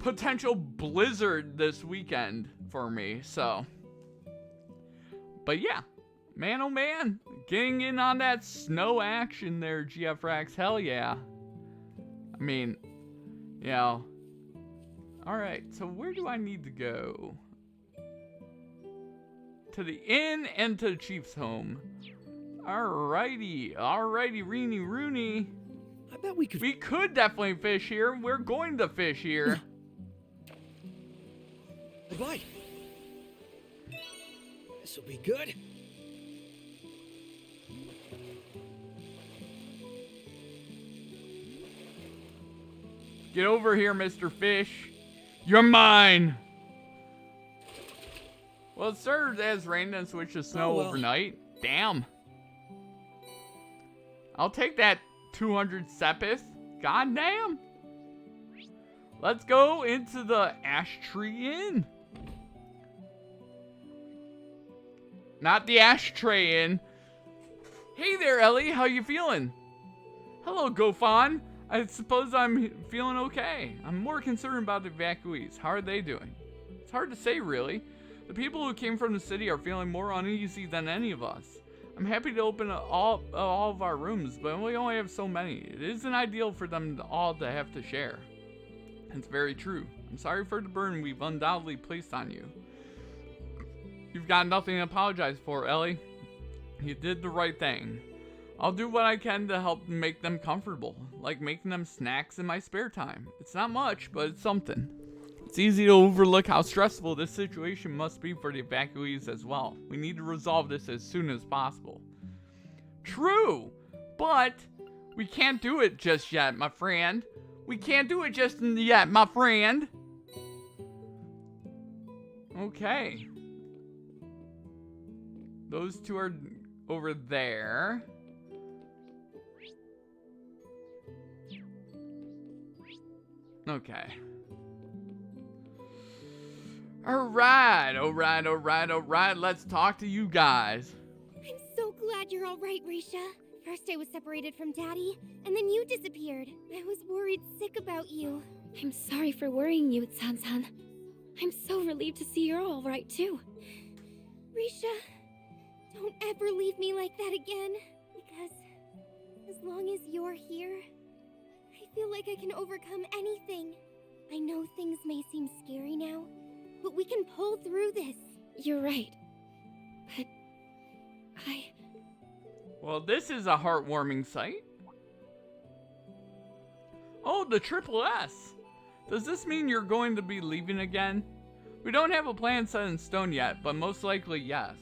potential blizzard this weekend for me, so. But yeah, man oh man, getting in on that snow action there, GFRax, hell yeah. I mean, you know. Alright, so where do I need to go? To the inn and to the chief's home. Alrighty, Reanie Rooney. I bet we could. We could definitely fish here. We're going to fish here. Goodbye. This'll be good. Get over here, Mr. Fish. You're mine. Well, it served as rain and switch to snow overnight. Damn. I'll take that 200 sepith. God damn. Let's go into the Ash Tree Inn. Not the Ashtray Inn. Hey there, Ellie. How you feeling? Hello, Gofan. I suppose I'm feeling okay. I'm more concerned about the evacuees. How are they doing? It's hard to say, really. The people who came from the city are feeling more uneasy than any of us. I'm happy to open all of our rooms, but we only have so many. It isn't ideal for them all to have to share. It's very true. I'm sorry for the burden we've undoubtedly placed on you. You've got nothing to apologize for, Ellie. You did the right thing. I'll do what I can to help make them comfortable, like making them snacks in my spare time. It's not much, but it's something. It's easy to overlook how stressful this situation must be for the evacuees as well. We need to resolve this as soon as possible. True, but we can't do it just yet, my friend. We can't do it just yet, my friend. Okay. Those two are over there. Okay. Alright. Let's talk to you guys. I'm so glad you're alright, Risha. First I was separated from Daddy, and then you disappeared. I was worried sick about you. I'm sorry for worrying you, San-san. I'm so relieved to see you're alright too. Risha, don't ever leave me like that again. Because as long as you're here, I feel like I can overcome anything. I know things may seem scary now, but we can pull through this. You're right. But Well, this is a heartwarming sight. Oh, the Triple S. Does this mean you're going to be leaving again? We don't have a plan set in stone yet, but most likely yes.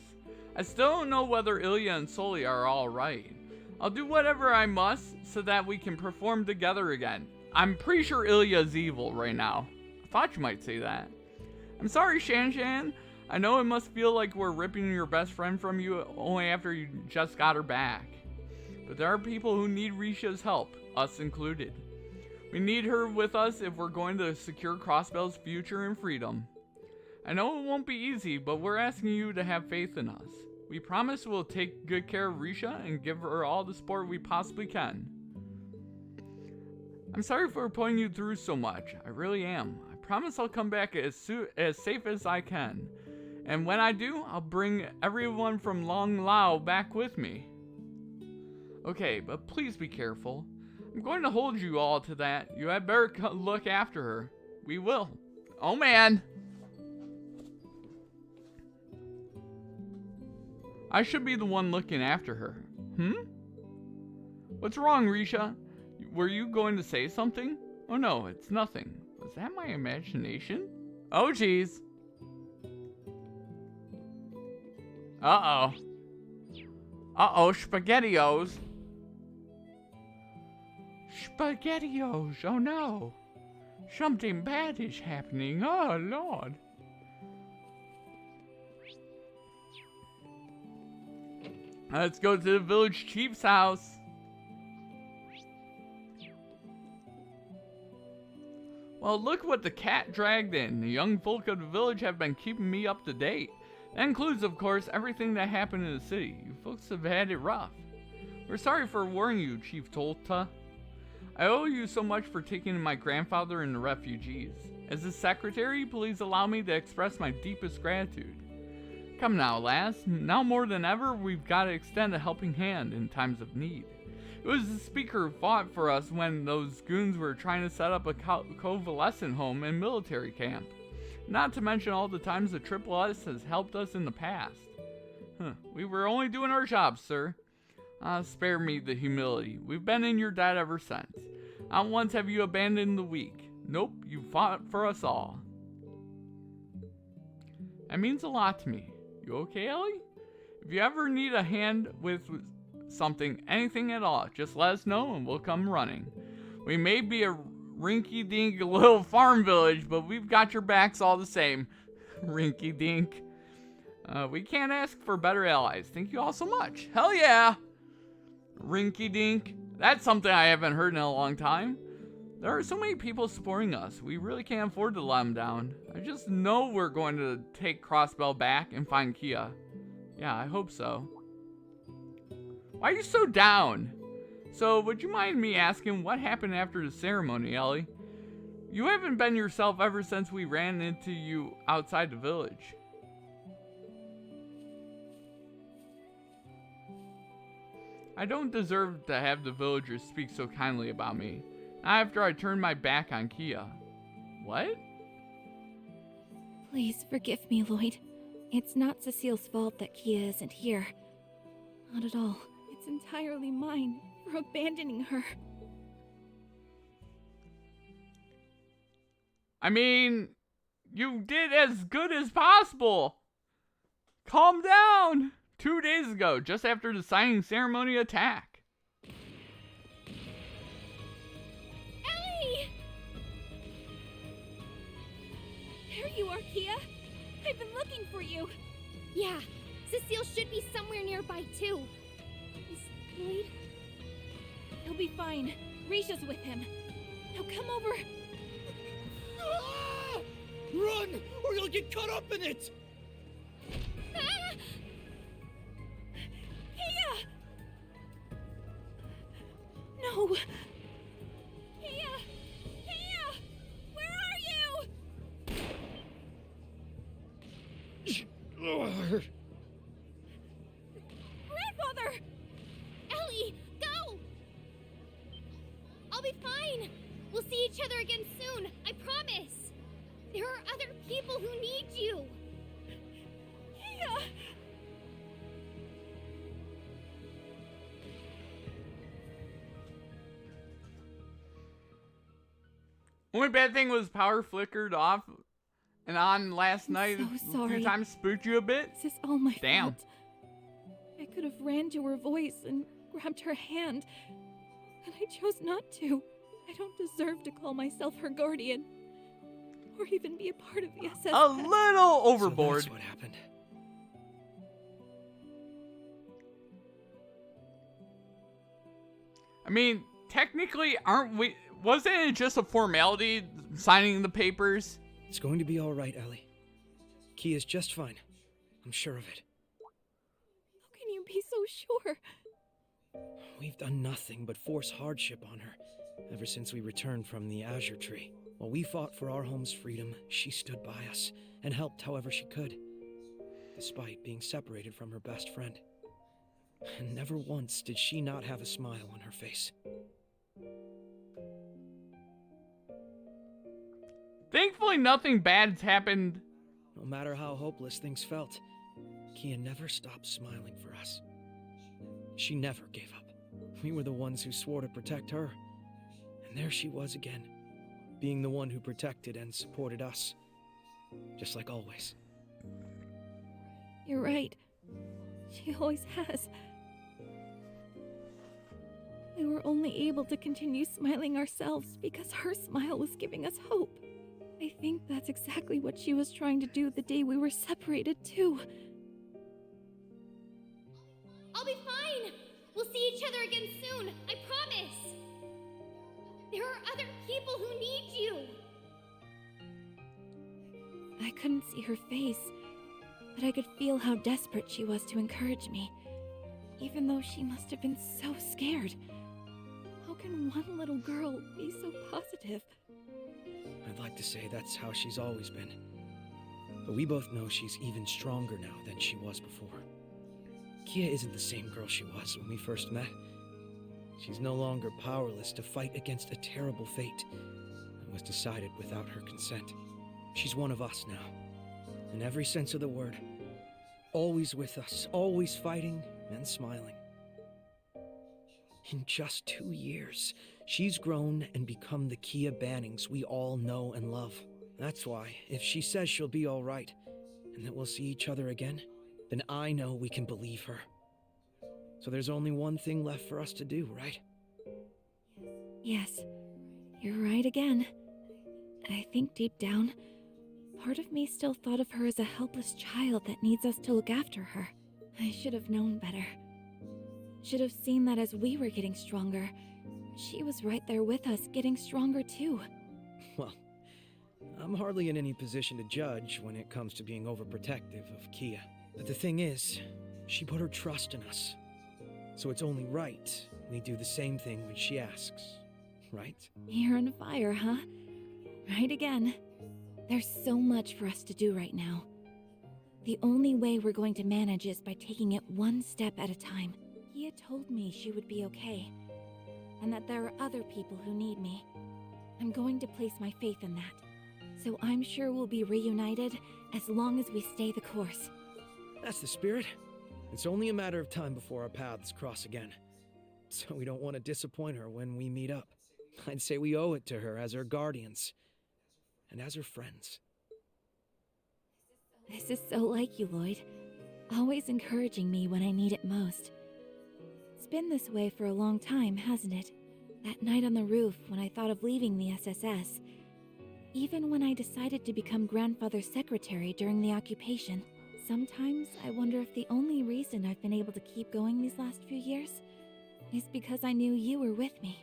I still don't know whether Ilya and Soli are alright. I'll do whatever I must so that we can perform together again. I'm pretty sure Ilya's evil right now. I thought you might say that. I'm sorry, Shan. I know it must feel like we're ripping your best friend from you only after you just got her back. But there are people who need Risha's help, us included. We need her with us if we're going to secure Crossbell's future and freedom. I know it won't be easy, but we're asking you to have faith in us. We promise we'll take good care of Risha and give her all the support we possibly can. I'm sorry for putting you through so much. I really am. I promise I'll come back as safe as I can. And when I do, I'll bring everyone from Long Lao back with me. Okay, but please be careful. I'm going to hold you all to that. You had better look after her. We will. Oh man! I should be the one looking after her. What's wrong, Risha? Were you going to say something? Oh no, it's nothing. Was that my imagination? Oh jeez. Uh-oh. Uh-oh, SpaghettiOs. SpaghettiOs, oh no. Something bad is happening, oh lord. Let's go to the village chief's house. Well, look what the cat dragged in. The young folk of the village have been keeping me up to date. That includes, of course, everything that happened in the city. You folks have had it rough. We're sorry for worrying you, Chief Tolta. I owe you so much for taking my grandfather and the refugees. As his secretary, please allow me to express my deepest gratitude. Come now, lass. Now more than ever, we've got to extend a helping hand in times of need. It was the speaker who fought for us when those goons were trying to set up a convalescent home and military camp. Not to mention all the times the Triple S has helped us in the past. We were only doing our jobs, sir. Spare me the humility. We've been in your debt ever since. Not once have you abandoned the weak. Nope, you fought for us all. That means a lot to me. You okay, Ellie? If you ever need a hand with something, anything at all, just let us know and we'll come running. We may be a rinky-dink little farm village, but we've got your backs all the same. Rinky-dink. We can't ask for better allies. Thank you all so much. Hell yeah! Rinky-dink. That's something I haven't heard in a long time. There are so many people supporting us. We really can't afford to let them down. I just know we're going to take Crossbell back and find Kia. Yeah, I hope so. Why are you so down? So, would you mind me asking what happened after the ceremony, Ellie? You haven't been yourself ever since we ran into you outside the village. I don't deserve to have the villagers speak so kindly about me. Not after I turned my back on Kia. What? Please forgive me, Lloyd. It's not Cecile's fault that Kia isn't here. Not at all. It's entirely mine for abandoning her. I mean, you did as good as possible. Calm down. 2 days ago, just after the signing ceremony attack. Ellie! There you are, Kia. I've been looking for you. Yeah, Cecile should be somewhere nearby, too. Is Lloyd? He'll be fine. Risha's with him. Now come over. Ah! Run, or you'll get caught up in it! Ah! Kia! No. Kia! Kia! Where are you? Grandfather! Ellie, go! I'll be fine. We'll see each other again soon, I promise. There are other people who need you. Kia! Only bad thing was power flickered off and on last night. so A sorry. few times spooked you a bit. This is all my Damn. fault. I could have ran to her voice and grabbed her hand, and I chose not to. I don't deserve to call myself her guardian, or even be a part of the SS. A little overboard. So that's what happened. I mean, technically, aren't we? Wasn't it just a formality signing the papers? It's going to be all right, Ellie. Kia's just fine. I'm sure of it. How can you be so sure? We've done nothing but force hardship on her ever since we returned from the Azure Tree. While we fought for our home's freedom, she stood by us and helped however she could, despite being separated from her best friend. And never once did she not have a smile on her face. Thankfully, nothing bad's happened. No matter how hopeless things felt, Kia never stopped smiling for us. She never gave up. We were the ones who swore to protect her. And there she was again, being the one who protected and supported us. Just like always. You're right. She always has. We were only able to continue smiling ourselves because her smile was giving us hope. I think that's exactly what she was trying to do the day we were separated, too. I'll be fine! We'll see each other again soon, I promise! There are other people who need you! I couldn't see her face, but I could feel how desperate she was to encourage me, even though she must have been so scared. How can one little girl be so positive? I'd like to say that's how she's always been. But we both know she's even stronger now than she was before. Kia isn't the same girl she was when we first met. She's no longer powerless to fight against a terrible fate that was decided without her consent. She's one of us now, in every sense of the word. Always with us, always fighting and smiling. In just 2 years, she's grown and become the Kia Bannings we all know and love. That's why, if she says she'll be all right, and that we'll see each other again, then I know we can believe her. So there's only one thing left for us to do, right? Yes, you're right again. I think deep down, part of me still thought of her as a helpless child that needs us to look after her. I should have known better. Should have seen that as we were getting stronger, she was right there with us, getting stronger too. Well, I'm hardly in any position to judge when it comes to being overprotective of Kia. But the thing is, she put her trust in us. So it's only right we do the same thing when she asks, right? You're on fire, huh? Right again. There's so much for us to do right now. The only way we're going to manage is by taking it one step at a time. Kia told me she would be okay, and that there are other people who need me. I'm going to place my faith in that. So I'm sure we'll be reunited as long as we stay the course. That's the spirit. It's only a matter of time before our paths cross again. So we don't want to disappoint her when we meet up. I'd say we owe it to her as her guardians. And as her friends. This is so like you, Lloyd. Always encouraging me when I need it most. It's been this way for a long time, hasn't it? That night on the roof when I thought of leaving the SSS. Even when I decided to become grandfather's secretary during the occupation. Sometimes I wonder if the only reason I've been able to keep going these last few years is because I knew you were with me.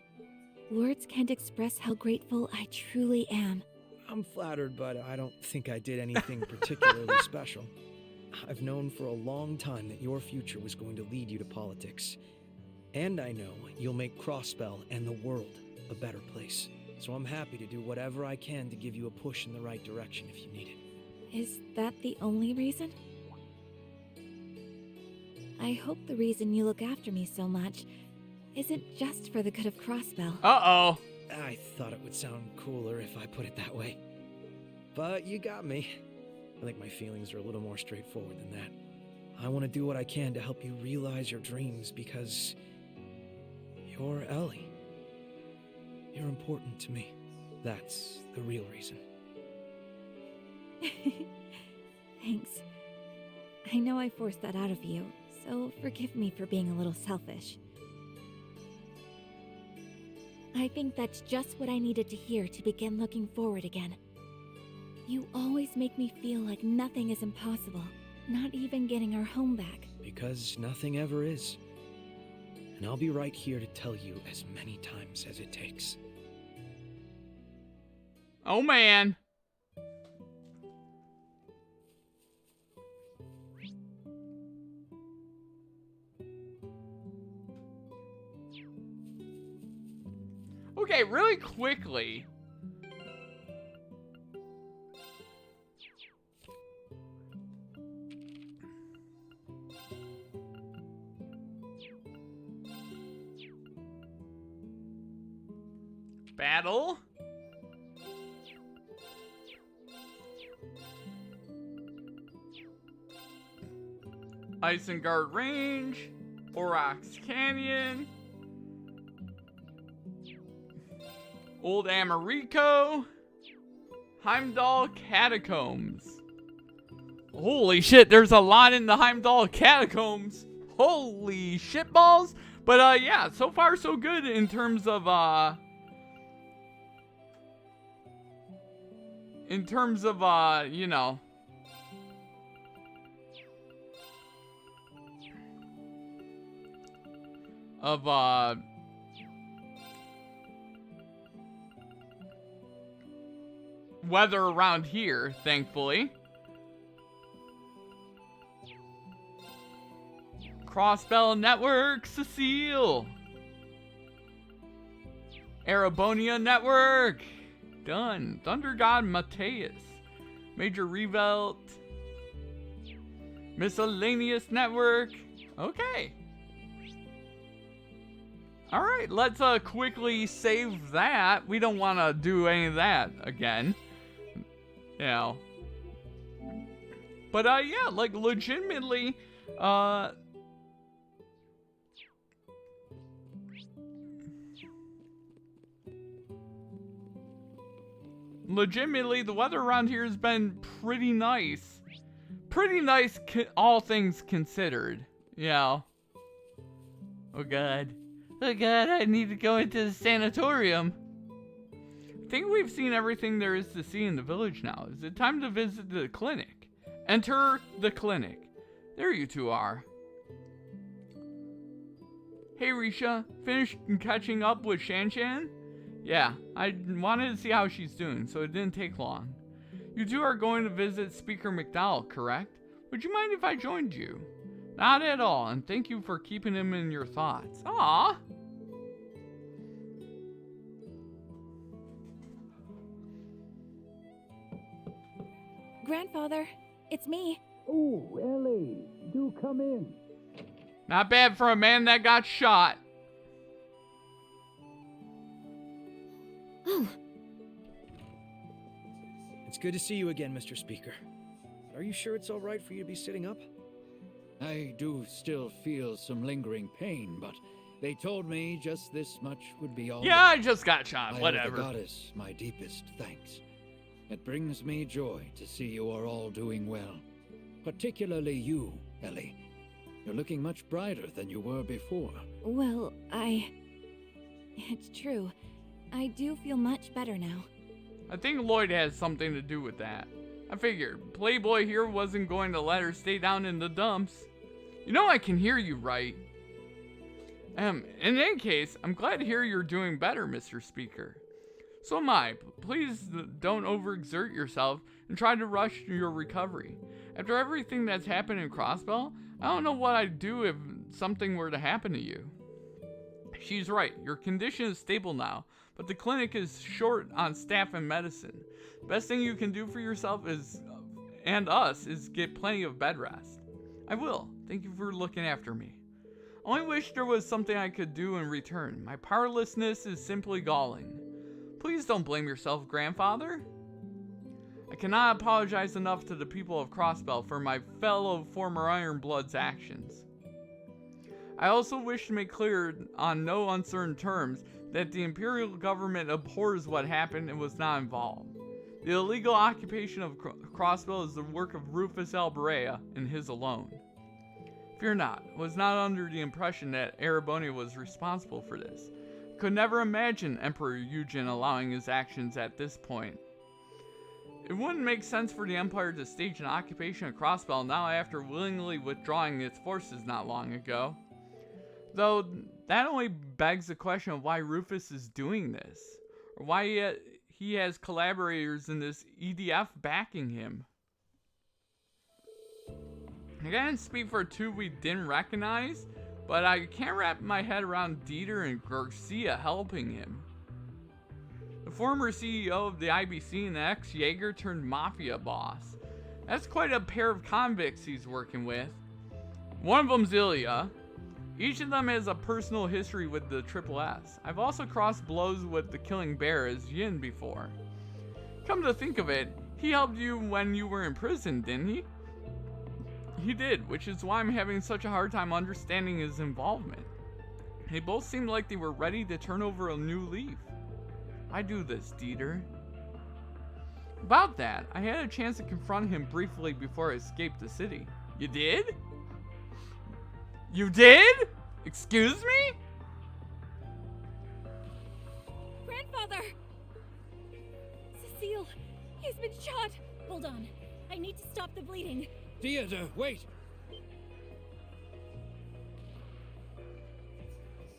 Words can't express how grateful I truly am. I'm flattered, but I don't think I did anything particularly special. I've known for a long time that your future was going to lead you to politics. And I know you'll make Crossbell and the world a better place. So I'm happy to do whatever I can to give you a push in the right direction if you need it. Is that the only reason? I hope the reason you look after me so much isn't just for the good of Crossbell. Uh-oh. I thought it would sound cooler if I put it that way. But you got me. I think my feelings are a little more straightforward than that. I want to do what I can to help you realize your dreams because you're Ellie. You're important to me. That's the real reason. Thanks. I know I forced that out of you, so forgive me for being a little selfish. I think that's just what I needed to hear to begin looking forward again. You always make me feel like nothing is impossible, not even getting our home back. Because nothing ever is. And I'll be right here to tell you as many times as it takes. Oh, man. Okay, really quickly. Battle. Isengard Range, Aurochs Canyon, Old Americo, Heimdall Catacombs. Holy shit, there's a lot in the Heimdall Catacombs. Holy shitballs. But yeah, so far so good in terms of you know, of weather around here, thankfully. Crossbell Network, Cecile. Arabonia Network. Done. Thunder God Mateus. Major Revolt. Miscellaneous Network. Okay. Alright, let's quickly save that. We don't want to do any of that again. You know. But yeah, like legitimately, legitimately, the weather around here has been pretty nice. Pretty nice, all things considered. Yeah. Oh god. Oh god, I need to go into the sanatorium. I think we've seen everything there is to see in the village now. Is it time to visit the clinic? Enter the clinic. There you two are. Hey Risha, finished catching up with Shan? Yeah, I wanted to see how she's doing, so it didn't take long. You two are going to visit Speaker McDowell, correct? Would you mind if I joined you? Not at all, and thank you for keeping him in your thoughts. Aww. Grandfather, it's me. Oh, Ellie, do come in. Not bad for a man that got shot. Oh, It's good to see you again, Mr. Speaker. Are you sure it's all right for you to be sitting up? I do still feel some lingering pain, but they told me just this much would be all. Yeah, I just got shot. I owe Whatever. the goddess my deepest thanks. It brings me joy to see you are all doing well. Particularly you, Ellie. You're looking much brighter than you were before. Well, It's true. I do feel much better now. I think Lloyd has something to do with that. I figured Playboy here wasn't going to let her stay down in the dumps. You know I can hear you, right? In any case, I'm glad to hear you're doing better, Mr. Speaker. So am I. Please don't overexert yourself and try to rush your recovery. After everything that's happened in Crossbell, I don't know what I'd do if something were to happen to you. She's right. Your condition is stable now, but the clinic is short on staff and medicine. Best thing you can do for yourself and us is get plenty of bed rest. I will. Thank you for looking after me. I only wish there was something I could do in return. My powerlessness is simply galling. Please don't blame yourself, Grandfather. I cannot apologize enough to the people of Crossbell for my fellow former Ironbloods' actions. I also wish to make clear on no uncertain terms that the Imperial government abhors what happened and was not involved. The illegal occupation of Crossbell is the work of Rufus L. Berea and his alone. Fear not, I was not under the impression that Arabonia was responsible for this. I could never imagine Emperor Eugen allowing his actions at this point. It wouldn't make sense for the Empire to stage an occupation of Crossbell now after willingly withdrawing its forces not long ago. Though, that only begs the question of why Rufus is doing this, or why he has collaborators in this EDF backing him. I can't speak for two we didn't recognize, but I can't wrap my head around Dieter and Garcia helping him. The former CEO of the IBC and the ex-Jaeger turned mafia boss. That's quite a pair of convicts he's working with. One of them's Ilya. Each of them has a personal history with the Triple S. I've also crossed blows with the Killing Bear as Yin before. Come to think of it, he helped you when you were in prison, didn't he? He did, which is why I'm having such a hard time understanding his involvement. They both seemed like they were ready to turn over a new leaf. I do this, Dieter. About that, I had a chance to confront him briefly before I escaped the city. You did? You did? Excuse me? Grandfather! Cecile, he's been shot. Hold on. I need to stop the bleeding. Theater, wait!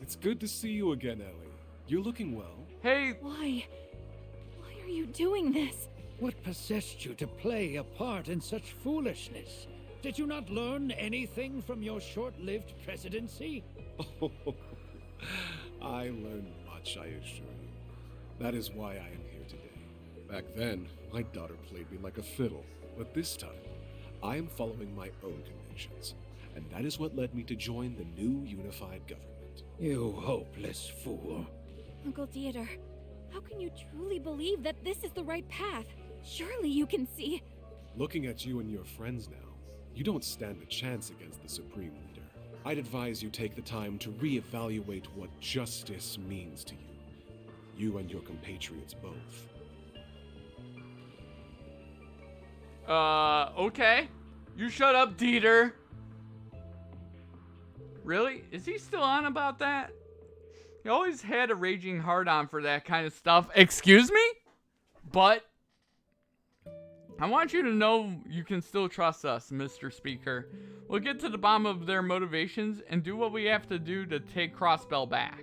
It's good to see you again, Ellie. You're looking well. Hey, Why are you doing this? What possessed you to play a part in such foolishness? Did you not learn anything from your short-lived presidency? I learned much, I assure you. That is why I am here today. Back then, my daughter played me like a fiddle, but this time, I am following my own convictions, and that is what led me to join the new unified government. You hopeless fool. Uncle Theodore, how can you truly believe that this is the right path? Surely you can see. Looking at you and your friends now, you don't stand a chance against the Supreme Leader. I'd advise you take the time to reevaluate what justice means to you and your compatriots both. Okay. You shut up, Dieter. Really? Is he still on about that? He always had a raging hard-on for that kind of stuff. Excuse me? But I want you to know you can still trust us, Mr. Speaker. We'll get to the bottom of their motivations and do what we have to do to take Crossbell back.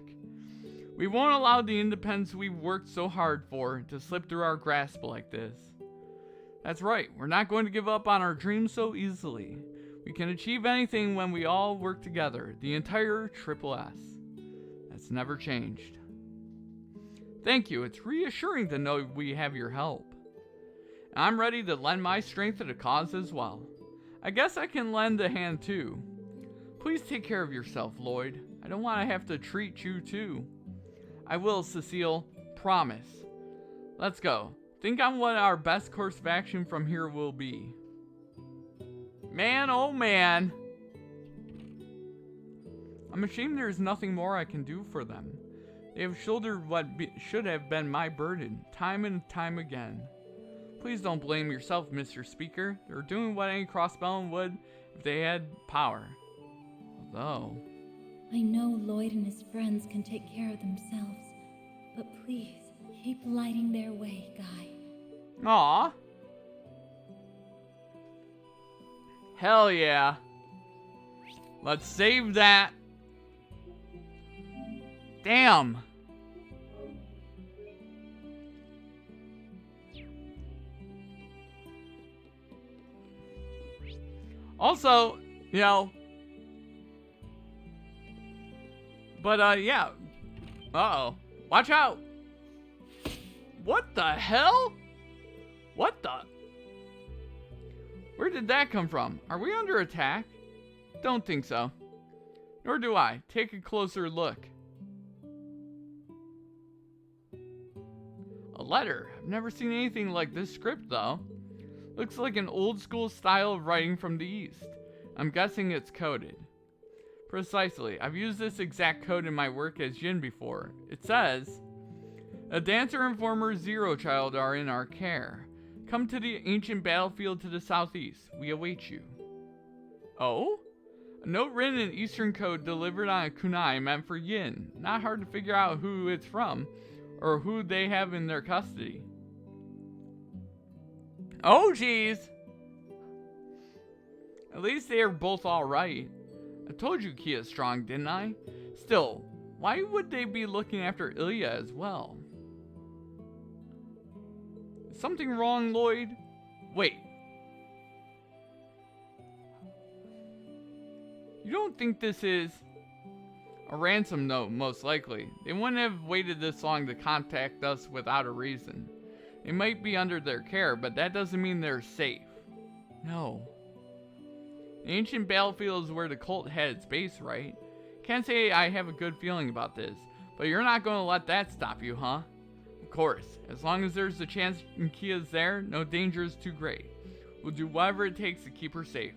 We won't allow the independence we've worked so hard for to slip through our grasp like this. That's right, we're not going to give up on our dreams so easily. We can achieve anything when we all work together, the entire Triple S. That's never changed. Thank you, it's reassuring to know we have your help. I'm ready to lend my strength to the cause as well. I guess I can lend a hand too. Please take care of yourself, Lloyd. I don't want to have to treat you too. I will, Cecile. Promise. Let's go. Think on what our best course of action from here will be. Man, oh man. I'm ashamed there's nothing more I can do for them. They have shouldered what should have been my burden, time and time again. Please don't blame yourself, Mr. Speaker. They're doing what any Crossbellman would if they had power. Although... I know Lloyd and his friends can take care of themselves, but please, keep lighting their way, Guy. Aw. Hell yeah. Let's save that. Damn. Also, you know, but yeah. Uh-oh. Watch out. What the hell? What the? Where did that come from? Are we under attack? Don't think so. Nor do I. Take a closer look. A letter. I've never seen anything like this script, though. Looks like an old school style of writing from the East. I'm guessing it's coded. Precisely. I've used this exact code in my work as Yin before. It says, a dancer and former Zero Child are in our care. Come to the ancient battlefield to the southeast. We await you. Oh? A note written in Eastern code delivered on a kunai meant for Yin. Not hard to figure out who it's from, or who they have in their custody. Oh, jeez. At least they are both alright. I told you Kia's strong, didn't I? Still, why would they be looking after Ilya as well? Is something wrong, Lloyd? Wait. You don't think this is a ransom note, most likely. They wouldn't have waited this long to contact us without a reason. They might be under their care, but that doesn't mean they're safe. No. The ancient battlefield is where the cult had its base, right? Can't say I have a good feeling about this, but you're not going to let that stop you, huh? Of course. As long as there's a chance Kia's there, no danger is too great. We'll do whatever it takes to keep her safe.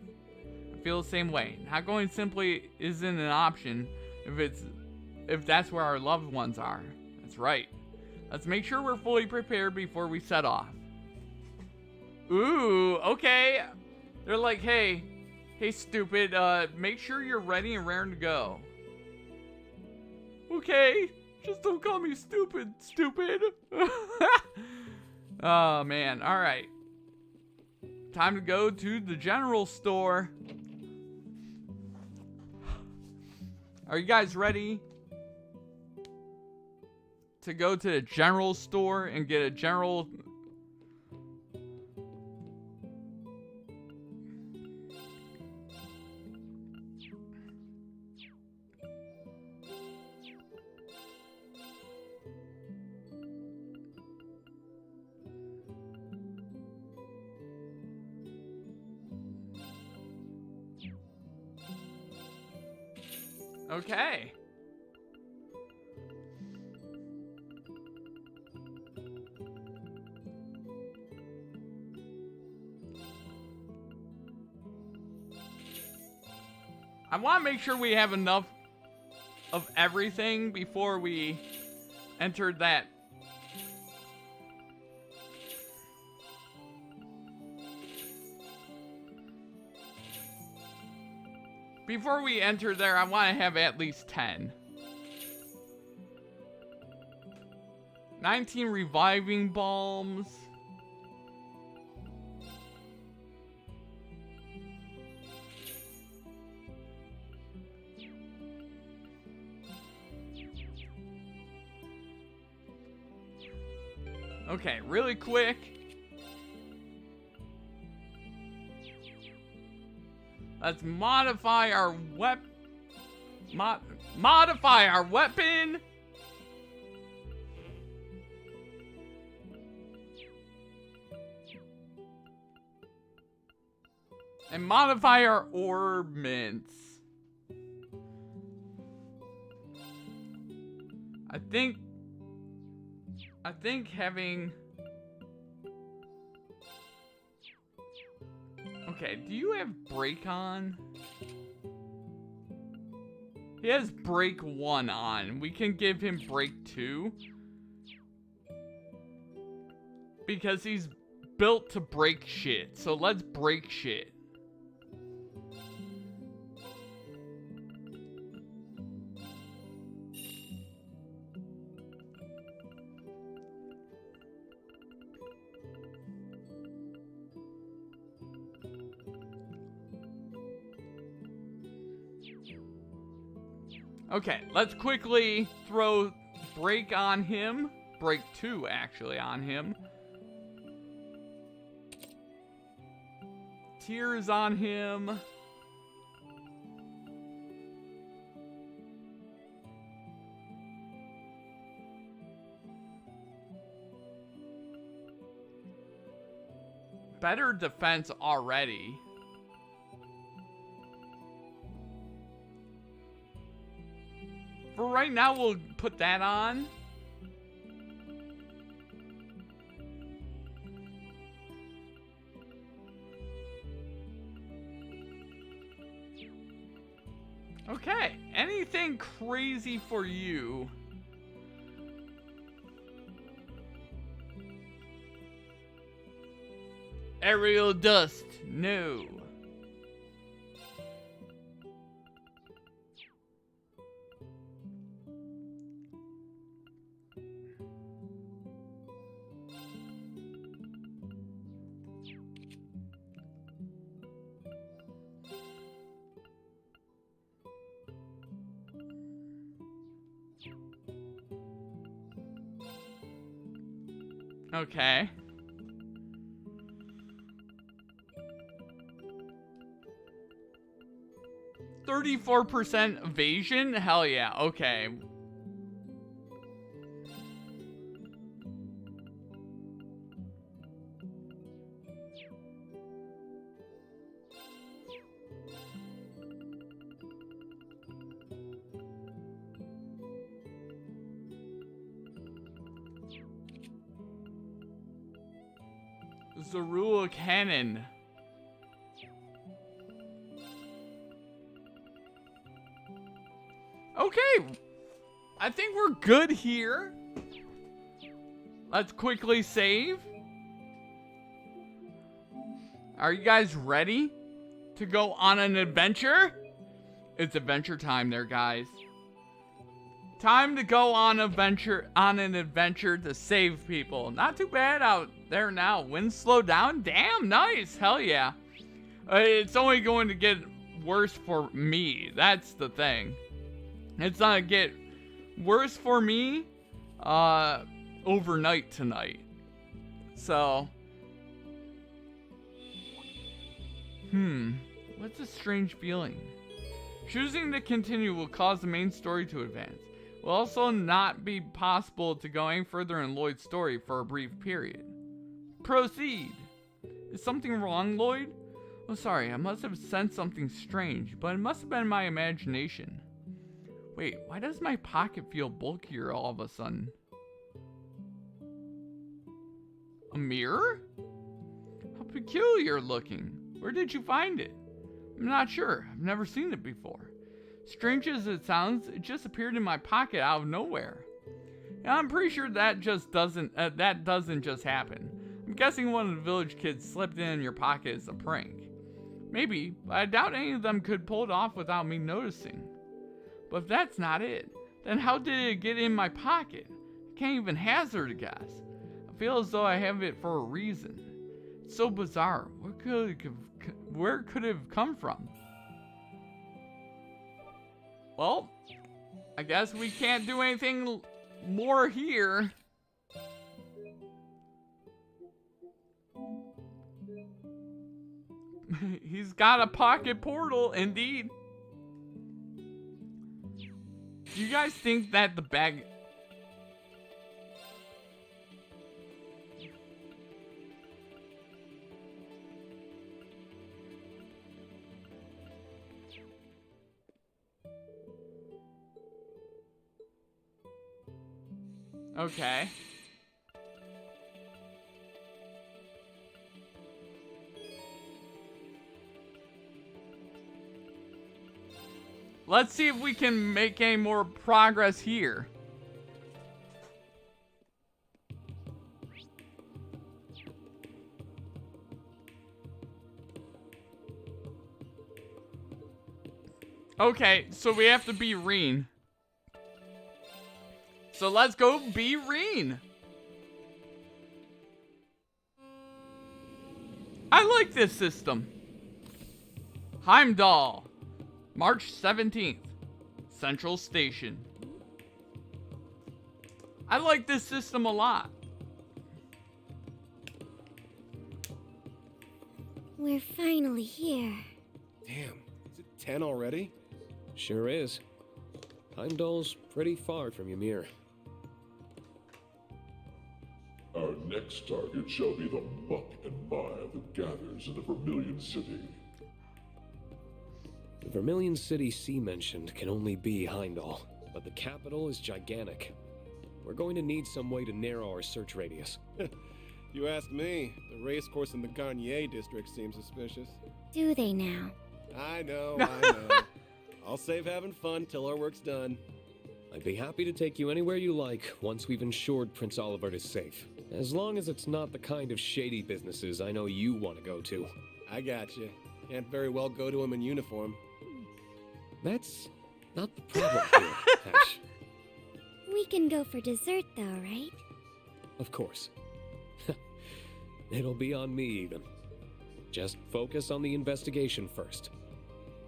I feel the same way. Not going simply isn't an option if that's where our loved ones are. That's right. Let's make sure we're fully prepared before we set off. Ooh, okay. They're like, hey, stupid, make sure you're ready and raring to go. Okay, just don't call me stupid. Oh, man, alright. Time to go to the general store. Are you guys ready to go to the general store and get a general... Okay. I want to make sure we have enough of everything before we enter that. Before we enter there, I want to have at least 10. 19 reviving balms. Okay, really quick. Let's modify our modify our weapon. And modify our orbments. I think having... Okay, do you have break on? He has break 1 on. We can give him break 2. Because he's built to break shit. So let's break shit. Okay, let's quickly throw break on him. Break 2, actually, on him. Tears on him. Better defense already. For right now, we'll put that on. Okay, anything crazy for you? Aerial dust, no. Okay. %34 evasion? Hell yeah, okay. Zorua Cannon. Okay, I think we're good here. Let's quickly save. Are you guys ready to go on an adventure? It's adventure time there, guys. Time to go on an adventure to save people. Not too bad out there now. Wind slowed down. Damn, nice. Hell yeah. It's only going to get worse for me. That's the thing. It's not gonna get worse for me overnight tonight. So, what's a strange feeling? Choosing to continue will cause the main story to advance. Will also not be possible to go any further in Lloyd's story for a brief period. Proceed. Is something wrong, Lloyd? Oh, sorry, I must have sensed something strange, but it must have been my imagination. Wait, why does my pocket feel bulkier all of a sudden? A mirror? How peculiar looking. Where did you find it? I'm not sure. I've never seen it before. Strange as it sounds, it just appeared in my pocket out of nowhere. And I'm pretty sure that doesn't just happen. I'm guessing one of the village kids slipped it in your pocket as a prank. Maybe, but I doubt any of them could pull it off without me noticing. But if that's not it, then how did it get in my pocket? I can't even hazard a guess. I feel as though I have it for a reason. It's so bizarre. Where could it have come from? Well, I guess we can't do anything more here. He's got a pocket portal, indeed. Do you guys think that the bag... Okay. Let's see if we can make any more progress here. Okay, so we have to be Rean. So let's go be Rean. I like this system. Heimdall, March 17th, Central Station. I like this system a lot. We're finally here. Damn, is it 10 already? Sure is. Heimdall's pretty far from Ymir. Our next target shall be the muck and mire that gathers in the Vermilion City. The Vermilion City C mentioned can only be Heimdall, but the capital is gigantic. We're going to need some way to narrow our search radius. You asked me. The racecourse in the Garnier district seems suspicious. Do they now? I know, I know. I'll save having fun till our work's done. I'd be happy to take you anywhere you like once we've ensured Prince Olivert is safe. As long as it's not the kind of shady businesses I know you want to go to. I got you. Can't very well go to him in uniform. That's not the problem here, Ash. We can go for dessert though, right? Of course. It'll be on me even. Just focus on the investigation first.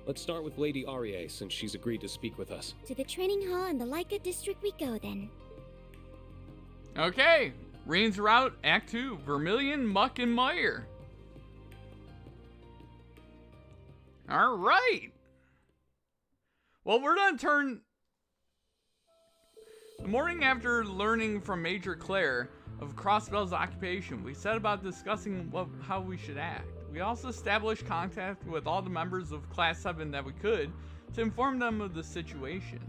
Let's start with Lady Arie, since she's agreed to speak with us. To the training hall in the Leica district we go then. Okay, Rean's route, Act 2, Vermilion, Muck, and Mire. Alright. Well, we're gonna turn... The morning after learning from Major Claire of Crossbell's occupation, we set about discussing how we should act. We also established contact with all the members of Class 7 that we could to inform them of the situation.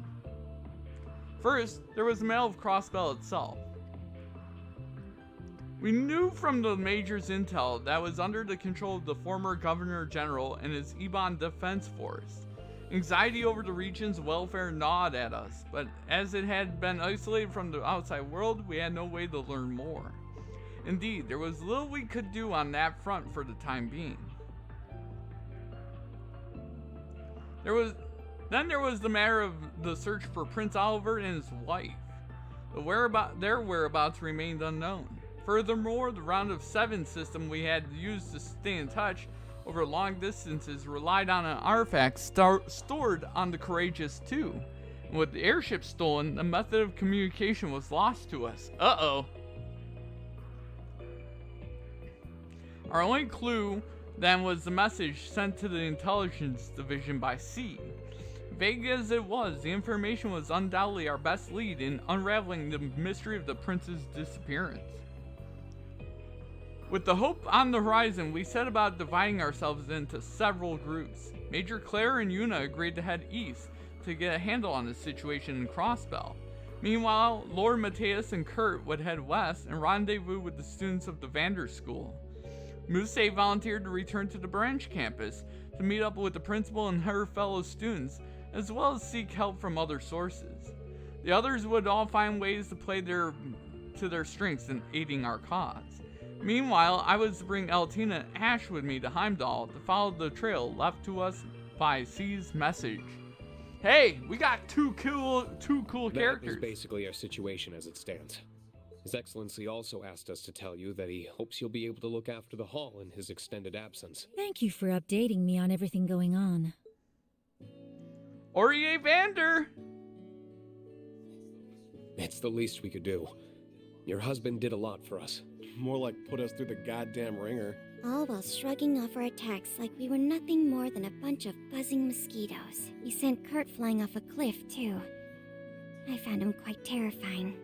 First, there was the mail of Crossbell itself. We knew from the Major's intel that was under the control of the former Governor General and his Ebon Defense Force. Anxiety over the region's welfare gnawed at us, but as it had been isolated from the outside world, we had no way to learn more. Indeed, there was little we could do on that front for the time being. There was the matter of the search for Prince Olivert and his wife. Their whereabouts remained unknown. Furthermore, the Round of 7 system we had used to stay in touch over long distances relied on an artifact stored on the Courageous 2. And with the airship stolen, the method of communication was lost to us. Uh-oh. Our only clue then was the message sent to the intelligence division by C. Vague as it was, the information was undoubtedly our best lead in unraveling the mystery of the prince's disappearance. With the hope on the horizon, we set about dividing ourselves into several groups. Major Claire and Yuna agreed to head east to get a handle on the situation in Crossbell. Meanwhile, Lord Mateus and Kurt would head west and rendezvous with the students of the Vander School. Muse volunteered to return to the branch campus to meet up with the principal and her fellow students, as well as seek help from other sources. The others would all find ways to play to their strengths in aiding our cause. Meanwhile, I was to bring Eltina and Ash with me to Heimdall to follow the trail left to us by C's message. Hey, we got two cool characters. That is basically our situation as it stands. His Excellency also asked us to tell you that he hopes you'll be able to look after the hall in his extended absence. Thank you for updating me on everything going on. Aurier Vander! It's the least we could do. Your husband did a lot for us. More like put us through the goddamn ringer. All while shrugging off our attacks like we were nothing more than a bunch of buzzing mosquitoes. He sent Kurt flying off a cliff, too. I found him quite terrifying.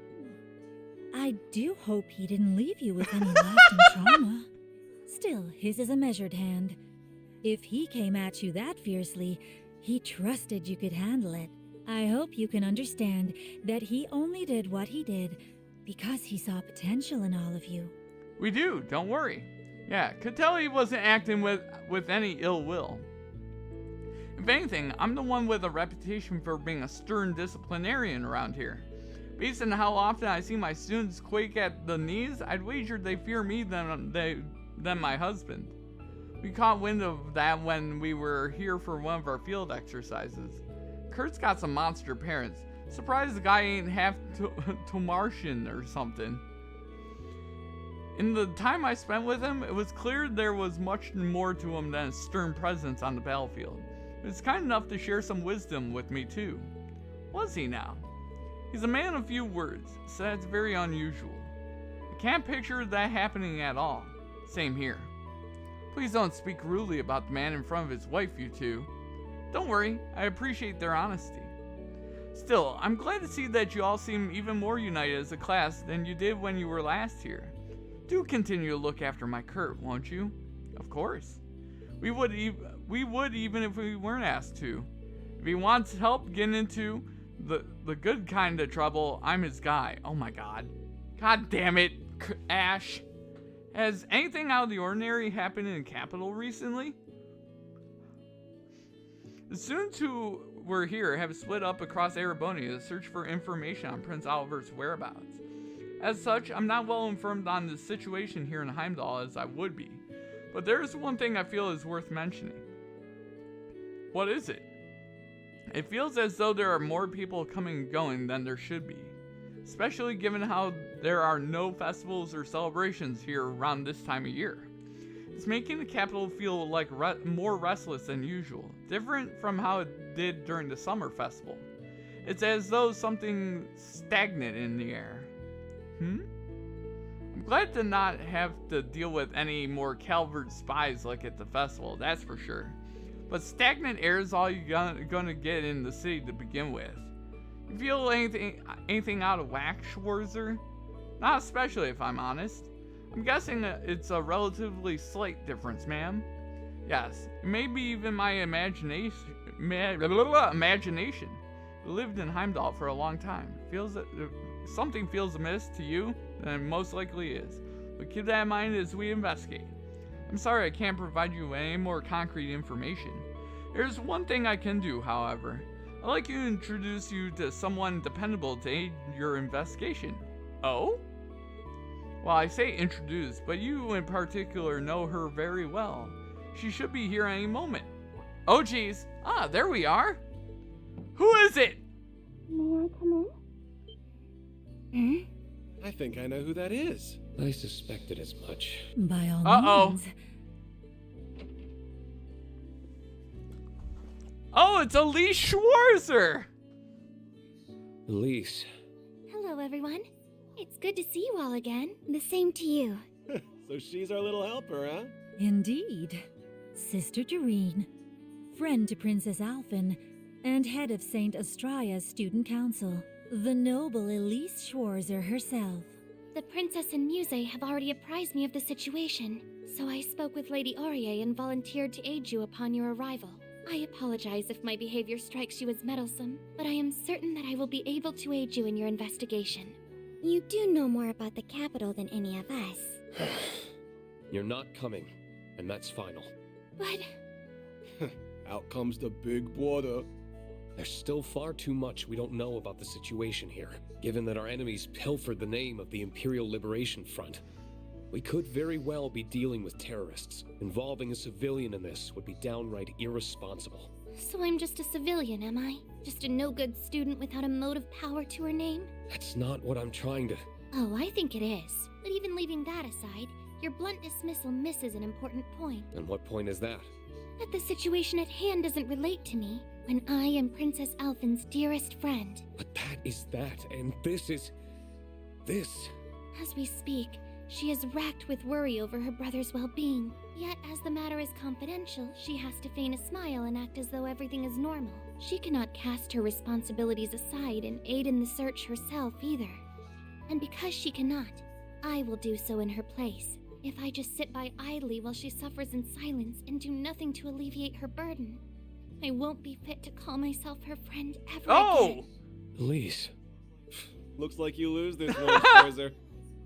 I do hope he didn't leave you with any lasting trauma. Still, his is a measured hand. If he came at you that fiercely, he trusted you could handle it. I hope you can understand that he only did what he did because he saw potential in all of you. We do, don't worry. Yeah, could tell he wasn't acting with any ill will. If anything, I'm the one with a reputation for being a stern disciplinarian around here. Based on how often I see my students quake at the knees, I'd wager they fear me than my husband. We caught wind of that when we were here for one of our field exercises. Kurt's got some monster parents. Surprised the guy ain't half Tomartian or something. In the time I spent with him, it was clear there was much more to him than a stern presence on the battlefield. He was kind enough to share some wisdom with me too. Was he now? He's a man of few words, so that's very unusual. I can't picture that happening at all. Same here. Please don't speak rudely about the man in front of his wife, you two. Don't worry, I appreciate their honesty. Still, I'm glad to see that you all seem even more united as a class than you did when you were last here. Do continue to look after my Kurt, won't you? Of course. We would even if we weren't asked to. If he wants help getting into the good kind of trouble, I'm his guy. Oh my god. God damn it, Ash. Has anything out of the ordinary happened in the capital recently? The students who were here have split up across Erebonia to search for information on Prince Oliver's whereabouts. As such, I'm not well informed on the situation here in Heimdall as I would be, but there is one thing I feel is worth mentioning. What is it? It feels as though there are more people coming and going than there should be, especially given how there are no festivals or celebrations here around this time of year. It's making the capital feel like more restless than usual, different from how it did during the summer festival. It's as though something stagnant in the air. I'm glad to not have to deal with any more Calvert spies like at the festival, that's for sure. But stagnant air is all you're gonna get in the city to begin with. You feel anything out of whack, Schwarzer? Not especially, if I'm honest. I'm guessing it's a relatively slight difference, ma'am. Yes, it may be even my imagination. Imagination. I lived in Heimdall for a long time. Feels that if something feels amiss to you, then it most likely is. But keep that in mind as we investigate. I'm sorry I can't provide you with any more concrete information. There's one thing I can do, however. I'd like to introduce you to someone dependable to aid your investigation. Oh? Well, I say introduce, but you in particular know her very well. She should be here any moment. Oh geez. Ah, there we are. Who is it? May I come in? I think I know who that is. I suspected as much. By all means. Oh, it's Elise Schwarzer! Elise. Hello, everyone. It's good to see you all again. The same to you. So she's our little helper, huh? Indeed. Sister to Rean, friend to Princess Alphen, and head of St. Astraya's student council. The noble Elise Schwarzer herself. The princess and Muse have already apprised me of the situation, so I spoke with Lady Aurier and volunteered to aid you upon your arrival. I apologize if my behavior strikes you as meddlesome, but I am certain that I will be able to aid you in your investigation. You do know more about the capital than any of us. You're not coming, and that's final. But... Out comes the big brother. There's still far too much we don't know about the situation here, given that our enemies pilfered the name of the Imperial Liberation Front. We could very well be dealing with terrorists. Involving a civilian in this would be downright irresponsible. So I'm just a civilian, am I? Just a no-good student without a mote of power to her name? That's not what I'm trying to... Oh, I think it is. But even leaving that aside, your blunt dismissal misses an important point. And what point is that? That the situation at hand doesn't relate to me, when I am Princess Elfin's dearest friend. But that is that, and this is... this. As we speak, she is racked with worry over her brother's well-being. Yet, as the matter is confidential, she has to feign a smile and act as though everything is normal. She cannot cast her responsibilities aside and aid in the search herself either. And because she cannot, I will do so in her place. If I just sit by idly while she suffers in silence and do nothing to alleviate her burden, I won't be fit to call myself her friend ever again. Elise. Looks like you lose this one, Schwarzer.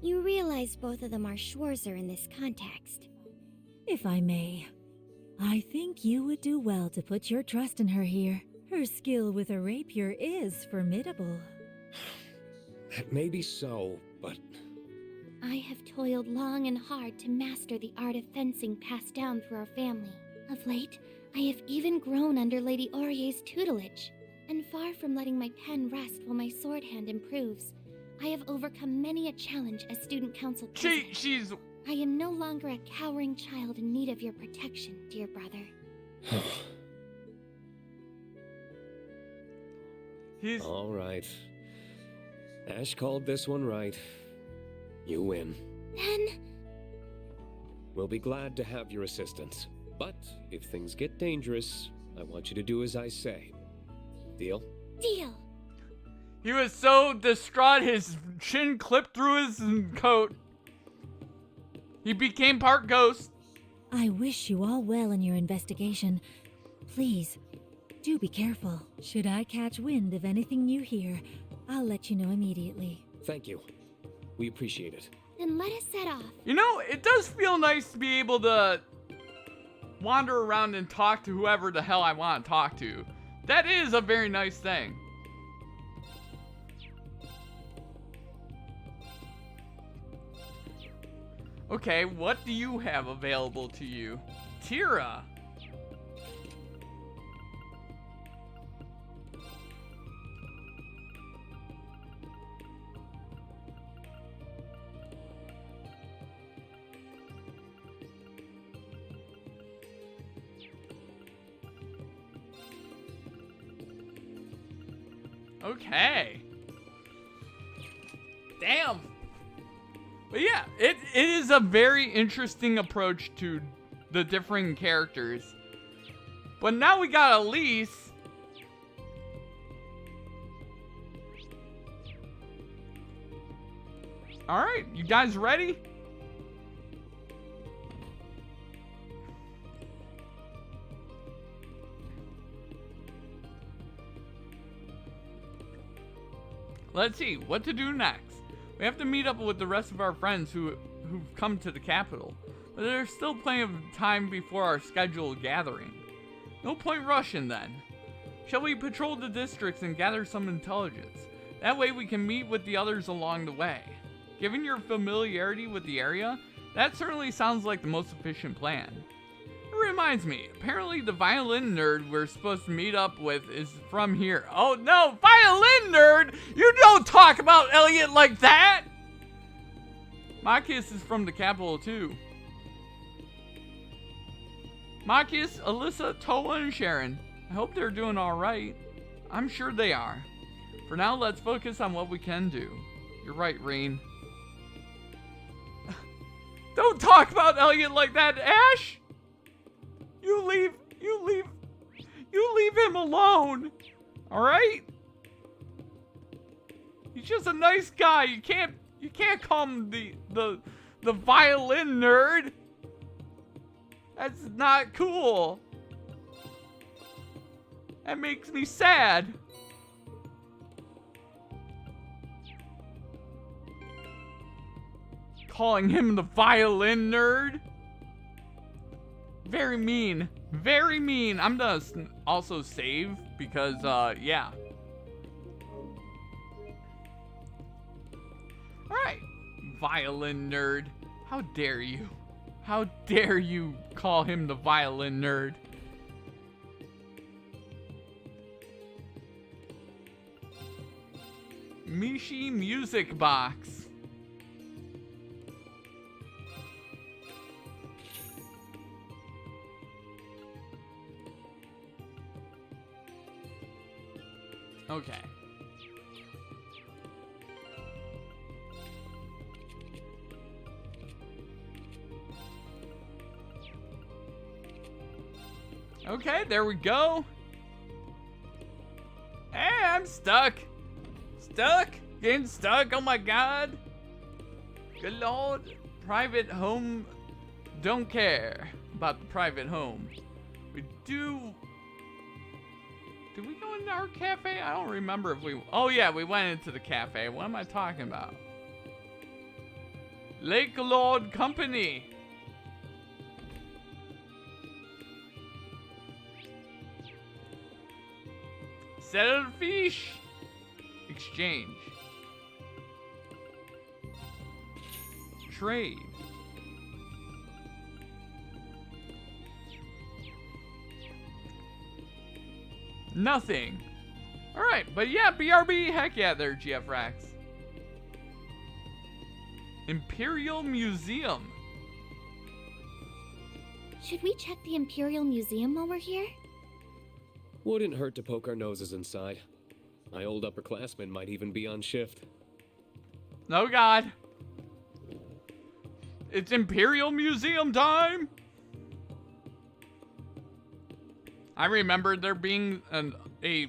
You realize both of them are Schwarzer in this context. If I may, I think you would do well to put your trust in her here. Her skill with a rapier is formidable. That may be so, but... I have toiled long and hard to master the art of fencing passed down through our family. Of late, I have even grown under Lady Aurier's tutelage. And far from letting my pen rest while my sword hand improves, I have overcome many a challenge as student council president. She's... I am no longer a cowering child in need of your protection, dear brother. He's... All right. Ash called this one right. You win. Then... We'll be glad to have your assistance. But if things get dangerous, I want you to do as I say. Deal? Deal. He was so distraught, his chin clipped through his coat. He became part ghost. I wish you all well in your investigation. Please, do be careful. Should I catch wind of anything you hear, I'll let you know immediately. Thank you. We appreciate it. Then let us set off. You know, it does feel nice to be able to wander around and talk to whoever the hell I want to talk to. That is a very nice thing. Okay, what do you have available to you? Tira. Okay. Damn. But yeah, it is a very interesting approach to the differing characters. But now we got Elise. Alright, you guys ready? Let's see, what to do next. We have to meet up with the rest of our friends who've come to the capital. But there's still plenty of time before our scheduled gathering. No point rushing then. Shall we patrol the districts and gather some intelligence? That way we can meet with the others along the way. Given your familiarity with the area, that certainly sounds like the most efficient plan. It reminds me, apparently the violin nerd we're supposed to meet up with is from here. Oh no, violin nerd! You don't talk about Elliot like that! Marcus is from the capital too. Marcus, Alyssa, Toa, and Sharon. I hope they're doing alright. I'm sure they are. For now, let's focus on what we can do. You're right, Rean. Don't talk about Elliot like that, Ash! You leave him alone. All right? He's just a nice guy. You can't call him the violin nerd. That's not cool. That makes me sad. Calling him the violin nerd? Very mean. Very mean. I'm gonna also save because, yeah. Alright. Violin nerd. How dare you? How dare you call him the violin nerd? Mishi Music Box. Okay. Okay, there we go. Hey, I'm stuck. Stuck? Getting stuck? Oh my god. Good lord. Private home. Don't care about the private home. We do. Did we go into our cafe? I don't remember if we. Oh yeah, we went into the cafe. What am I talking about? Lake Lord Company. Settle fish. Exchange. Trade. Nothing. Alright, but yeah, BRB, heck yeah there, GF Rax. Imperial Museum. Should we check the Imperial Museum while we're here? Wouldn't hurt to poke our noses inside. My old upperclassmen might even be on shift. Oh god. It's Imperial Museum time! I remember there being a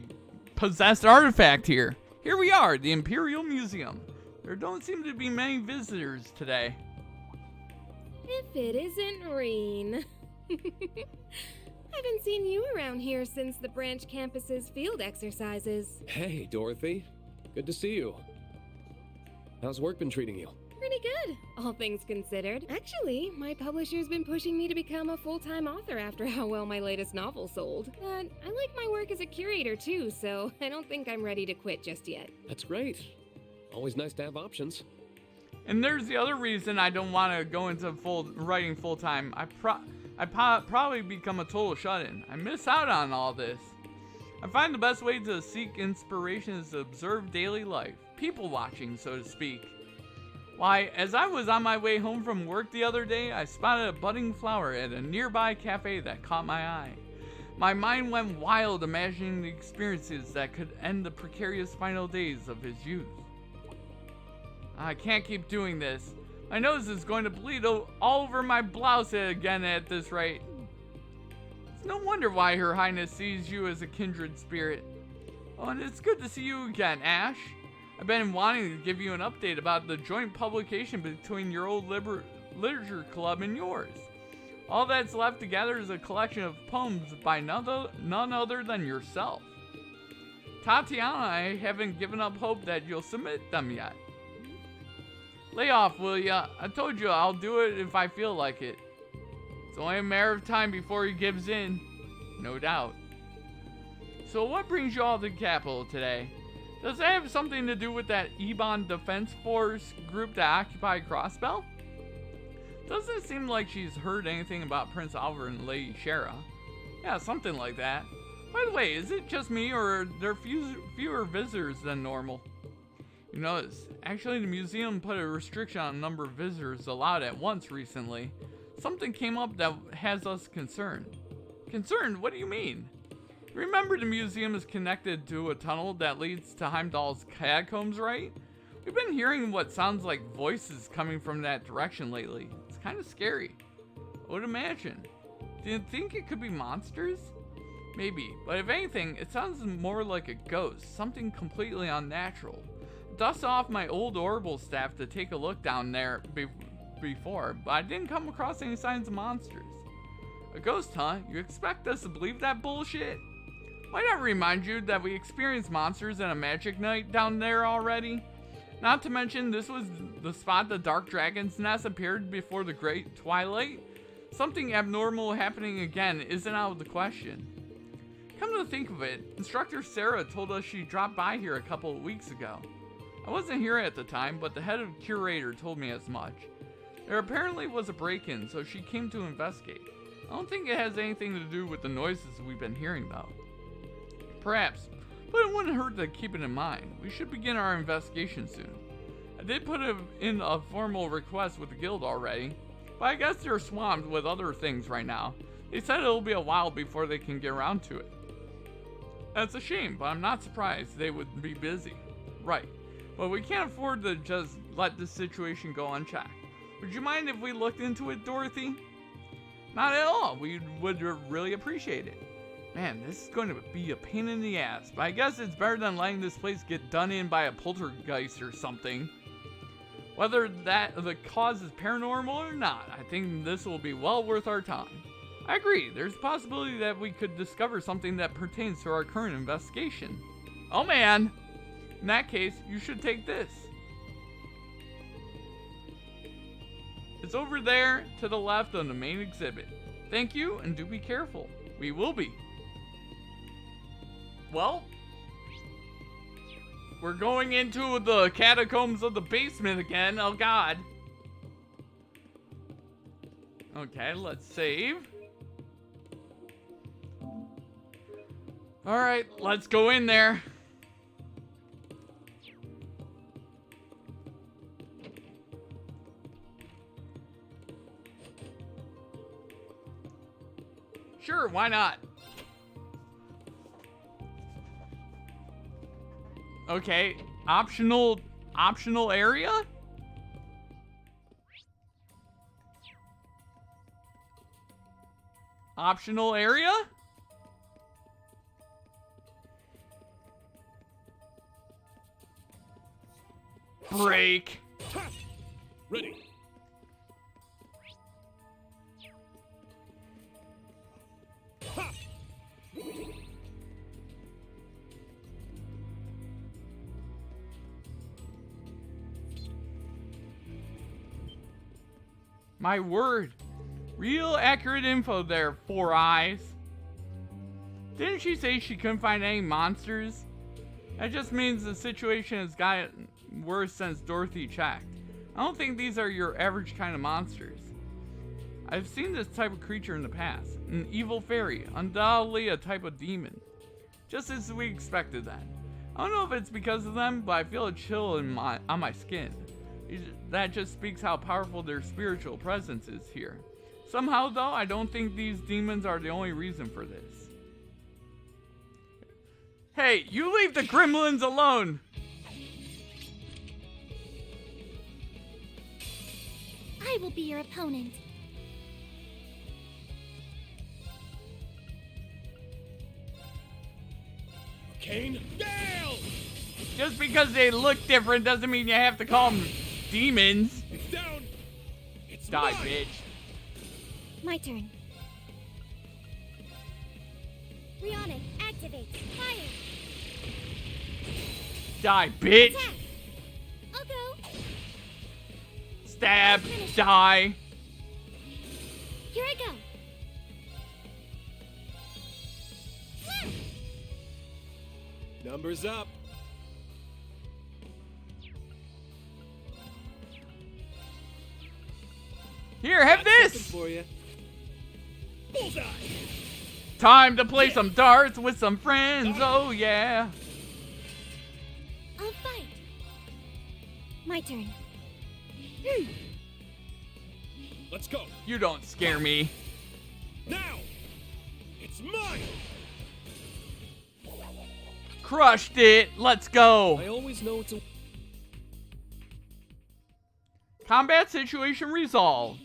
possessed artifact here. Here we are, the Imperial Museum. There don't seem to be many visitors today. If it isn't Rean. Haven't seen you around here since the branch campus's field exercises. Hey, Dorothy. Good to see you. How's work been treating you? Pretty good, all things considered. Actually, my publisher's been pushing me to become a full-time author after how well my latest novel sold. But I like my work as a curator too, so I don't think I'm ready to quit just yet. That's great. Always nice to have options. And there's the other reason I don't want to go into writing full-time. I'd probably become a total shut-in. I miss out on all this. I find the best way to seek inspiration is to observe daily life. People watching, so to speak. Why, as I was on my way home from work the other day, I spotted a budding flower at a nearby cafe that caught my eye. My mind went wild imagining the experiences that could end the precarious final days of his youth. I can't keep doing this. My nose is going to bleed all over my blouse again at this rate. It's no wonder why Her Highness sees you as a kindred spirit. Oh, and it's good to see you again, Ash. I've been wanting to give you an update about the joint publication between your old literature club and yours. All that's left together is a collection of poems by none other than yourself. Tatiana and I haven't given up hope that you'll submit them yet. Lay off, will ya? I told you I'll do it if I feel like it. It's only a matter of time before he gives in. No doubt. So what brings you all to the capital today? Does that have something to do with that Ebon Defense Force group that occupied Crossbell? Doesn't seem like she's heard anything about Prince Albert and Lady Shara. Yeah, something like that. By the way, is it just me or are there fewer visitors than normal? You notice, actually the museum put a restriction on the number of visitors allowed at once recently. Something came up that has us concerned. Concerned? What do you mean? Remember the museum is connected to a tunnel that leads to Heimdall's catacombs, right? We've been hearing what sounds like voices coming from that direction lately. It's kind of scary. I would imagine. Do you think it could be monsters? Maybe, but if anything, it sounds more like a ghost, something completely unnatural. Dust off my old Orbital staff to take a look down there before, but I didn't come across any signs of monsters. A ghost, huh? You expect us to believe that bullshit? Might I remind you that we experienced monsters in a magic night down there already? Not to mention, this was the spot the Dark Dragon's nest appeared before the Great Twilight. Something abnormal happening again isn't out of the question. Come to think of it, Instructor Sarah told us she dropped by here a couple of weeks ago. I wasn't here at the time, but the head of curator told me as much. There apparently was a break-in, so she came to investigate. I don't think it has anything to do with the noises we've been hearing, though. Perhaps, but it wouldn't hurt to keep it in mind. We should begin our investigation soon. I did put in a formal request with the guild already, but I guess they're swamped with other things right now. They said it'll be a while before they can get around to it. That's a shame, but I'm not surprised they would be busy. Right, but we can't afford to just let this situation go unchecked. Would you mind if we looked into it, Dorothy? Not at all. We would really appreciate it. Man, this is going to be a pain in the ass, but I guess it's better than letting this place get done in by a poltergeist or something. Whether the cause is paranormal or not, I think this will be well worth our time. I agree, there's a possibility that we could discover something that pertains to our current investigation. Oh man! In that case, you should take this. It's over there to the left of the main exhibit. Thank you, and do be careful. We will be. Well, we're going into the catacombs of the basement again. Oh god. Okay, let's save. Alright, let's go in there. Sure, why not? Okay, optional area? Optional area? Break. Ready. My word. Real accurate info there, Four Eyes. Didn't she say she couldn't find any monsters? That just means the situation has gotten worse since Dorothy checked. I don't think these are your average kind of monsters. I've seen this type of creature in the past. An evil fairy, undoubtedly a type of demon. Just as we expected that. I don't know if it's because of them, but I feel a chill on my skin. That just speaks how powerful their spiritual presence is here. Somehow though, I don't think these demons are the only reason for this. Hey, you leave the gremlins alone! I will be your opponent. Kane, down! Just because they look different doesn't mean you have to call them demons. It's down! It's Die, mine. bitch. My turn. Rihanna, activate. Fire. Die, bitch. Attack. I'll go. Stab. Die. Here I go. Slash. Numbers up. Here, have Got something this. for you. Bullseye. Time to play some darts with some friends. Oh yeah. I'll fight. My turn. Let's go. You don't scare me. Now. It's mine. Crushed it. Let's go. I always know it's a... Combat situation resolved.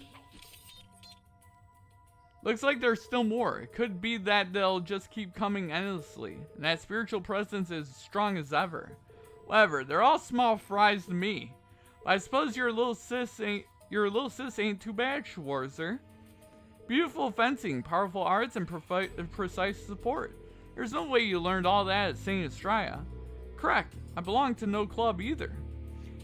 Looks like there's still more. It could be that they'll just keep coming endlessly, and that spiritual presence is strong as ever. Whatever, they're all small fries to me. But I suppose your little sis ain't too bad, Schwarzer. Beautiful fencing, powerful arts, and precise support. There's no way you learned all that at St. Estrella. Correct, I belong to no club either.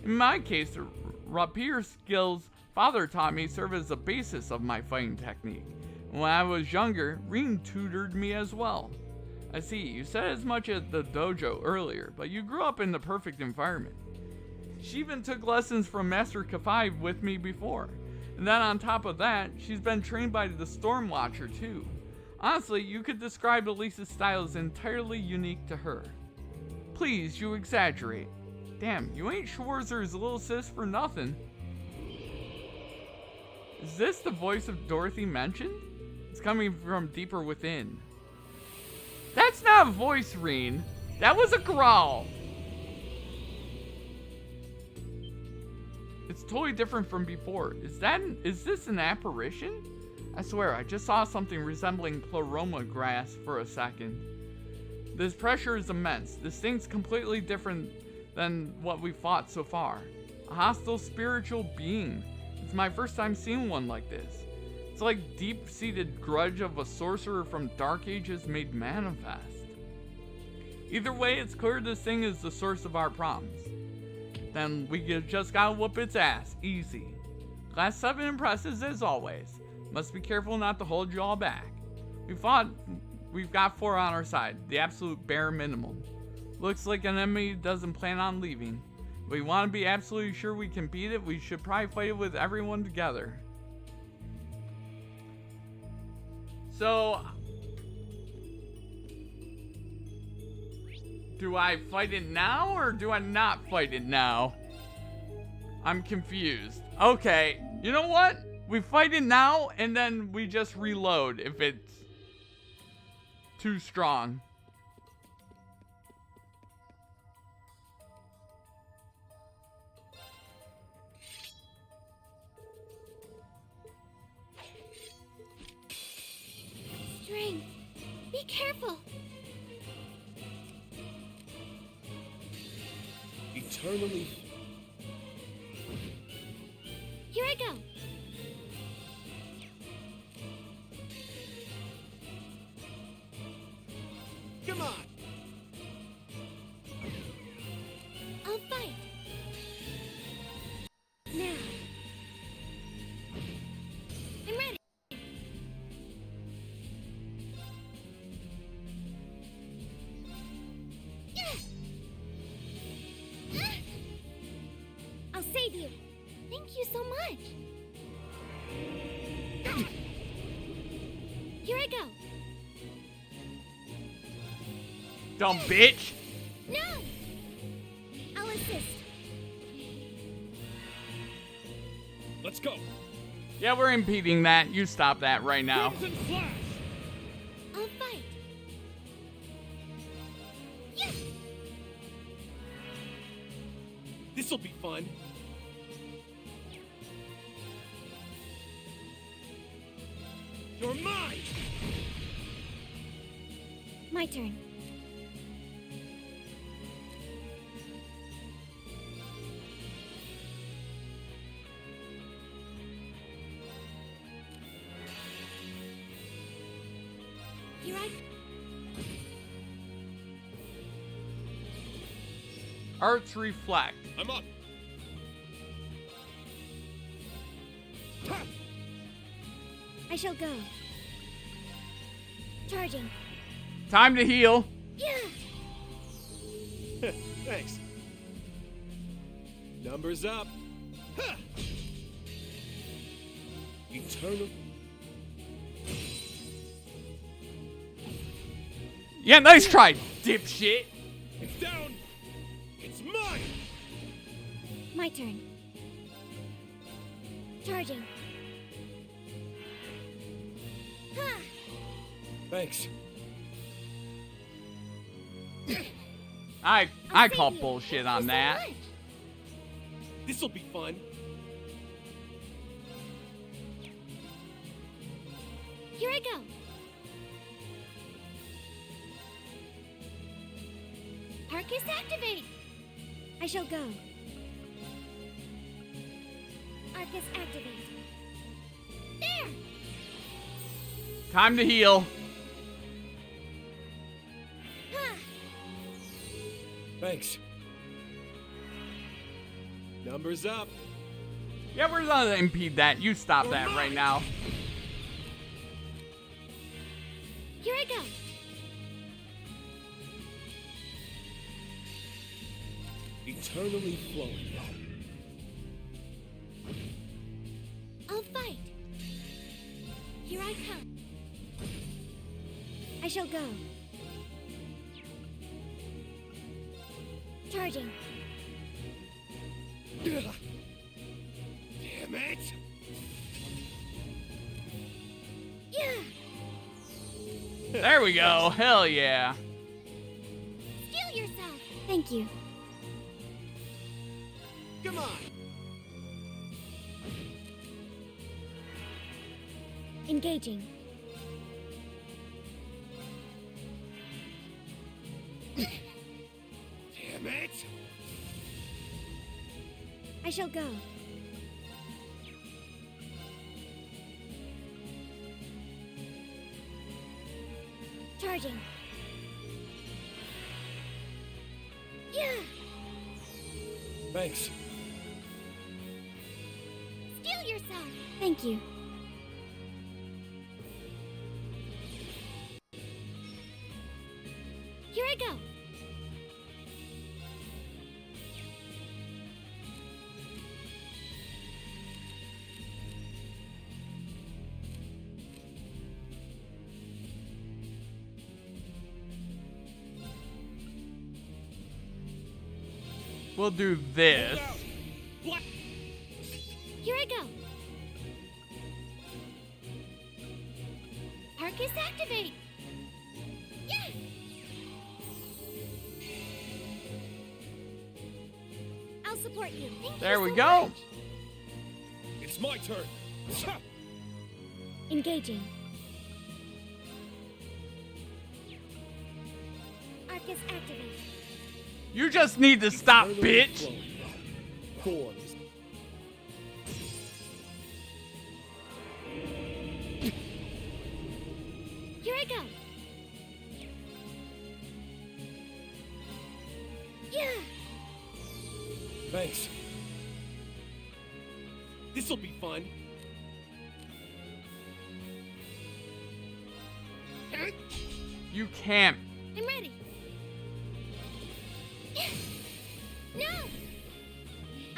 In my case, the rapier skills father taught me serve as the basis of my fighting technique. When I was younger, Rean tutored me as well. I see, you said as much at the dojo earlier, but you grew up in the perfect environment. She even took lessons from Master Kafai with me before. And then on top of that, she's been trained by the Storm Watcher too. Honestly, you could describe Elise's style as entirely unique to her. Please, you exaggerate. Damn, you ain't Schwarzer's little sis for nothing. Is this the voice of Dorothy mentioned? It's coming from deeper within. That's not a voice, Rean. That was a growl. It's totally different from before. Is this an apparition? I swear, I just saw something resembling pleroma grass for a second. This pressure is immense. This thing's completely different than what we've fought so far. A hostile spiritual being. It's my first time seeing one like this. It's like deep-seated grudge of a sorcerer from Dark Ages made manifest. Either way, it's clear this thing is the source of our problems. Then we just gotta whoop its ass, easy. Class 7 impresses as always. Must be careful not to hold you all back. We've got 4 on our side, the absolute bare minimum. Looks like an enemy doesn't plan on leaving. If we want to be absolutely sure we can beat it, we should probably fight it with everyone together. So, do I fight it now or do I not fight it now? I'm confused. Okay, you know what? We fight it now and then we just reload if it's too strong. Strength. Be careful. Eternally. Here I go. Come on! I'll fight. Now. I'm ready. I'll save you. Thank you so much. Here I go. Dumb bitch. No! I'll assist. Let's go! Yeah, we're impeding that. You stop that right now. Crimson Flash! I'll fight. Yes! This'll be fun. You're mine! My turn. Here I... Arts reflect. I'm up! I shall go. Charging. Time to heal. Yeah! Thanks. Numbers up. Ha! Eternal. Yeah, nice try, dipshit. It's down! It's mine! My turn. Charging. Ha! Thanks. I call bullshit on that. This'll be fun. Here I go. Arcus activate. I shall go. Arcus activate. There! Time to heal. Thanks. Numbers up. Yeah, we're gonna impede that. You stop that right now. Here I go. Eternally flowing. I'll fight. Here I come. I shall go. Charging. Damn it! Yeah. There we go. Hell yeah. Steel yourself. Thank you. Come on! Engaging. Damn it! I shall go. Charging. Yeah. Thanks. Steel yourself. Thank you. Here I go. We'll do this. Here I go. Arcus activate. Yes. I'll support you. Thank There you we so go. much. It's my turn. Engaging. Arcus activate. You just need to stop, bitch. Forms. Here I go. Yeah. Thanks. This'll be fun. You can't. I'm ready. No!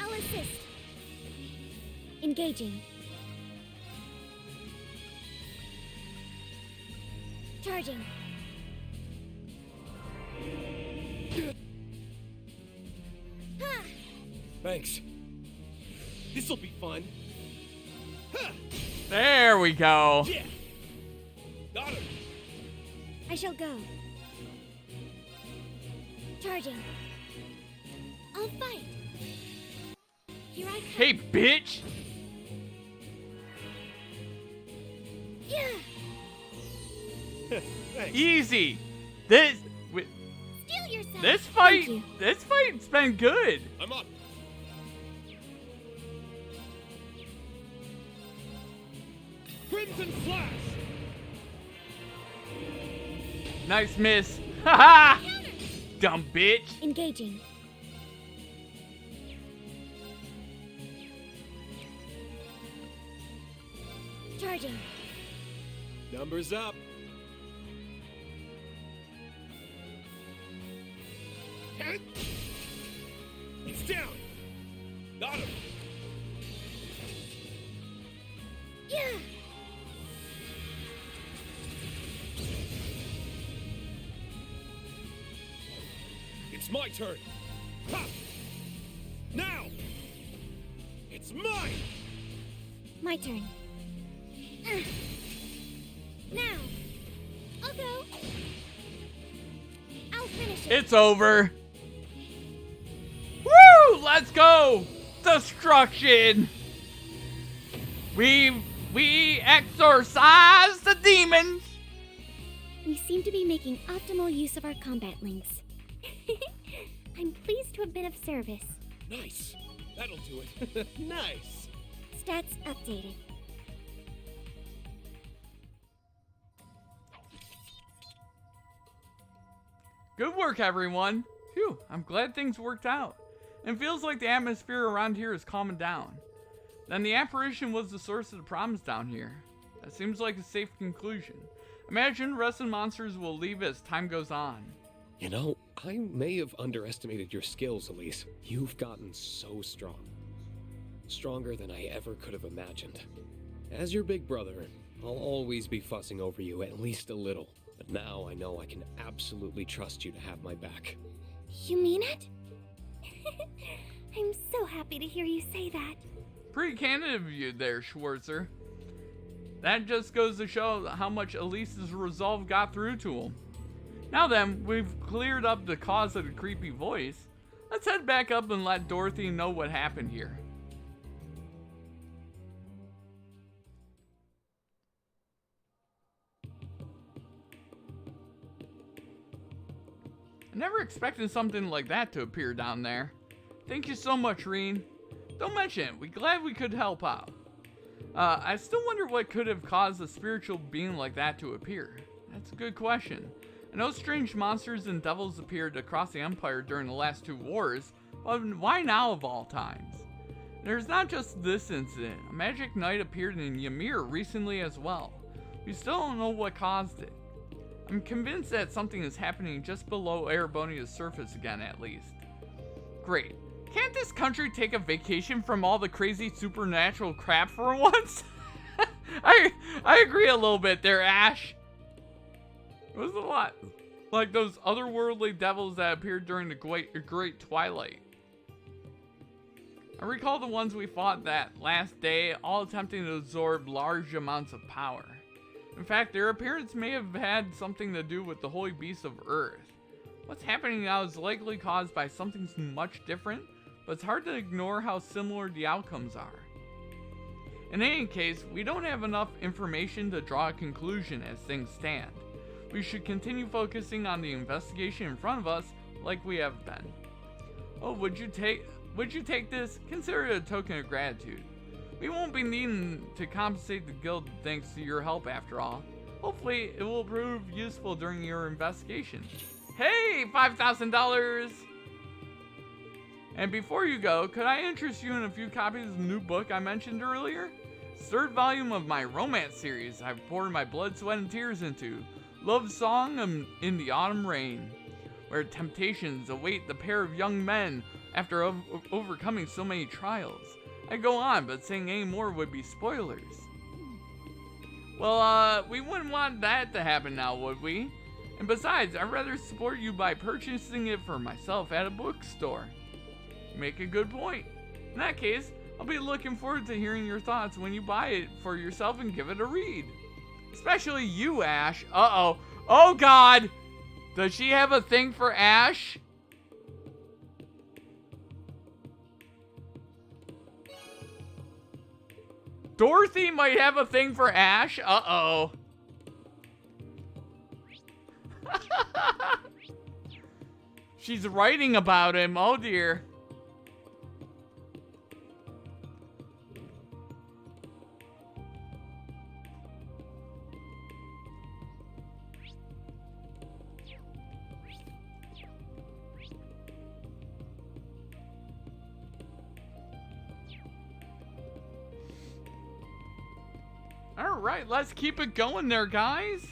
I'll assist. Engaging. Charging. Ha! Thanks. This'll be fun. There we go. Yeah. Got her. I shall go. Charging. I'll fight. Here I come. Hey, bitch. Yeah. Thanks. Easy. This Steel yourself. this Thank fight you. this fight's been good. I'm up. Crimson Flash. Nice miss. Haha. Dumb bitch. Engaging. Charging. Numbers up. It's down. Got him. Yeah. It's my turn. Ha! Now. It's mine. My turn. Now. I'll go. I'll finish it. It's over. Woo! Let's go. Destruction. We exorcise the demons. We seem to be making optimal use of our combat links. I'm pleased to have been of service. Nice. That'll do it. Nice. Stats updated. Good work, everyone. Phew, I'm glad things worked out. And feels like the atmosphere around here is calming down. Then the apparition was the source of the problems down here. That seems like a safe conclusion. Imagine the rest of the monsters will leave as time goes on. You know, I may have underestimated your skills, Elise. You've gotten so strong. Stronger than I ever could have imagined. As your big brother, I'll always be fussing over you at least a little. But now I know I can absolutely trust you to have my back. You mean it? I'm so happy to hear you say that. Pretty candid of you there, Schwarzer. That just goes to show how much Elise's resolve got through to him. Now then, we've cleared up the cause of the creepy voice. Let's head back up and let Dorothy know what happened here. I never expected something like that to appear down there. Thank you so much, Rean. Don't mention it. We're glad we could help out. I still wonder what could have caused a spiritual being like that to appear. That's a good question. I know strange monsters and devils appeared across the Empire during the last 2 wars, but why now of all times? There's not just this incident. A magic knight appeared in Ymir recently as well. We still don't know what caused it. I'm convinced that something is happening just below Erebonia's surface again, at least. Great. Can't this country take a vacation from all the crazy supernatural crap for once? I agree a little bit there, Ash. It was a lot. Like those otherworldly devils that appeared during the Great Twilight. I recall the ones we fought that last day, all attempting to absorb large amounts of power. In fact, their appearance may have had something to do with the holy beasts of Earth. What's happening now is likely caused by something much different, but it's hard to ignore how similar the outcomes are. In any case, we don't have enough information to draw a conclusion as things stand. We should continue focusing on the investigation in front of us like we have been. Oh, would you take this? Consider it a token of gratitude. We won't be needing to compensate the guild thanks to your help after all. Hopefully, it will prove useful during your investigation. Hey, $5,000! And before you go, could I interest you in a few copies of the new book I mentioned earlier? It's the 3rd volume of my romance series I've poured my blood, sweat, and tears into. Love Song in the Autumn Rain, where temptations await the pair of young men after overcoming so many trials. I go on, but saying any more would be spoilers. Well, we wouldn't want that to happen now, would we? And besides, I'd rather support you by purchasing it for myself at a bookstore. You make a good point. In that case, I'll be looking forward to hearing your thoughts when you buy it for yourself and give it a read. Especially you, Ash. Uh-oh. Oh, God! Does she have a thing for Ash? Dorothy might have a thing for Ash. Uh-oh. She's writing about him. Oh, dear. Alright, let's keep it going there, guys.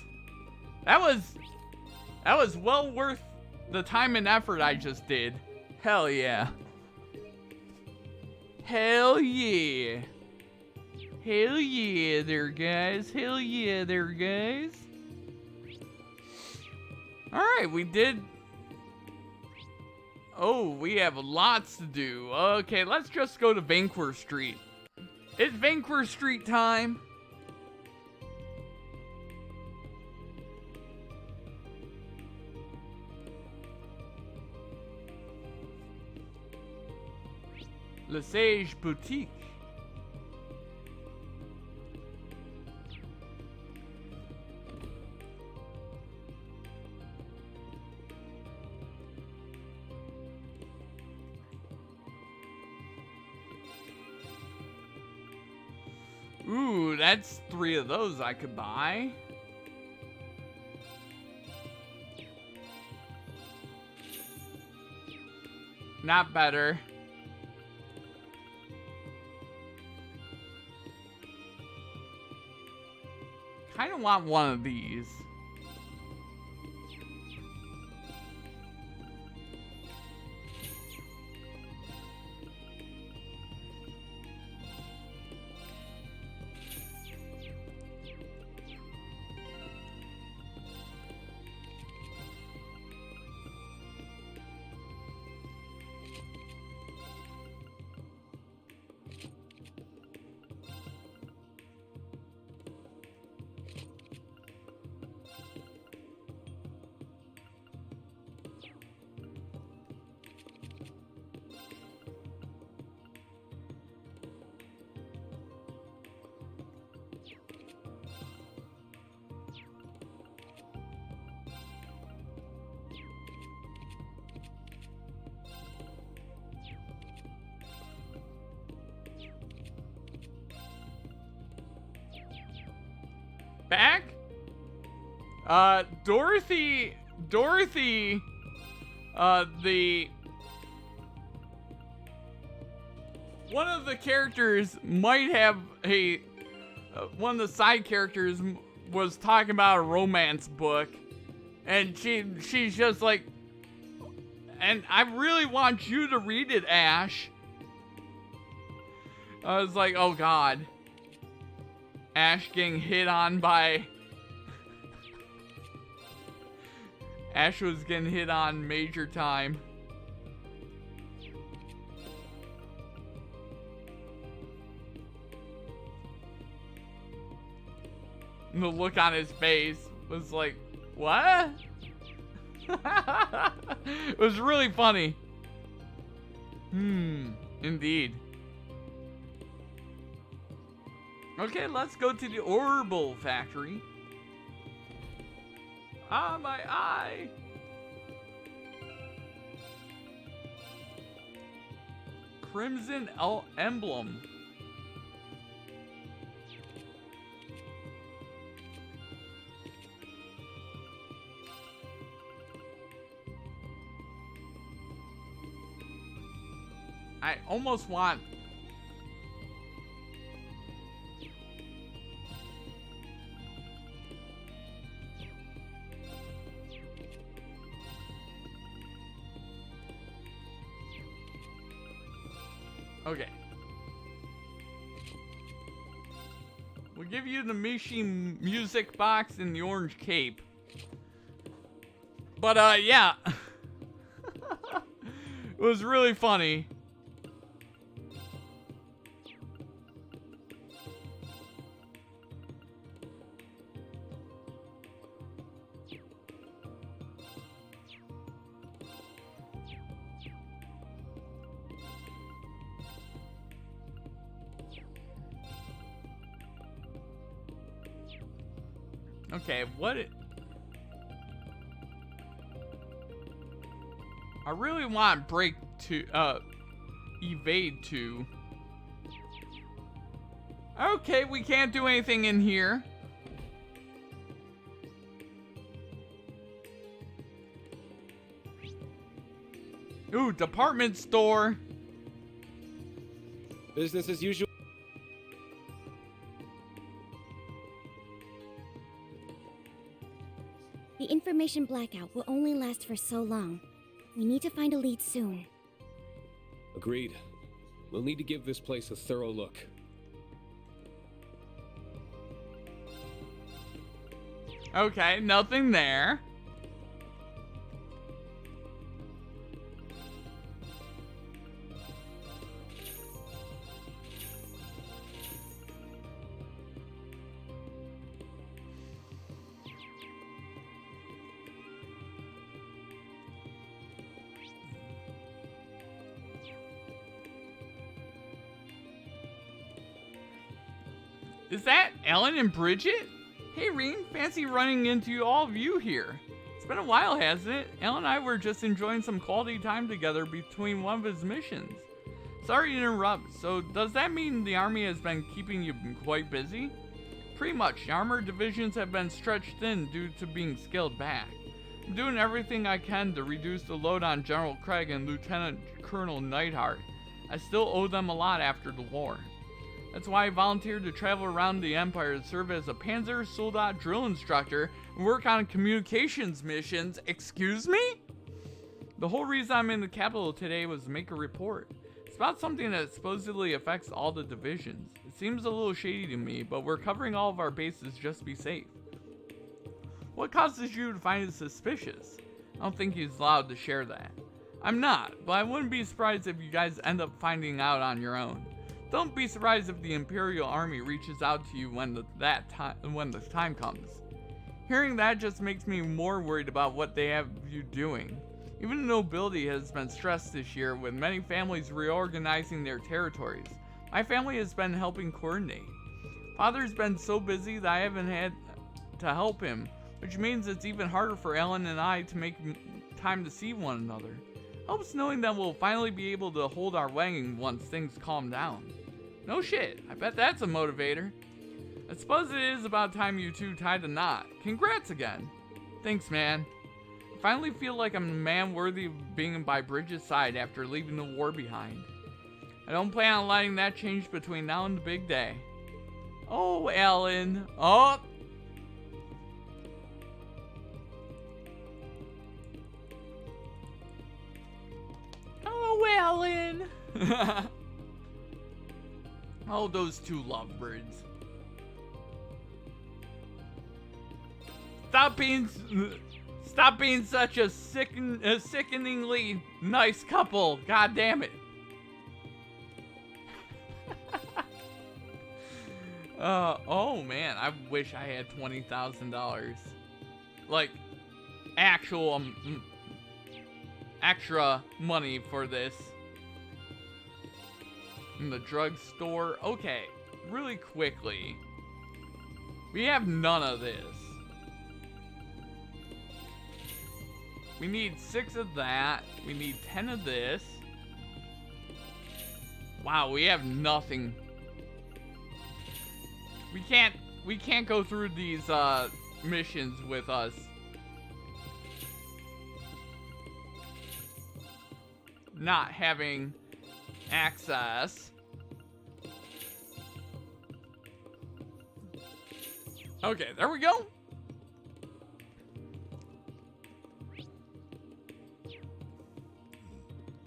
That was well worth the time and effort I just did. Hell yeah. Hell yeah. Hell yeah there, guys. Hell yeah there, guys. Alright, we did... Oh, we have lots to do. Okay, let's just go to Vanquer Street. It's Vanquer Street time. Le Sage Boutique. Ooh, that's 3 of those I could buy. Not better. Kind of want one of these. Back? Dorothy, one of the characters might have one of the side characters was talking about a romance book, and she's just like, and I really want you to read it, Ash. I was like, oh God. Ash getting hit on by... Ash was getting hit on major time. And the look on his face was like, what? It was really funny. Indeed. Okay, let's go to the Orbital Factory. Ah, my eye! Crimson Emblem. I almost want... Okay. We'll give you the Mishi music box and the orange cape. But, yeah. It was really funny. Okay, I really want break to, evade to. Okay, we can't do anything in here. Ooh, department store. Business as usual. The information blackout will only last for so long. We need to find a lead soon. Agreed. We'll need to give this place a thorough look. Okay, nothing there. Is that Ellen and Bridget? Hey, Rean, fancy running into all of you here. It's been a while, hasn't it? Ellen and I were just enjoying some quality time together between one of his missions. Sorry to interrupt, so does that mean the army has been keeping you quite busy? Pretty much, armored divisions have been stretched thin due to being scaled back. I'm doing everything I can to reduce the load on General Craig and Lieutenant Colonel Neidhart. I still owe them a lot after the war. That's why I volunteered to travel around the Empire to serve as a Panzer Soldat drill instructor and work on communications missions. Excuse me? The whole reason I'm in the capital today was to make a report. It's about something that supposedly affects all the divisions. It seems a little shady to me, but we're covering all of our bases just to be safe. What causes you to find it suspicious? I don't think he's allowed to share that. I'm not, but I wouldn't be surprised if you guys end up finding out on your own. Don't be surprised if the Imperial Army reaches out to you when the time comes. Hearing that just makes me more worried about what they have you doing. Even the nobility has been stressed this year, with many families reorganizing their territories. My family has been helping coordinate. Father's been so busy that I haven't had to help him, which means it's even harder for Ellen and I to make time to see one another. Helps knowing that we'll finally be able to hold our wedding once things calm down. No shit, I bet that's a motivator. I suppose it is about time you two tied a knot. Congrats again. Thanks, man. I finally feel like I'm a man worthy of being by Bridget's side after leaving the war behind. I don't plan on letting that change between now and the big day. Oh, Ellen. Oh! Oh, Ellen. Oh, those two lovebirds. Stop being such a sickeningly nice couple. God damn it. Oh man, I wish I had $20,000. Like, actual extra money for this. In the drugstore. Okay, really quickly. We have none of this. We need 6 of that. We need 10 of this. Wow, we have nothing. We can't go through these missions with us. Not having access. Okay, there we go.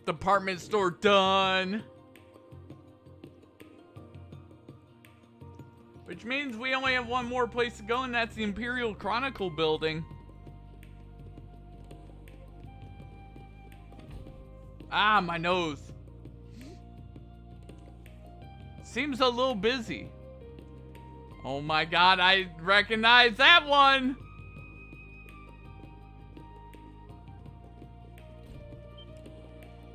Department store done. Which means we only have one more place to go, and that's the Imperial Chronicle building. Ah, my nose. Seems a little busy. Oh my god, I recognize that one!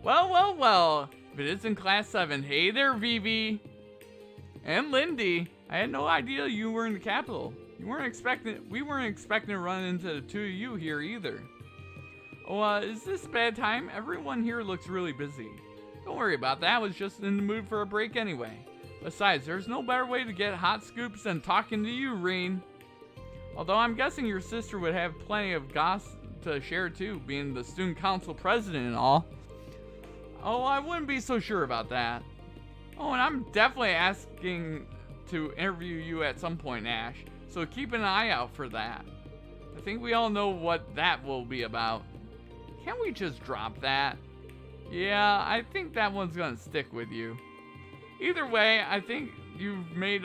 Well. If it is in Class 7. Hey there, Vivi. And Lindy. I had no idea you were in the capital. We weren't expecting to run into the two of you here either. Oh, is this a bad time? Everyone here looks really busy. Don't worry about that. I was just in the mood for a break anyway. Besides, there's no better way to get hot scoops than talking to you, Rean. Although I'm guessing your sister would have plenty of gossip to share too, being the student council president and all. Oh, I wouldn't be so sure about that. Oh, and I'm definitely asking to interview you at some point, Ash. So keep an eye out for that. I think we all know what that will be about. Can't we just drop that? Yeah, I think that one's gonna stick with you. Either way, I think you've made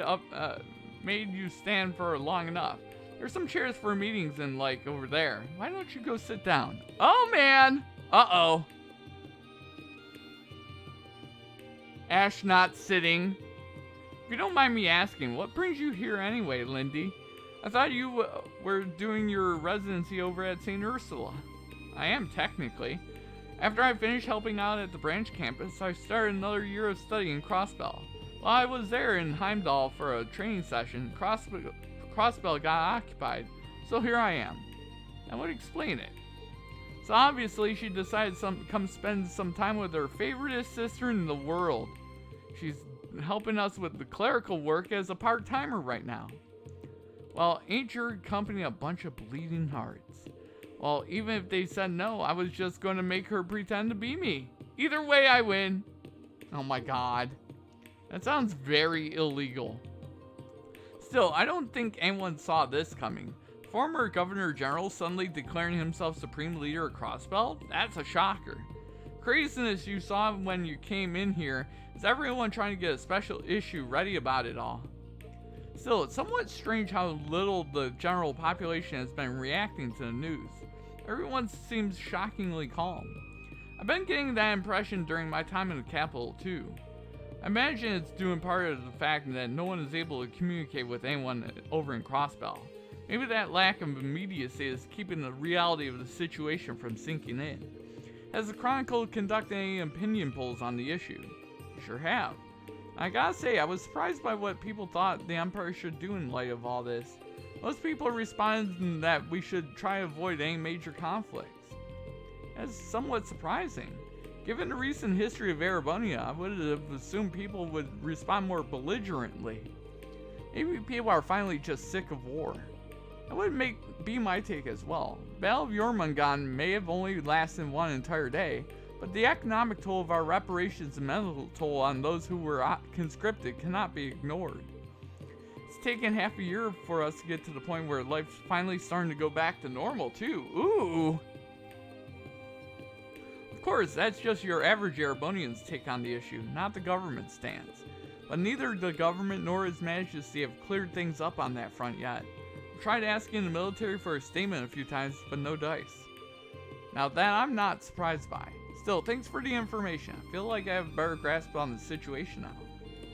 you stand for long enough. There's some chairs for meetings and like over there. Why don't you go sit down? Oh man! Uh-oh. Ash not sitting. If you don't mind me asking, what brings you here anyway, Lindy? I thought you were doing your residency over at St. Ursula. I am technically. After I finished helping out at the branch campus, I started another year of study in Crossbell. While I was there in Heimdall for a training session, Crossbell got occupied, so here I am. That would explain it. So obviously she decided to come spend some time with her favoriteest sister in the world. She's helping us with the clerical work as a part-timer right now. Well, ain't your company a bunch of bleeding hearts? Well, even if they said no, I was just going to make her pretend to be me. Either way, I win. Oh my god. That sounds very illegal. Still, I don't think anyone saw this coming. Former Governor General suddenly declaring himself Supreme Leader of Crossbell? That's a shocker. Craziness you saw when you came in here is everyone trying to get a special issue ready about it all. Still, it's somewhat strange how little the general population has been reacting to the news. Everyone seems shockingly calm. I've been getting that impression during my time in the capital too. I imagine it's due in part to the fact that no one is able to communicate with anyone over in Crossbell. Maybe that lack of immediacy is keeping the reality of the situation from sinking in. Has the Chronicle conducted any opinion polls on the issue? Sure have. I gotta say, I was surprised by what people thought the Empire should do in light of all this. Most people responded that we should try to avoid any major conflicts. That's somewhat surprising. Given the recent history of Erebonia, I would have assumed people would respond more belligerently. Maybe people are finally just sick of war. That would be my take as well. Battle of Jormungand may have only lasted one entire day, but the economic toll of our reparations and mental toll on those who were conscripted cannot be ignored. It's taken half a year for us to get to the point where life's finally starting to go back to normal too. Ooh! Of course, that's just your average Erebonian's take on the issue, not the government's stance. But neither the government nor His Majesty have cleared things up on that front yet. I've tried asking the military for a statement a few times, but no dice. Now that I'm not surprised by. Still, thanks for the information. I feel like I have a better grasp on the situation now.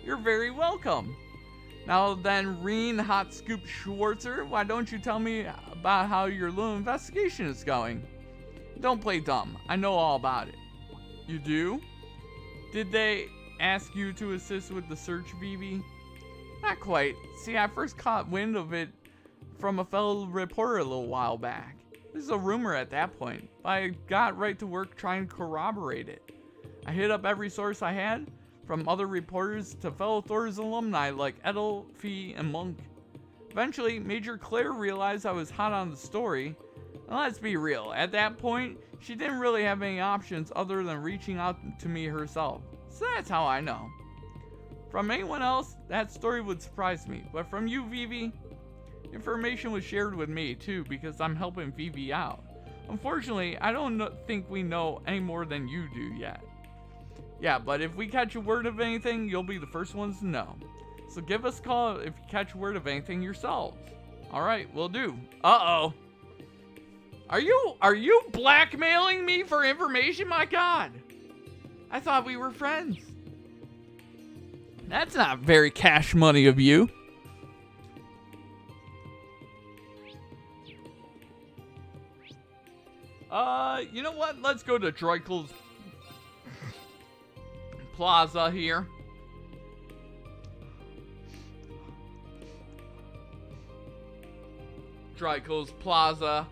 You're very welcome. Now then, Rean Hot Scoop Schwarzer, why don't you tell me about how your little investigation is going? Don't play dumb. I know all about it. You do? Did they ask you to assist with the search, Vivi? Not quite. See, I first caught wind of it from a fellow reporter a little while back. This is a rumor at that point, but I got right to work trying to corroborate it. I hit up every source I had, from other reporters to fellow Thor's alumni like Edel, Fee, and Monk. Eventually, Major Claire realized I was hot on the story. And let's be real, at that point, she didn't really have any options other than reaching out to me herself. So that's how I know. From anyone else, that story would surprise me, but from you, Vivi, information was shared with me too because I'm helping Vivi out. Unfortunately, I don't think we know any more than you do yet. Yeah, but if we catch a word of anything, you'll be the first ones to know. So give us a call if you catch word of anything yourselves. Alright, will do. Uh-oh. Are you blackmailing me for information? My god. I thought we were friends. That's not very cash money of you. You know what? Let's go to Droikel's Plaza here. Droikel's Plaza.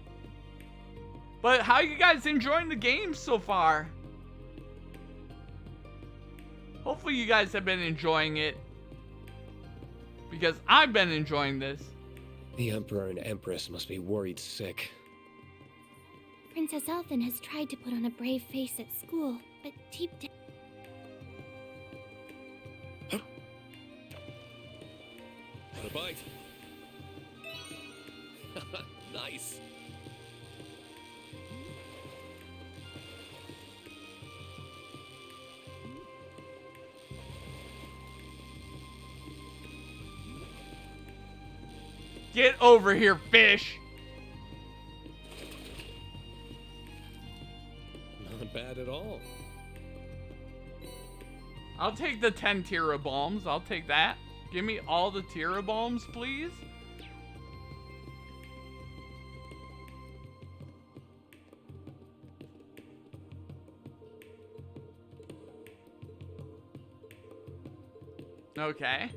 But how you guys enjoying the game so far? Hopefully you guys have been enjoying it. Because I've been enjoying this. The Emperor and Empress must be worried sick. Princess Elfin has tried to put on a brave face at school, but deep down... Want a bite? Nice. Get over here, fish! Not bad at all. I'll take the 10 Tirabalms. I'll take that. Give me all the Tirabalms, please. Okay.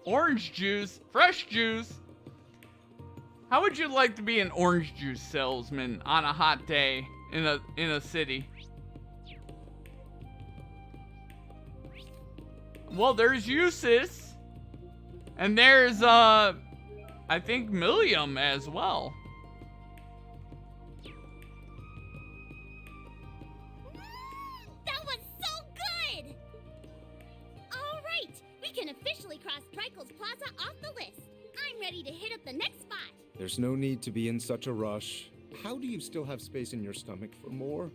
Orange juice, fresh juice. How would you like to be an orange juice salesman on a hot day in a city? Well, there's Eustace. And there's, I think Milliam as well. That was so good! Alright, we can officially cross Dreikel's Plaza off the list. I'm ready to hit up the next spot. There's no need to be in such a rush. How do you still have space in your stomach for more?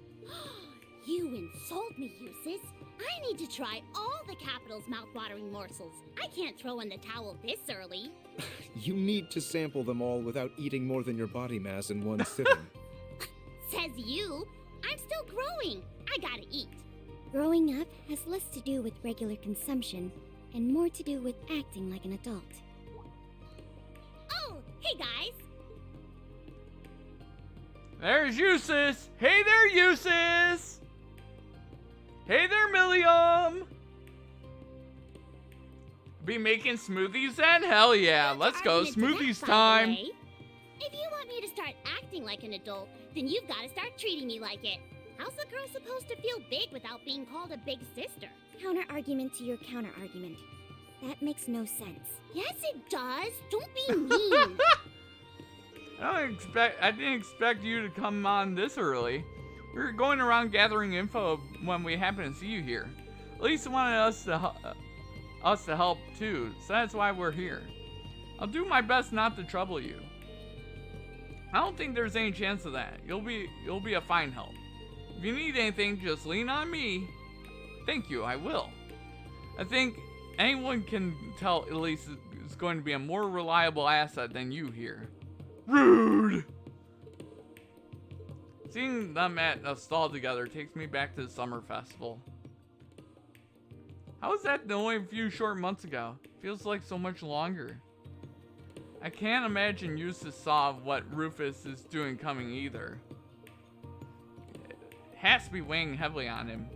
You insult me, Eustace. I need to try all the capital's mouth-watering morsels. I can't throw in the towel this early. You need to sample them all without eating more than your body mass in one sitting. Says you. I'm still growing. I gotta eat. Growing up has less to do with regular consumption and more to do with acting like an adult. Oh, hey guys. There's Eustace. Hey there, Eustace. Hey there, Milliam. Be making smoothies then? Hell yeah. Let's go. Smoothies time. If you want me to start acting like an adult, then you've got to start treating me like it. How's a girl supposed to feel big without being called a big sister? Counter-argument to your counter-argument. That makes no sense. Yes, it does. Don't be mean. I didn't expect you to come on this early. We were going around gathering info when we happened to see you here. Lisa wanted us to help too, so that's why we're here. I'll do my best not to trouble you. I don't think there's any chance of that. You'll be a fine help. If you need anything, just lean on me. Thank you, I will. I think anyone can tell Elise is going to be a more reliable asset than you here. Rude! Seeing them at a stall together takes me back to the summer festival. How was that only a few short months ago? Feels like so much longer. I can't imagine Eustace saw what Rufus is doing coming either. It has to be weighing heavily on him.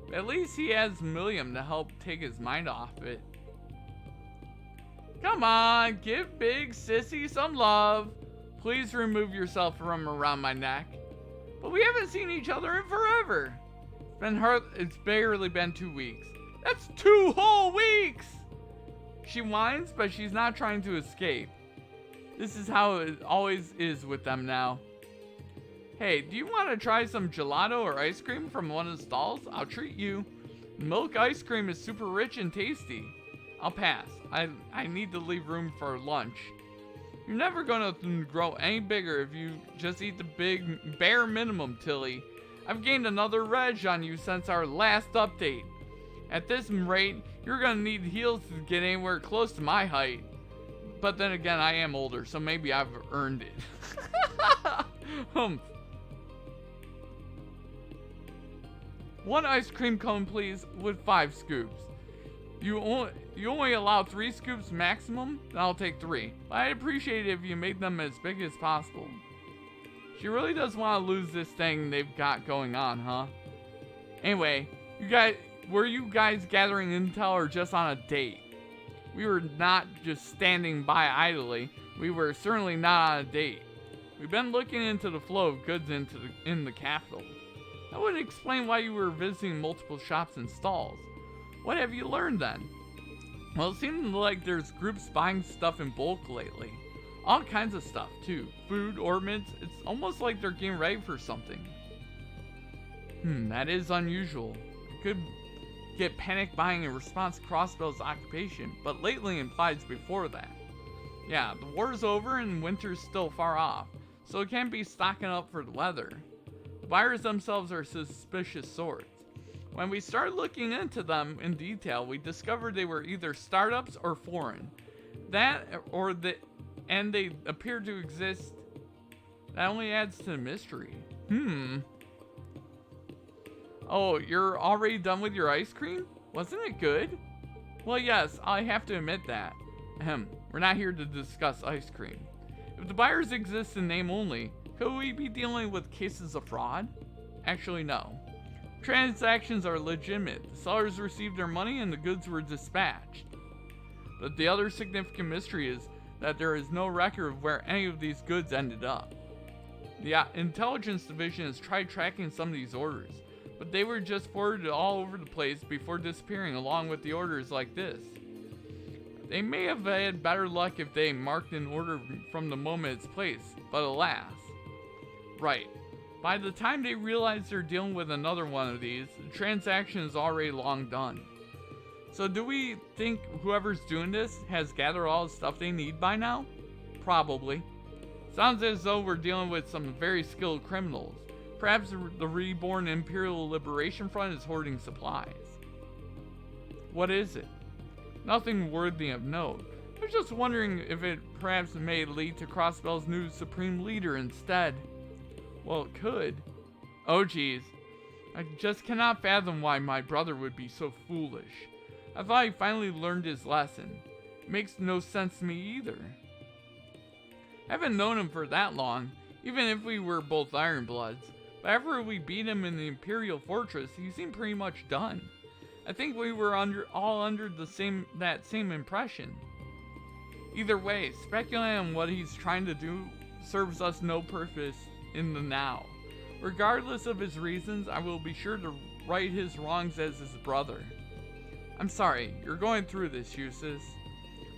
But at least he has Milliam to help take his mind off it. Come on, give Big Sissy some love. Please remove yourself from around my neck. But we haven't seen each other in forever. It's barely been 2 weeks. That's 2 whole weeks! She whines, but she's not trying to escape. This is how it always is with them now. Hey, do you want to try some gelato or ice cream from one of the stalls? I'll treat you. Milk ice cream is super rich and tasty. I'll pass. I need to leave room for lunch. You're never gonna grow any bigger if you just eat the bare minimum, Tilly. I've gained another reg on you since our last update. At this rate, you're gonna need heels to get anywhere close to my height. But then again, I am older, so maybe I've earned it. One ice cream cone, please, with 5 scoops. You only allow 3 scoops maximum? Then I'll take 3. But I'd appreciate it if you made them as big as possible. She really does want to lose this thing they've got going on, huh? Anyway, were you guys gathering intel or just on a date? We were not just standing by idly. We were certainly not on a date. We've been looking into the flow of goods in the capital. That would explain why you were visiting multiple shops and stalls. What have you learned then? Well, it seems like there's groups buying stuff in bulk lately. All kinds of stuff, too. Food, ornaments. It's almost like they're getting ready for something. That is unusual. It could get panic buying in response to Crossbell's occupation, but lately implies before that. Yeah, the war's over and winter's still far off, so it can't be stocking up for the weather. The buyers themselves are suspicious sorts. When we started looking into them in detail, we discovered they were either startups or foreign. And they appear to exist. That only adds to the mystery. Oh, you're already done with your ice cream? Wasn't it good? Well, yes, I have to admit that. We're not here to discuss ice cream. If the buyers exist in name only, could we be dealing with cases of fraud? Actually, no. Transactions are legitimate. The sellers received their money and the goods were dispatched. But the other significant mystery is that there is no record of where any of these goods ended up. The intelligence division has tried tracking some of these orders, but they were just forwarded all over the place before disappearing along with the orders like this. They may have had better luck if they marked an order from the moment it's placed, but alas. Right. By the time they realize they're dealing with another one of these, the transaction is already long done. So do we think whoever's doing this has gathered all the stuff they need by now? Probably. Sounds as though we're dealing with some very skilled criminals. Perhaps the reborn Imperial Liberation Front is hoarding supplies. What is it? Nothing worthy of note. I was just wondering if it perhaps may lead to Crossbell's new Supreme Leader instead. Well, it could. Oh geez. I just cannot fathom why my brother would be so foolish. I thought he finally learned his lesson. It makes no sense to me either. I haven't known him for that long, even if we were both Ironbloods. But after we beat him in the Imperial Fortress, he seemed pretty much done. I think we were all under that same impression. Either way, speculating on what he's trying to do serves us no purpose in the now. Regardless of his reasons, I will be sure to right his wrongs as his brother. I'm sorry, you're going through this, Eustace.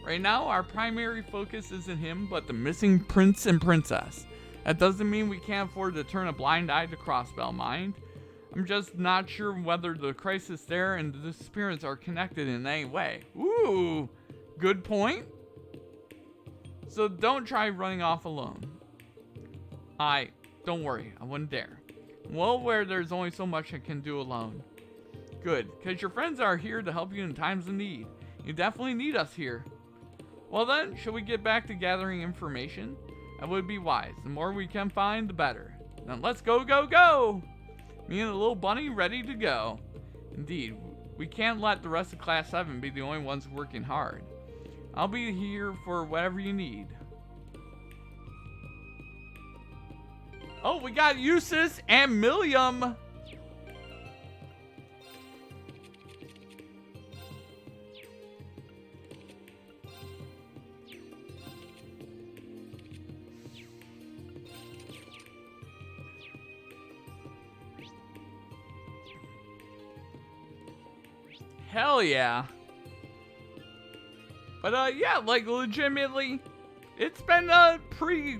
Right now, our primary focus isn't him, but the missing prince and princess. That doesn't mean we can't afford to turn a blind eye to Crossbell, mind. I'm just not sure whether the crisis there and the disappearance are connected in any way. Ooh, good point. So don't try running off alone. Don't worry, I wouldn't dare. I'm well aware there's only so much I can do alone. Good, because your friends are here to help you in times of need. You definitely need us here. Well then, shall we get back to gathering information? That would be wise. The more we can find, the better. Then let's go, go, go! Me and the little bunny ready to go. Indeed, we can't let the rest of Class 7 be the only ones working hard. I'll be here for whatever you need. Oh, we got Eustace and Milliam! Hell yeah. But yeah, like legitimately, it's been a pretty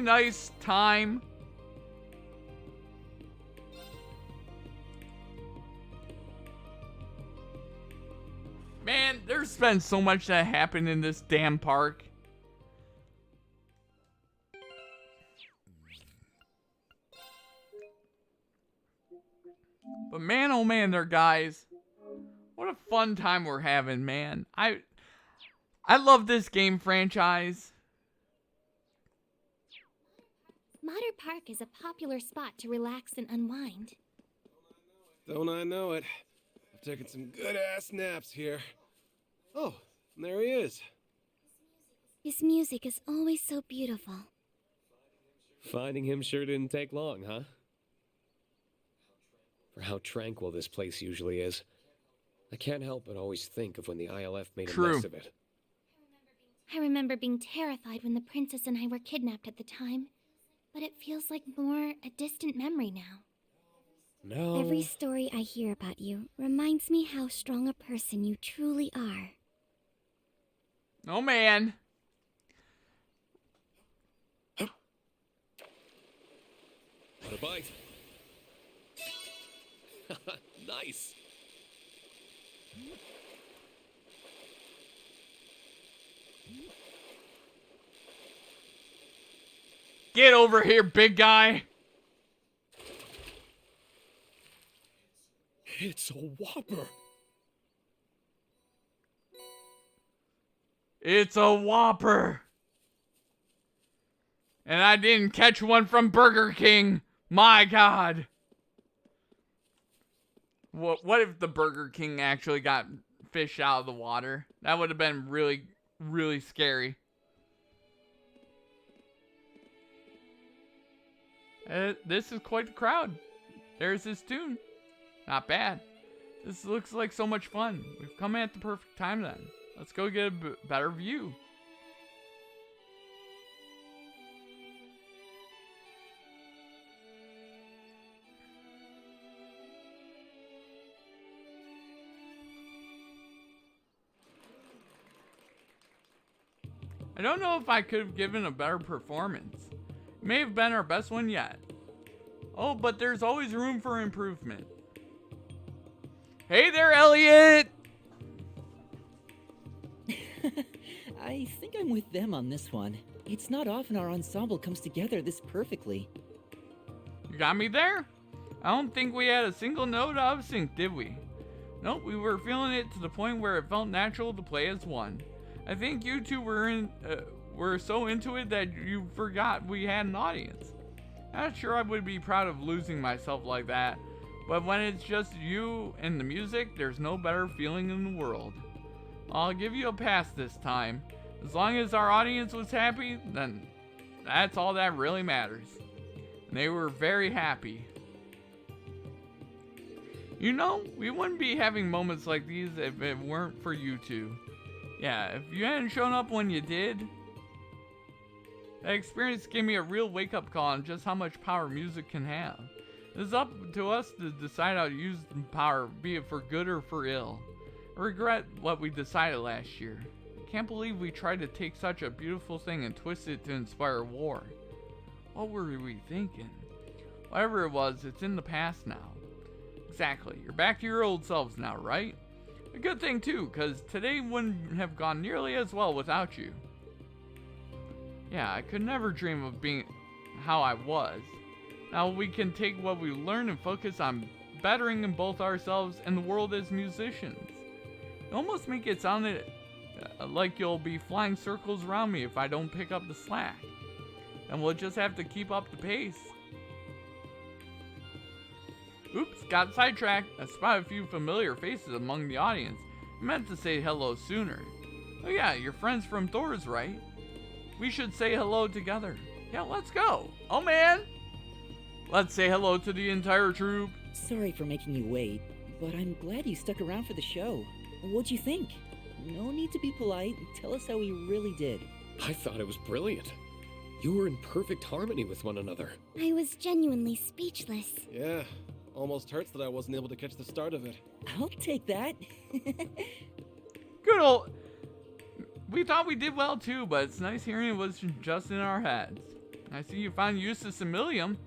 nice time. Man, there's been so much that happened in this damn park. But man, oh man, there, guys. What a fun time we're having, man. I love this game franchise. Modder Park is a popular spot to relax and unwind. Don't I know it? I've taken some good-ass naps here. Oh, and there he is. His music is always so beautiful. Finding him sure didn't take long, huh? For how tranquil this place usually is. I can't help but always think of when the ILF made a mess of it. I remember being terrified when the princess and I were kidnapped at the time, but it feels like more a distant memory now. No. Every story I hear about you reminds me how strong a person you truly are. Oh man. What a bite. Nice. Get over here, big guy. It's a whopper. It's a Whopper. And I didn't catch one from Burger King. My God. What if the Burger King actually got fished out of the water? That would have been really, really scary. This is quite the crowd. There's his tune. Not bad. This looks like so much fun. We've come at the perfect time then. Let's go get a better view. I don't know if I could have given a better performance. It may have been our best one yet. Oh, but there's always room for improvement. Hey there, Elliot! I think I'm with them on this one. It's not often our ensemble comes together this perfectly. You got me there? I don't think we had a single note out of sync, did we? Nope, we were feeling it to the point where it felt natural to play as one. I think you two were so into it that you forgot we had an audience. Not sure I would be proud of losing myself like that, but when it's just you and the music, there's no better feeling in the world. I'll give you a pass this time. As long as our audience was happy, then that's all that really matters. And they were very happy. You know, we wouldn't be having moments like these if it weren't for you two. Yeah, if you hadn't shown up when you did, that experience gave me a real wake-up call on just how much power music can have. It's up to us to decide how to use the power, be it for good or for ill. I regret what we decided last year. I can't believe we tried to take such a beautiful thing and twist it to inspire war. What were we thinking? Whatever it was, it's in the past now. Exactly, you're back to your old selves now, right? A good thing too, because today wouldn't have gone nearly as well without you. Yeah, I could never dream of being how I was. Now we can take what we learned and focus on bettering in both ourselves and the world as musicians. You almost make it sound like you'll be flying circles around me if I don't pick up the slack. And we'll just have to keep up the pace. Oops, got sidetracked. I spotted a few familiar faces among the audience. I meant to say hello sooner. Oh yeah, your friends from Thor's, right? We should say hello together. Yeah, let's go. Oh man! Let's say hello to the entire troupe. Sorry for making you wait, but I'm glad you stuck around for the show. What'd you think? No need to be polite. Tell us how we really did. I thought it was brilliant. You were in perfect harmony with one another. I was genuinely speechless. Yeah, almost hurts that I wasn't able to catch the start of it. I'll take that. Good old... We thought we did well too, but it's nice hearing it was just in our heads. I see you found use of Similium.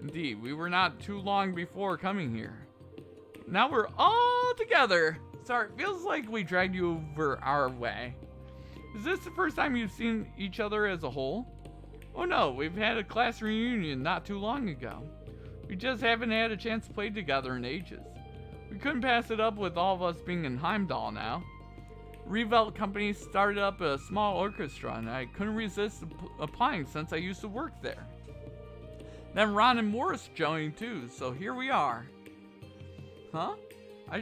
Indeed, we were not too long before coming here. Now we're all together. Sorry, it feels like we dragged you over our way. Is this the first time you've seen each other as a whole? Oh no, we've had a class reunion not too long ago. We just haven't had a chance to play together in ages. We couldn't pass it up with all of us being in Heimdall now. Reverie Company started up a small orchestra and I couldn't resist applying since I used to work there. Then Ron and Morris joined too, so here we are. Huh? I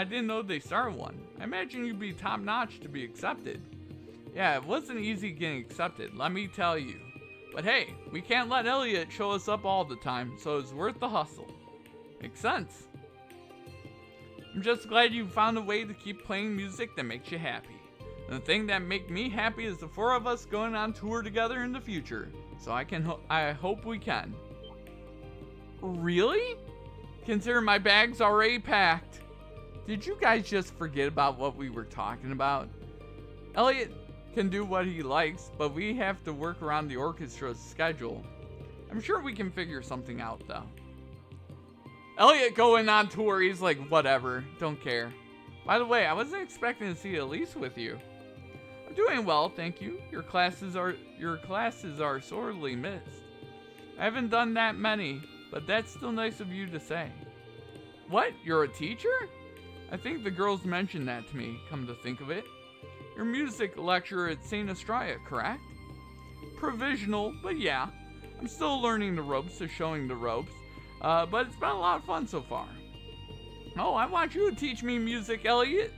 didn't know they started one. I imagine you'd be top notch to be accepted. Yeah, it wasn't easy getting accepted, let me tell you. But hey, we can't let Elliot show us up all the time, so it's worth the hustle. Makes sense. I'm just glad you found a way to keep playing music that makes you happy. And the thing that makes me happy is the four of us going on tour together in the future. So I hope we can. Really? Consider my bag's already packed. Did you guys just forget about what we were talking about? Elliot can do what he likes, but we have to work around the orchestra's schedule. I'm sure we can figure something out though. Elliot going on tour, he's like, whatever, don't care. By the way, I wasn't expecting to see Elise with you. I'm doing well, thank you. Your classes are sorely missed. I haven't done that many, but that's still nice of you to say. What, you're a teacher? I think the girls mentioned that to me, come to think of it. You're a music lecturer at St. Estrella, correct? Provisional, but yeah. I'm still learning the ropes to showing the ropes, but it's been a lot of fun so far. Oh, I want you to teach me music, Elliot.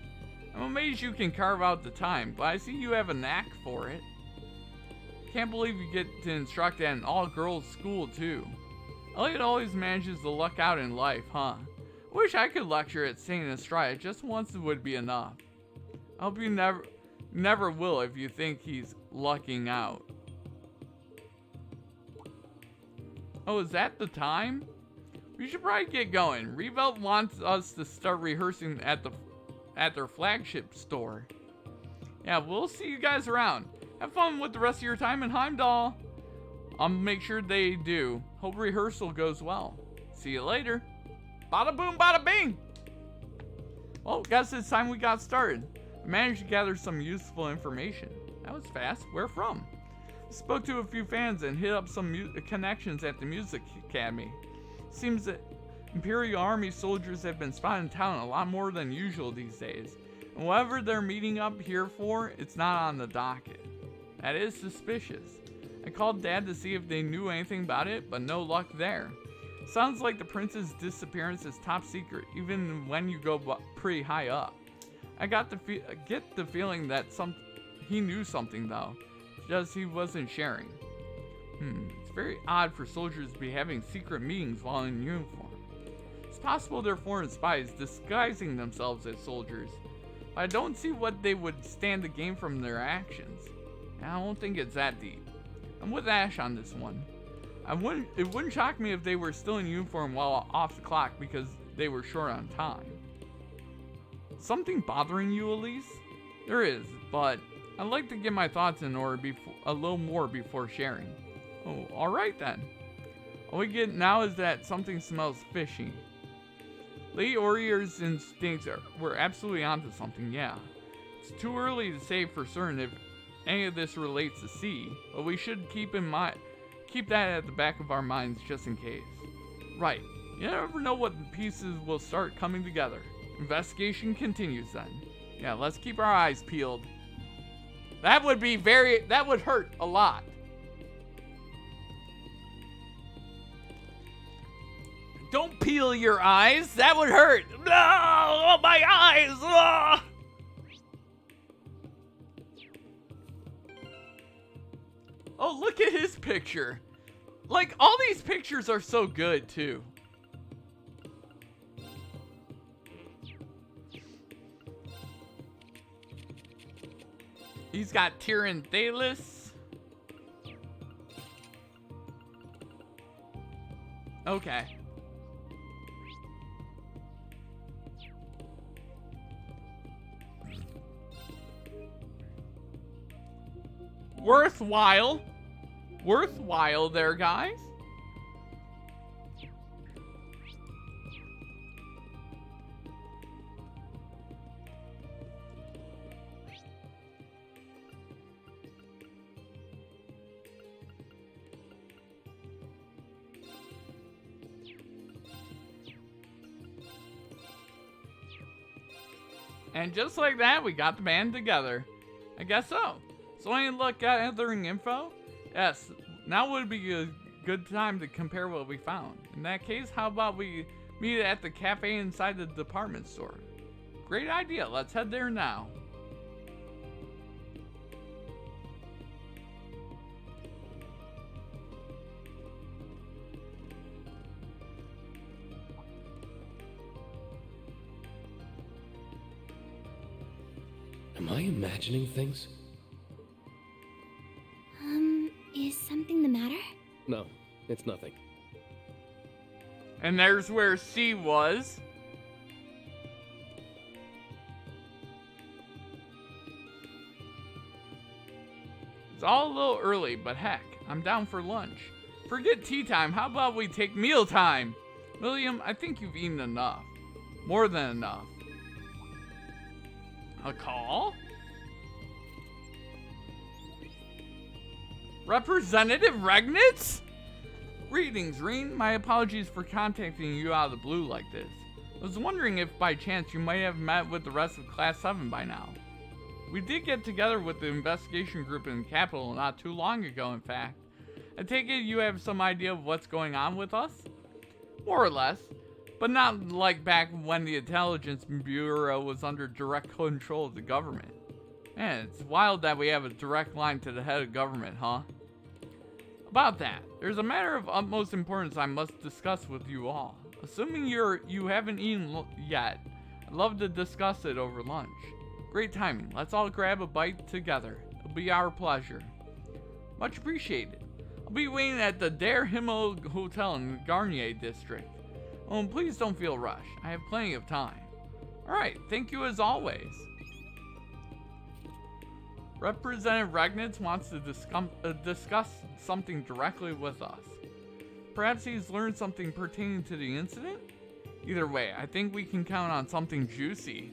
I'm amazed you can carve out the time, but I see you have a knack for it. Can't believe you get to instruct at an all-girls school, too. Elliot always manages to luck out in life, huh? I wish I could lecture at St. Estrella, just once would be enough. I hope you never will if you think he's lucking out. Oh, is that the time? We should probably get going. Reverie wants us to start rehearsing at their flagship store. Yeah, we'll see you guys around. Have fun with the rest of your time in Heimdall. I'll make sure they do. Hope rehearsal goes well. See you later. Bada boom, bada bing. Well, guess it's time we got started. I managed to gather some useful information. That was fast. Where from? Spoke to a few fans and hit up some connections at the Music Academy. Seems that Imperial Army soldiers have been spotted in town a lot more than usual these days. And whatever they're meeting up here for, it's not on the docket. That is suspicious. I called Dad to see if they knew anything about it, but no luck there. Sounds like the prince's disappearance is top secret, even when you go pretty high up. I get the feeling that he knew something though, just he wasn't sharing. It's very odd for soldiers to be having secret meetings while in uniform. It's possible they're foreign spies disguising themselves as soldiers, but I don't see what they would stand to gain from their actions. And I don't think it's that deep. I'm with Ash on this one. It wouldn't shock me if they were still in uniform while off the clock because they were short on time. Something bothering you, Elise? There is, but I'd like to get my thoughts in order a little more before sharing. Oh, alright then. All we get now is that something smells fishy. Lady Orier's instincts were absolutely onto something, yeah. It's too early to say for certain if any of this relates to C, but we should keep that at the back of our minds just in case. Right, you never know what pieces will start coming together. Investigation continues then. Yeah, let's keep our eyes peeled. That would hurt a lot. Don't peel your eyes, that would hurt. No, oh, my eyes. Oh. Oh, look at his picture. Like, all these pictures are so good, too. He's got Tyrion Thalis. Okay. Worthwhile. Worthwhile there, guys. And just like that, we got the band together. I guess so. So any luck gathering info? Yes, now would be a good time to compare what we found. In that case, how about we meet at the cafe inside the department store? Great idea, let's head there now. Am I imagining things? Is something the matter? No, it's nothing. And there's where C was. It's all a little early, but heck, I'm down for lunch. Forget tea time, how about we take meal time? William, I think you've eaten enough. More than enough. A call? Representative Regnitz? Greetings, Rean. My apologies for contacting you out of the blue like this. I was wondering if by chance you might have met with the rest of Class 7 by now. We did get together with the investigation group in the Capitol not too long ago, in fact. I take it you have some idea of what's going on with us? More or less. But not like back when the Intelligence Bureau was under direct control of the government. Man, it's wild that we have a direct line to the head of government, huh? About that, there's a matter of utmost importance I must discuss with you all. Assuming you haven't eaten yet, I'd love to discuss it over lunch. Great timing. Let's all grab a bite together. It'll be our pleasure. Much appreciated. I'll be waiting at the Der Himmel Hotel in the Garnier district. Oh, and please don't feel rushed. I have plenty of time. Alright, thank you as always. Representative Regnitz wants to discuss something directly with us. Perhaps he's learned something pertaining to the incident? Either way, I think we can count on something juicy.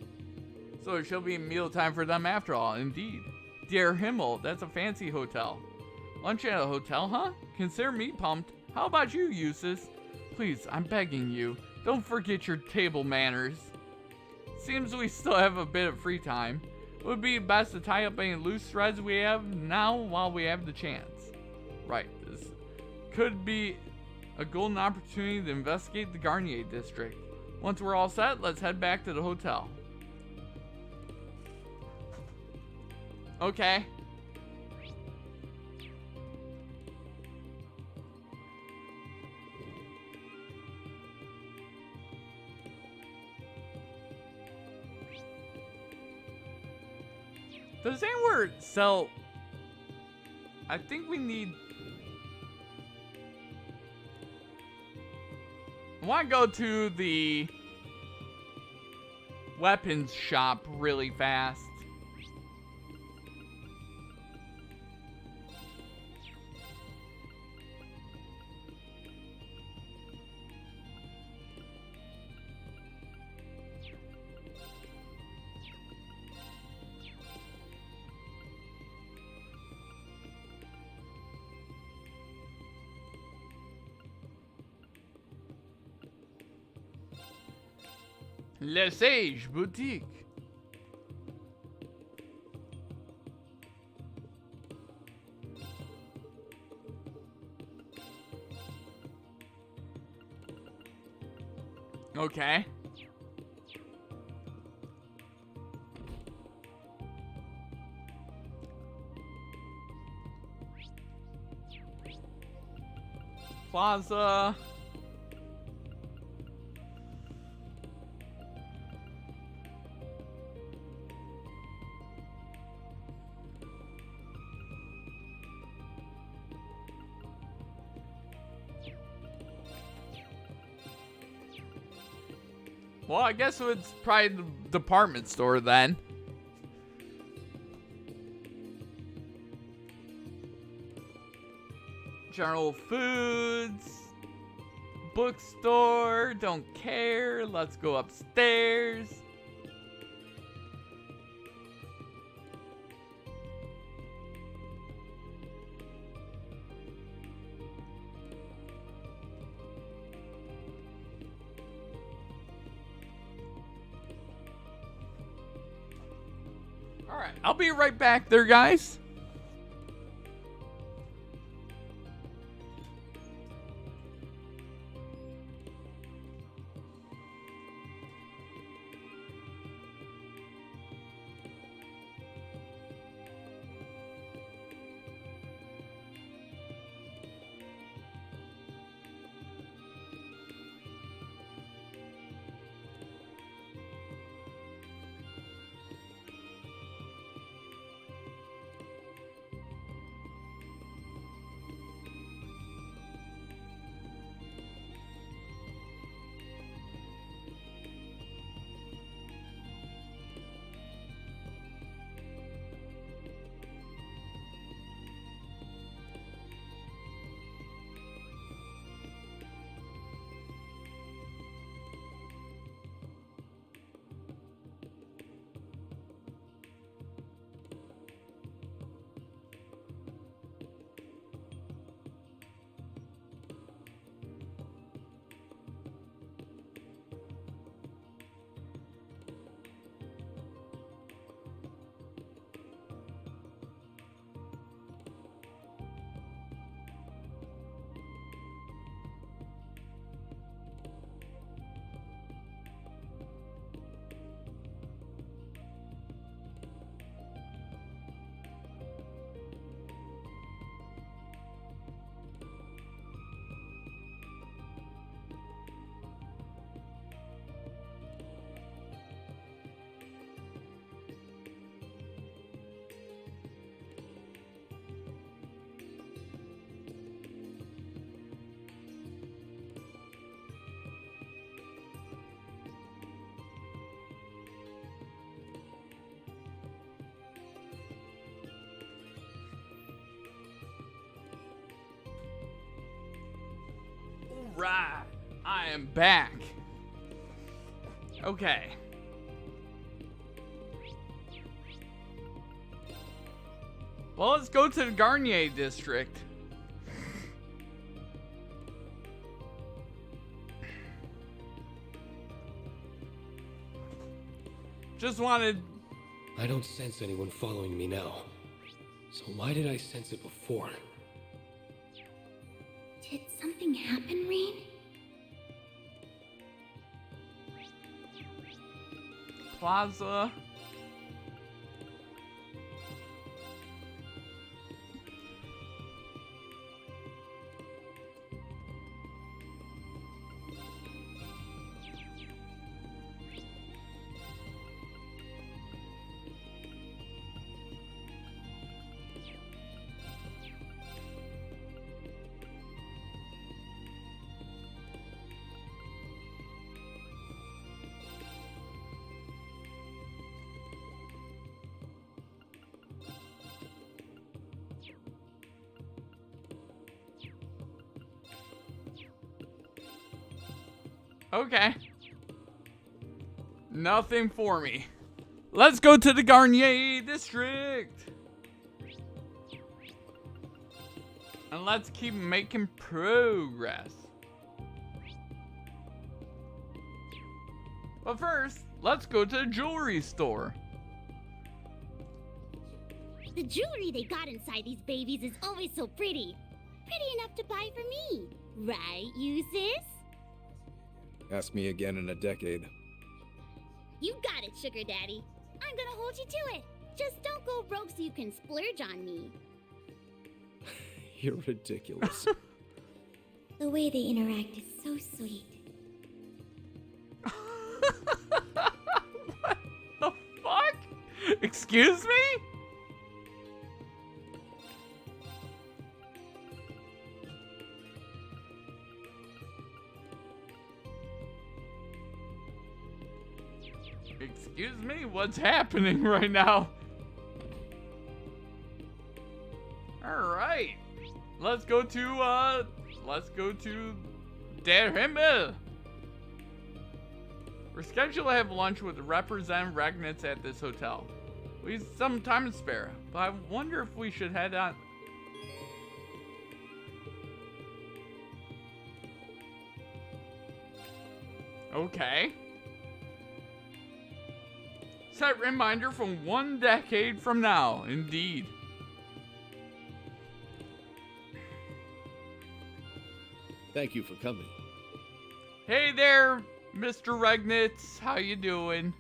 So it shall be mealtime for them after all, indeed. Der Himmel, that's a fancy hotel. Lunch at a hotel, huh? Consider me pumped. How about you, Eustace? Please, I'm begging you, don't forget your table manners. Seems we still have a bit of free time. It would be best to tie up any loose threads we have now while we have the chance. Right, this could be a golden opportunity to investigate the Garnier district. Once we're all set, let's head back to the hotel. Okay. Does anywhere sell? I think we need. I want to go to the weapons shop really fast. Le Sage Boutique. Okay. Plaza. Well, I guess it's probably the department store then. General Foods. Bookstore. Don't care. Let's go upstairs. Alright, I'll be right back there, guys. Alright, I am back. Okay. Well, let's go to the Garnier district. Just wanted... I don't sense anyone following me now. So why did I sense it before? Did something happen, Rean? Plaza. Okay. Nothing for me. Let's go to the Garnier district. And let's keep making progress. But first, let's go to the jewelry store. The jewelry they got inside these babies is always so pretty. Pretty enough to buy for me. Right, you sis? Ask me again in a decade. You got it, sugar daddy. I'm gonna hold you to it. Just don't go broke so you can splurge on me. You're ridiculous. The way they interact is so sweet. What the fuck? Excuse me? Excuse me? What's happening right now? Alright. Let's go to Der Himmel. We're scheduled to have lunch with Representative Regnitz at this hotel. We have some time to spare, but I wonder if we should head on. Okay. Set reminder from 1 decade from now, indeed. Thank you for coming. Hey there, Mr. Regnitz. How you doing?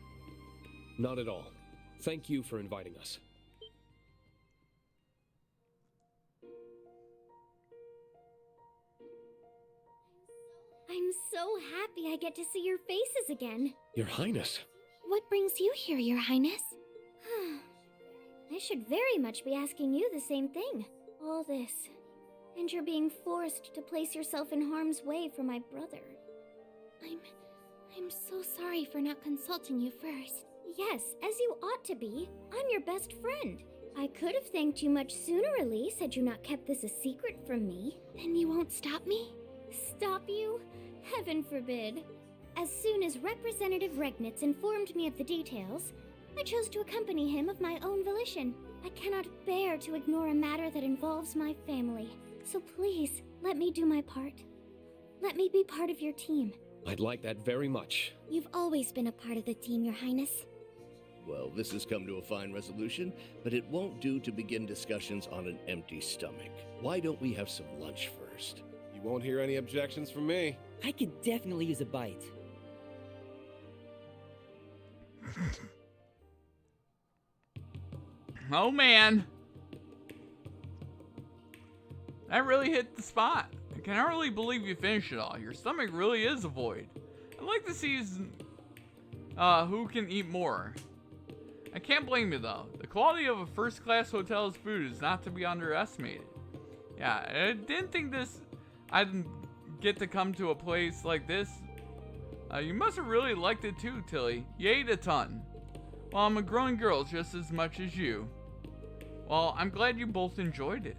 Not at all. Thank you for inviting us. I'm so happy I get to see your faces again. Your Highness. What brings you here, Your Highness? I should very much be asking you the same thing. All this. And you're being forced to place yourself in harm's way for my brother. I'm so sorry for not consulting you first. Yes, as you ought to be. I'm your best friend. I could have thanked you much sooner, Elise, had you not kept this a secret from me. Then you won't stop me? Stop you? Heaven forbid. As soon as Representative Regnitz informed me of the details, I chose to accompany him of my own volition. I cannot bear to ignore a matter that involves my family. So please, let me do my part. Let me be part of your team. I'd like that very much. You've always been a part of the team, Your Highness. Well, this has come to a fine resolution, but it won't do to begin discussions on an empty stomach. Why don't we have some lunch first? You won't hear any objections from me. I could definitely use a bite. Oh man. That really hit the spot. I can hardly believe you finished it all. Your stomach really is a void. I'd like to see who can eat more. I can't blame you though. The quality of a first-class hotel's food is not to be underestimated. Yeah, I didn't think I'd get to come to a place like this. You must have really liked it too, Tilly. You ate a ton. Well, I'm a growing girl just as much as you. Well, I'm glad you both enjoyed it.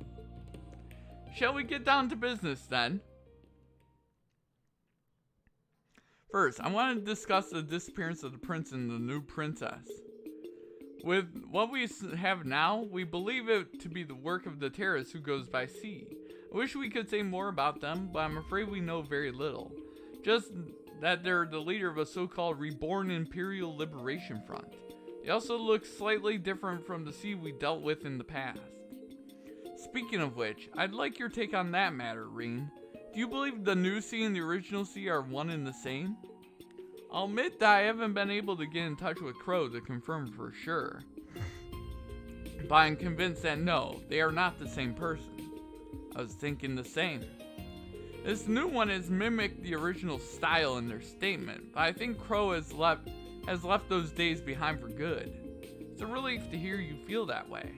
Shall we get down to business then? First, I want to discuss the disappearance of the prince and the new princess. With what we have now, we believe it to be the work of the terrorist who goes by C. I wish we could say more about them, but I'm afraid we know very little. Just that they're the leader of a so-called reborn Imperial Liberation Front. They also look slightly different from the C we dealt with in the past. Speaking of which, I'd like your take on that matter, Rean. Do you believe the new C and the original C are one and the same? I'll admit that I haven't been able to get in touch with Crow to confirm for sure. But I'm convinced that no, they are not the same person. I was thinking the same. This new one has mimicked the original style in their statement, but I think Crow has left those days behind for good. It's a relief to hear you feel that way.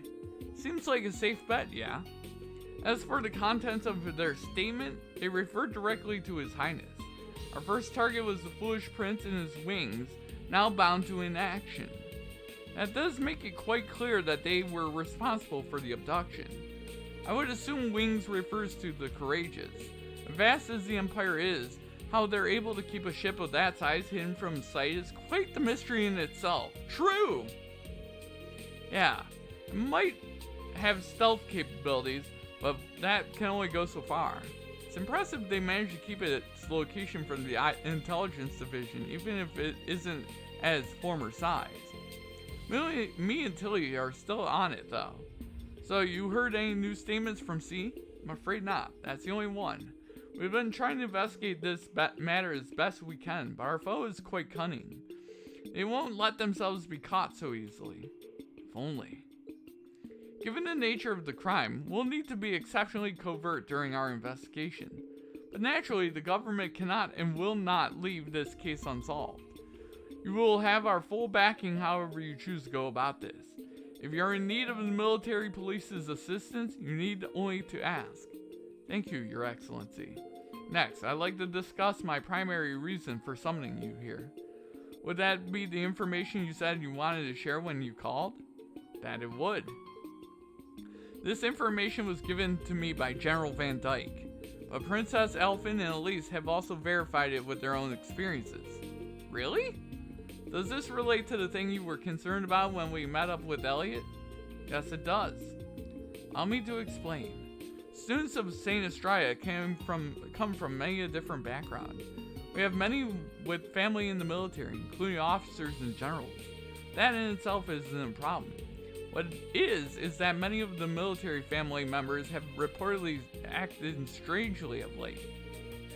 Seems like a safe bet, yeah? As for the contents of their statement, they refer directly to His Highness. Our first target was the foolish prince and his wings, now bound to inaction. That does make it quite clear that they were responsible for the abduction. I would assume wings refers to the courageous. Vast as the Empire is, how they're able to keep a ship of that size hidden from sight is quite the mystery in itself. True! Yeah, it might have stealth capabilities, but that can only go so far. It's impressive they managed to keep its location from the intelligence division, even if it isn't at its former size. Me and Tilly are still on it, though. So, you heard any new statements from C? I'm afraid not. That's the only one. We've been trying to investigate this matter as best we can, but our foe is quite cunning. They won't let themselves be caught so easily. If only. Given the nature of the crime, we'll need to be exceptionally covert during our investigation. But naturally, the government cannot and will not leave this case unsolved. You will have our full backing however you choose to go about this. If you are in need of the military police's assistance, you need only to ask. Thank you, Your Excellency. Next, I'd like to discuss my primary reason for summoning you here. Would that be the information you said you wanted to share when you called? That it would. This information was given to me by General Van Dyke, but Princess Elfin and Elise have also verified it with their own experiences. Really? Does this relate to the thing you were concerned about when we met up with Elliot? Yes, it does. Allow me to explain. Students of St. Estrella come from many a different background. We have many with family in the military, including officers and generals. That in itself isn't a problem. What it is that many of the military family members have reportedly acted strangely of late.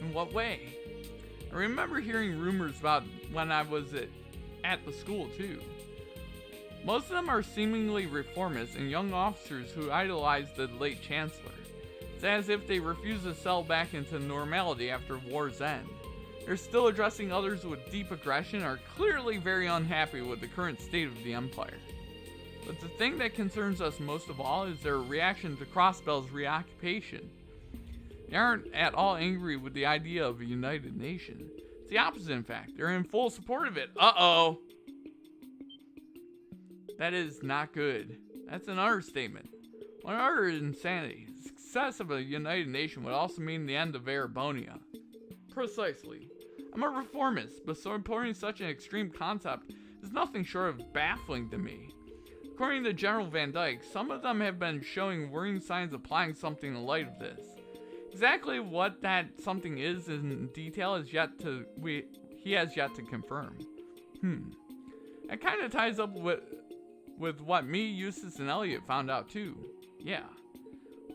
In what way? I remember hearing rumors about when I was at the school too. Most of them are seemingly reformists and young officers who idolize the late Chancellor. It's as if they refuse to settle back into normality after war's end. They're still addressing others with deep aggression and are clearly very unhappy with the current state of the Empire. But the thing that concerns us most of all is their reaction to Crossbell's reoccupation. They aren't at all angry with the idea of a united nation. It's the opposite, in fact. They're in full support of it. Uh-oh! That is not good. That's an understatement. One utter insanity. The success of a united nation would also mean the end of Erebonia. Precisely. I'm a reformist, but supporting such an extreme concept is nothing short of baffling to me. According to General Van Dyke, some of them have been showing worrying signs of plotting something in light of this. Exactly what that something is in detail he has yet to confirm. That kind of ties up with what me, Eustace, and Elliot found out too. Yeah.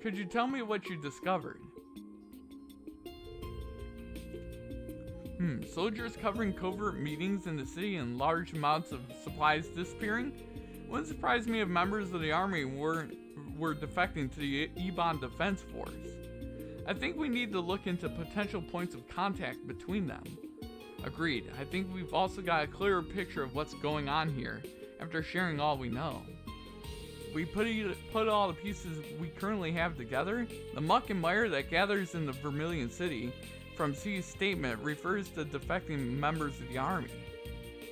Could you tell me what you discovered? Soldiers covering covert meetings in the city and large amounts of supplies disappearing? It wouldn't surprise me if members of the army were defecting to the Ebon Defense Force. I think we need to look into potential points of contact between them. Agreed. I think we've also got a clearer picture of what's going on here after sharing all we know. If we put all the pieces we currently have together, the muck and mire that gathers in the Vermilion City from C's statement refers to defecting members of the army.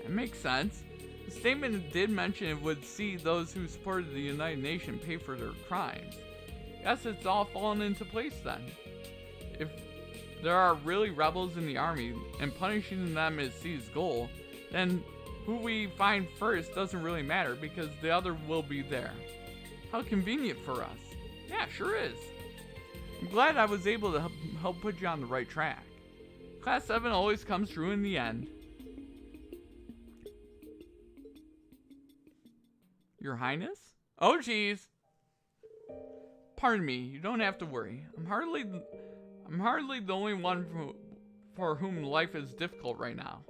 That makes sense. The statement did mention it would see those who supported the United Nations pay for their crimes. Guess it's all fallen into place then. there are really rebels in the army and punishing them is C's goal, then who we find first doesn't really matter because the other will be there. How convenient for us. Yeah, sure is. I'm glad I was able to help put you on the right track. Class 7 always comes through in the end. Your Highness? Oh, geez. Pardon me, you don't have to worry. I'm hardly the only one for whom life is difficult right now.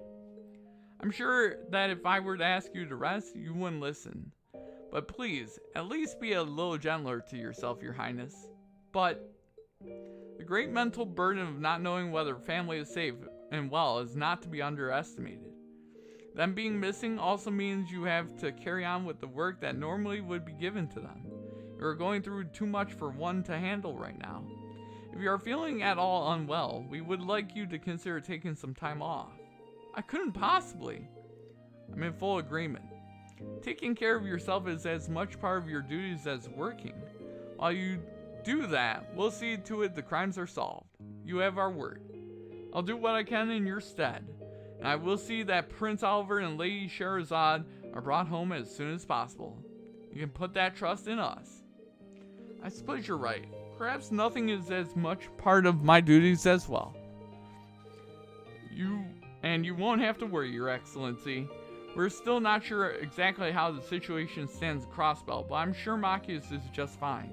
I'm sure that if I were to ask you to rest, you wouldn't listen. But please, at least be a little gentler to yourself, Your Highness. But the great mental burden of not knowing whether family is safe and well is not to be underestimated. Them being missing also means you have to carry on with the work that normally would be given to them. You're going through too much for one to handle right now. If you are feeling at all unwell, we would like you to consider taking some time off. I couldn't possibly. I'm in full agreement. Taking care of yourself is as much part of your duties as working. While you do that, we'll see to it the crimes are solved. You have our word. I'll do what I can in your stead, and I will see that Prince Oliver and Lady Scheherazade are brought home as soon as possible. You can put that trust in us. I suppose you're right. Perhaps nothing is as much part of my duties as well. You won't have to worry, Your Excellency. We're still not sure exactly how the situation stands at Crossbell, but I'm sure Machias is just fine.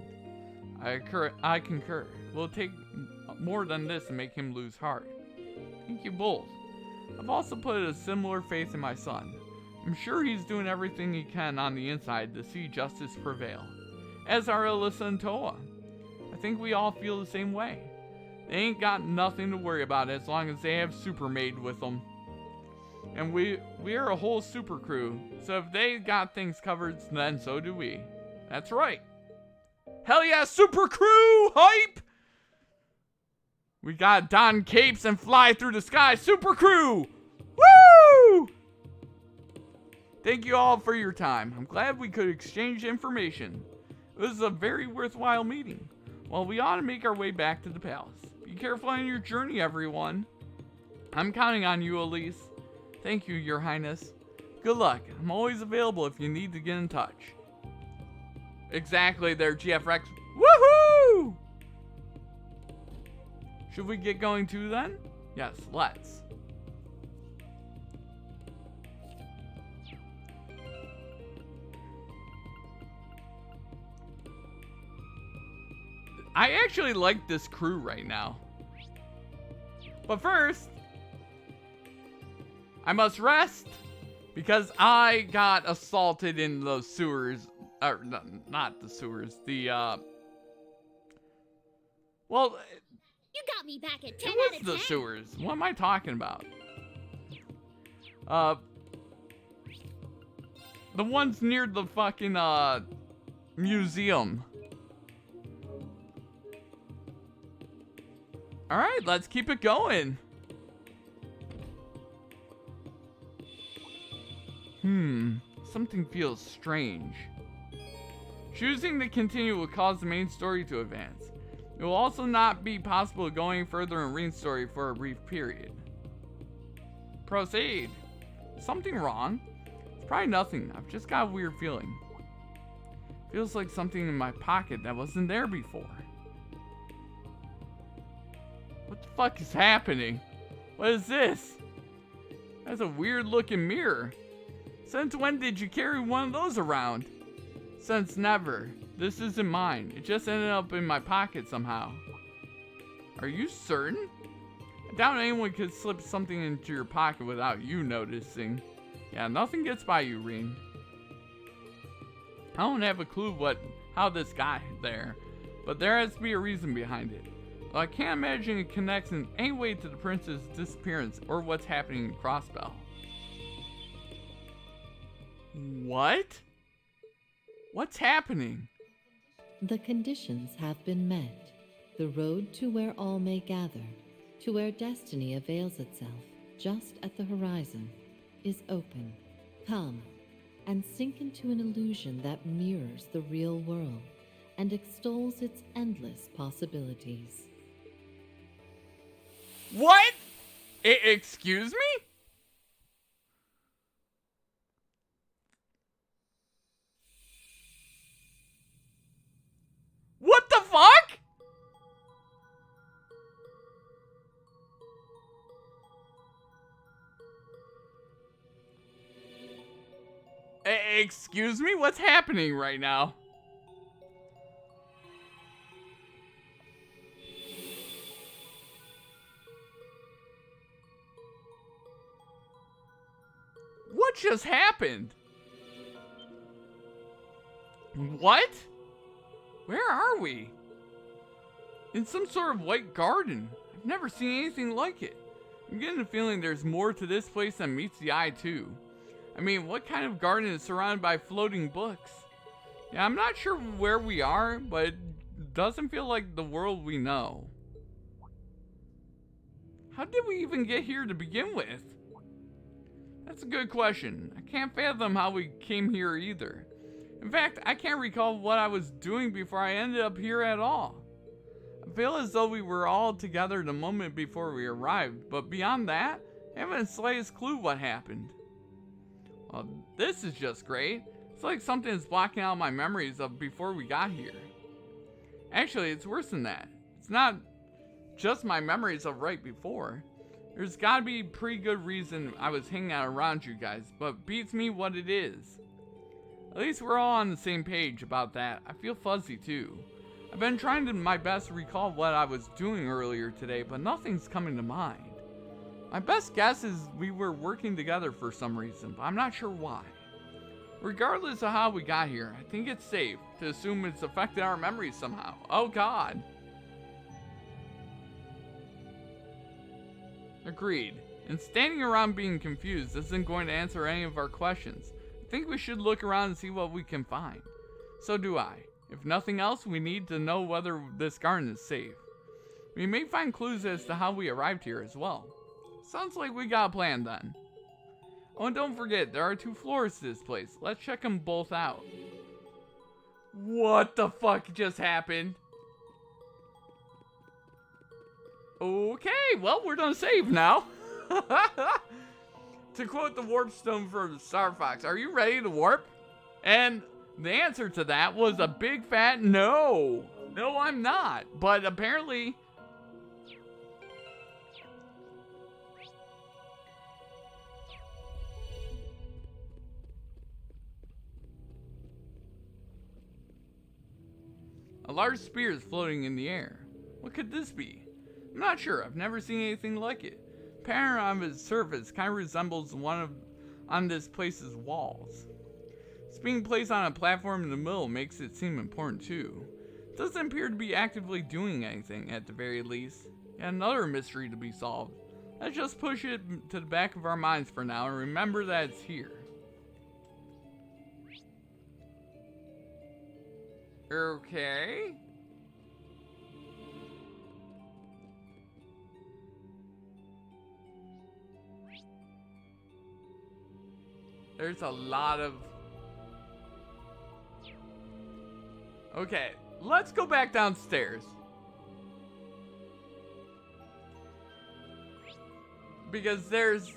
I concur. We'll take more than this to make him lose heart. Thank you both. I've also put a similar faith in my son. I'm sure he's doing everything he can on the inside to see justice prevail. As are Alyssa and Toa. I think we all feel the same way. They ain't got nothing to worry about as long as they have Supermaid with them. And we are a whole super crew, so if they got things covered, then so do we. That's right. Hell yeah, super crew! Hype! We gotta don capes and fly through the sky. Super crew! Woo! Thank you all for your time. I'm glad we could exchange information. It was a very worthwhile meeting. Well, we ought to make our way back to the palace. Be careful on your journey, everyone. I'm counting on you, Elise. Thank you, Your Highness. Good luck. I'm always available if you need to get in touch. Exactly there, GF Rex. Woohoo! Should we get going too then? Yes, let's. I actually like this crew right now. But first, I must rest because I got assaulted in the sewers. No, not the sewers. Well, you got me back at 10 it was out of the 10. sewers. What am I talking about? The ones near the fucking museum. All right, let's keep it going. Something feels strange. Choosing to continue will cause the main story to advance. It will also not be possible going further in Rean's story for a brief period. Proceed. Something wrong? It's probably nothing. I've just got a weird feeling. Feels like something in my pocket that wasn't there before. What the fuck is happening? What is this? That's a weird looking mirror. Since when did you carry one of those around? Since never. This isn't mine. It just ended up in my pocket somehow. Are you certain? I doubt anyone could slip something into your pocket without you noticing. Yeah, nothing gets by you, Rean. I don't have a clue how this got there, but there has to be a reason behind it. Well, I can't imagine it connects in any way to the prince's disappearance or what's happening in Crossbell. What? What's happening? The conditions have been met. The road to where all may gather, to where destiny avails itself, just at the horizon, is open. Come, and sink into an illusion that mirrors the real world and extols its endless possibilities. What? Excuse me? What the fuck? Excuse me? What's happening right now? What just happened? What? Where are we? In some sort of white garden. I've never seen anything like it. I'm getting the feeling there's more to this place than meets the eye too. I mean, what kind of garden is surrounded by floating books? Yeah, I'm not sure where we are, but it doesn't feel like the world we know. How did we even get here to begin with? That's a good question. I can't fathom how we came here either. In fact, I can't recall what I was doing before I ended up here at all. I feel as though we were all together the moment before we arrived, but beyond that, I haven't the slightest clue what happened. Well, this is just great. It's like something is blocking out my memories of before we got here. Actually, it's worse than that. It's not just my memories of right before. There's gotta be a pretty good reason I was hanging out around you guys, but beats me what it is. At least we're all on the same page about that. I feel fuzzy too. I've been trying to my best to recall what I was doing earlier today, but nothing's coming to mind. My best guess is we were working together for some reason, but I'm not sure why. Regardless of how we got here, I think it's safe to assume it's affected our memories somehow. Oh God. Agreed. And standing around being confused isn't going to answer any of our questions. I think we should look around and see what we can find. So do I. If nothing else, we need to know whether this garden is safe. We may find clues as to how we arrived here as well. Sounds like we got a plan then. Oh, and don't forget, there are 2 floors to this place. Let's check them both out. What the fuck just happened? Okay, well, we're gonna save now. To quote the warp stone from Star Fox, are you ready to warp? And the answer to that was a big fat no. No, I'm not. But apparently... a large spear is floating in the air. What could this be? I'm not sure. I've never seen anything like it. The pattern on its surface kind of resembles one on this place's walls. It's being placed on a platform in the middle makes it seem important too. It doesn't appear to be actively doing anything at the very least. Yet another mystery to be solved. Let's just push it to the back of our minds for now and remember that it's here. Okay. There's a lot of... Okay, let's go back downstairs. Because there's...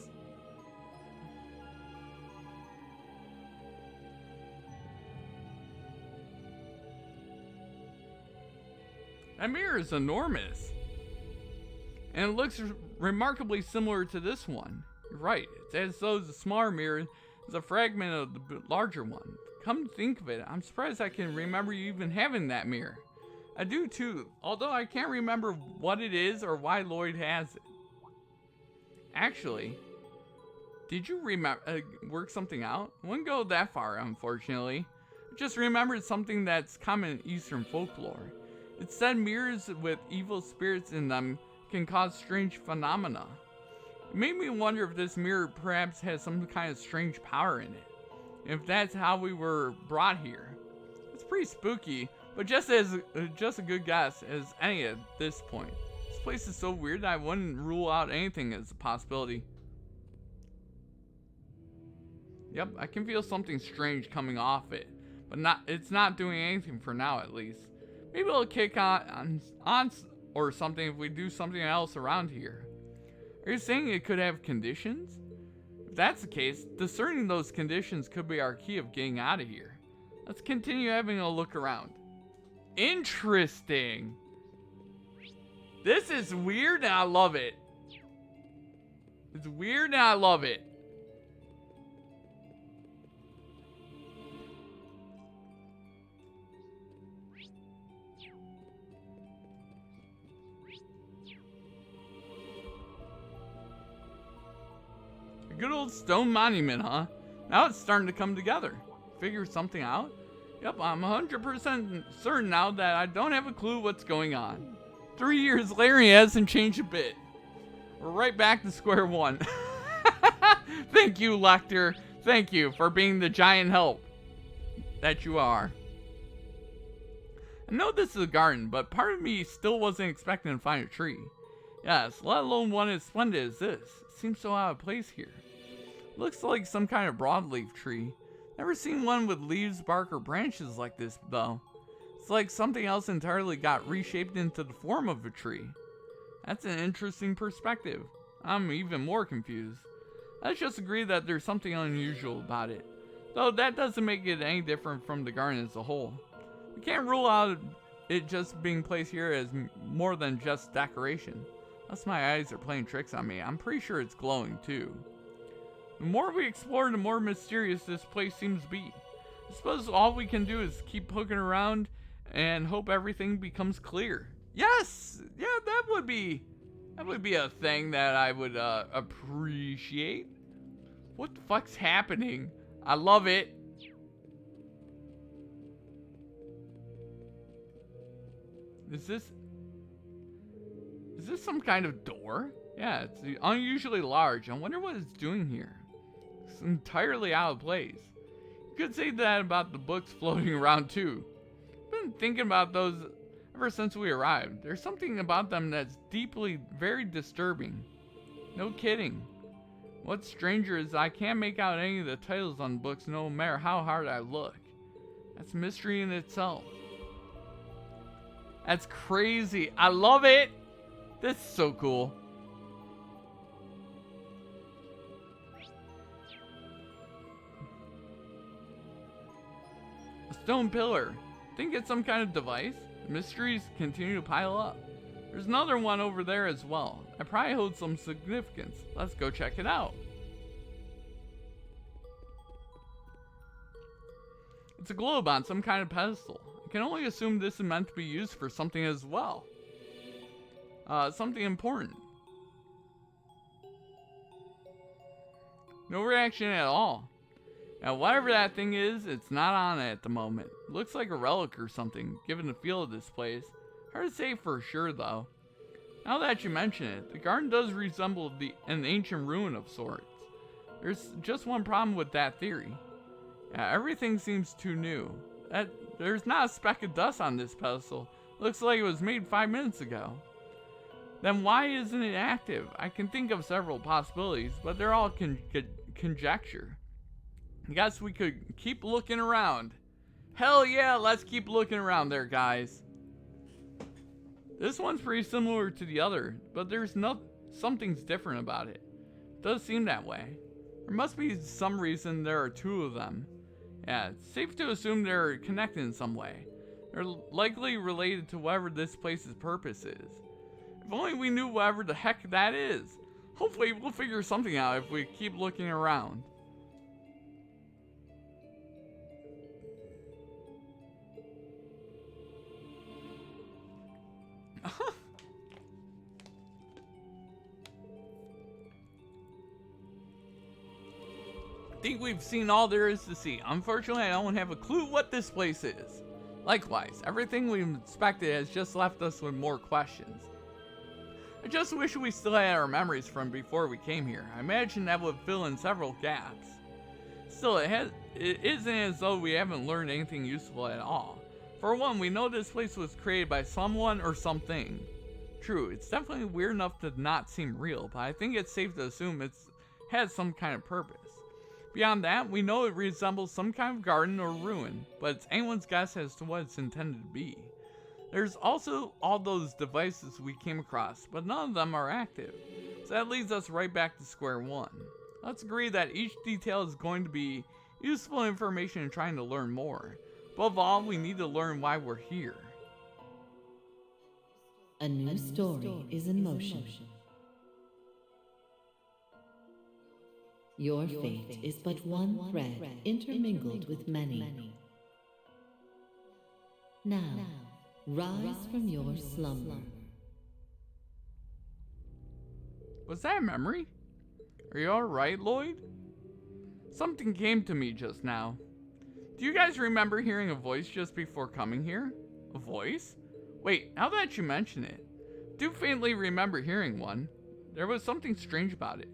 that mirror is enormous. And it looks remarkably similar to this one. You're right, it's as though the smaller mirror is a fragment of the larger one. Come to think of it, I'm surprised I can remember you even having that mirror. I do too, although I can't remember what it is or why Lloyd has it. Actually, did you work something out? I wouldn't go that far, unfortunately. I just remembered something that's common in Eastern folklore. It said mirrors with evil spirits in them can cause strange phenomena. It made me wonder if this mirror perhaps has some kind of strange power in it. If that's how we were brought here. It's pretty spooky, but just a good guess as any at this point. This place is so weird that I wouldn't rule out anything as a possibility. Yep, I can feel something strange coming off it, but it's not doing anything for now at least. Maybe it'll kick on or something if we do something else around here. Are you saying it could have conditions? If that's the case, discerning those conditions could be our key of getting out of here. Let's continue having a look around. Interesting. This is weird and I love it. It's weird and I love it. A good old stone monument, huh? Now it's starting to come together. Figure something out? Yep, I'm 100% certain now that I don't have a clue what's going on. 3 years later, he hasn't changed a bit. We're right back to square one. Thank you, Lecter. Thank you for being the giant help that you are. I know this is a garden, but part of me still wasn't expecting to find a tree. Yes, let alone one as splendid as this. It seems so out of place here. Looks like some kind of broadleaf tree. Never seen one with leaves, bark, or branches like this, though. It's like something else entirely got reshaped into the form of a tree. That's an interesting perspective. I'm even more confused. Let's just agree that there's something unusual about it. Though that doesn't make it any different from the garden as a whole. We can't rule out it just being placed here as more than just decoration. Unless my eyes are playing tricks on me, I'm pretty sure it's glowing too. The more we explore, the more mysterious this place seems to be. I suppose all we can do is keep poking around and hope everything becomes clear. Yes! Yeah, that would be a thing that I would appreciate. What the fuck's happening? I love it. Is this some kind of door? Yeah, it's unusually large. I wonder what it's doing here. It's entirely out of place. You could say that about the books floating around too. I've been thinking about those ever since we arrived. There's something about them that's deeply, very disturbing. No kidding. What's stranger is I can't make out any of the titles on the books no matter how hard I look. That's mystery in itself. That's crazy. I love it. This is so cool. A stone pillar. Think it's some kind of device? Mysteries continue to pile up. There's another one over there as well. It probably holds some significance. Let's go check it out. It's a globe on some kind of pedestal. I can only assume this is meant to be used for something as well. Something important. No reaction at all. Now, whatever that thing is, it's not on it at the moment. Looks like a relic or something, given the feel of this place. Hard to say for sure, though. Now that you mention it, the garden does resemble an ancient ruin of sorts. There's just one problem with that theory. Yeah, everything seems too new. There's not a speck of dust on this pedestal. Looks like it was made 5 minutes ago. Then why isn't it active? I can think of several possibilities, but they're all conjecture. I guess we could keep looking around. Hell yeah, let's keep looking around there, guys. This one's pretty similar to the other, but something's different about it. It does seem that way. There must be some reason there are two of them. Yeah, it's safe to assume they're connected in some way. They're likely related to whatever this place's purpose is. If only we knew whatever the heck that is. Hopefully we'll figure something out if we keep looking around. I think we've seen all there is to see. Unfortunately, I don't have a clue what this place is. Likewise, everything we've inspected has just left us with more questions. I just wish we still had our memories from before we came here. I imagine that would fill in several gaps. Still, it isn't as though we haven't learned anything useful at all. For one, we know this place was created by someone or something. True, it's definitely weird enough to not seem real, but I think it's safe to assume it has some kind of purpose. Beyond that, we know it resembles some kind of garden or ruin, but it's anyone's guess as to what it's intended to be. There's also all those devices we came across, but none of them are active. So that leads us right back to square one. Let's agree that each detail is going to be useful information in trying to learn more. Above all, we need to learn why we're here. A new story is in motion. Your fate is but one thread intermingled with many. Now, rise from your slumber. Was that a memory? Are you alright, Lloyd? Something came to me just now. Do you guys remember hearing a voice just before coming here? A voice? Wait, now that you mention it, I do faintly remember hearing one. There was something strange about it.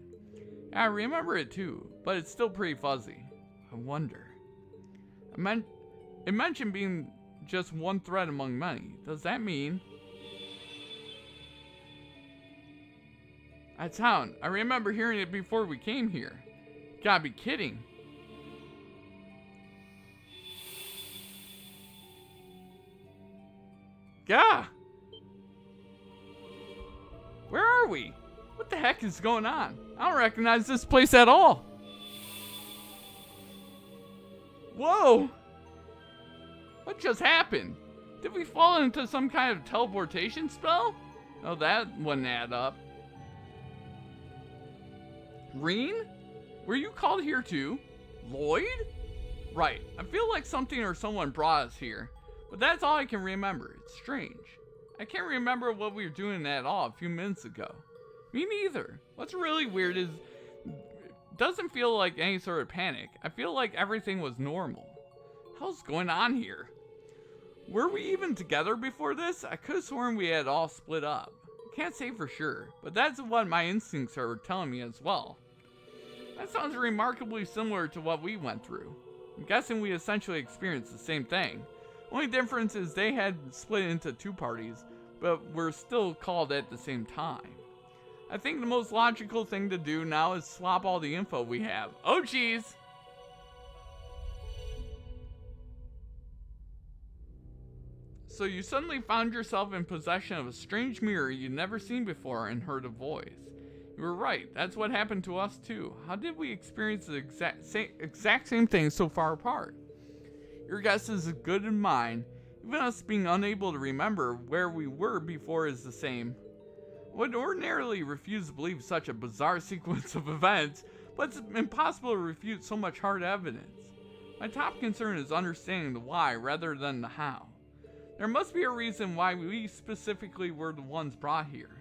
I remember it too, but it's still pretty fuzzy. I wonder. It mentioned being just one thread among many. Does that mean... That sound. I remember hearing it before we came here. Gotta be kidding. Gah! Where are we? What the heck is going on? I don't recognize this place at all. Whoa! What just happened? Did we fall into some kind of teleportation spell? Oh, that wouldn't add up. Rean? Were you called here too? Lloyd? Right. I feel like something or someone brought us here, but that's all I can remember. It's strange. I can't remember what we were doing at all a few minutes ago. Me neither. What's really weird is it doesn't feel like any sort of panic. I feel like everything was normal. How's going on here? Were we even together before this? I could have sworn we had all split up. Can't say for sure, but that's what my instincts are telling me as well. That sounds remarkably similar to what we went through. I'm guessing we essentially experienced the same thing. Only difference is they had split into two parties, but were still called at the same time. I think the most logical thing to do now is swap all the info we have. Oh geez! So you suddenly found yourself in possession of a strange mirror you'd never seen before and heard a voice. You were right, that's what happened to us too. How did we experience the exact same thing so far apart? Your guess is as good as mine. Even us being unable to remember where we were before is the same. I would ordinarily refuse to believe such a bizarre sequence of events, but it's impossible to refute so much hard evidence. My top concern is understanding the why rather than the how. There must be a reason why we specifically were the ones brought here.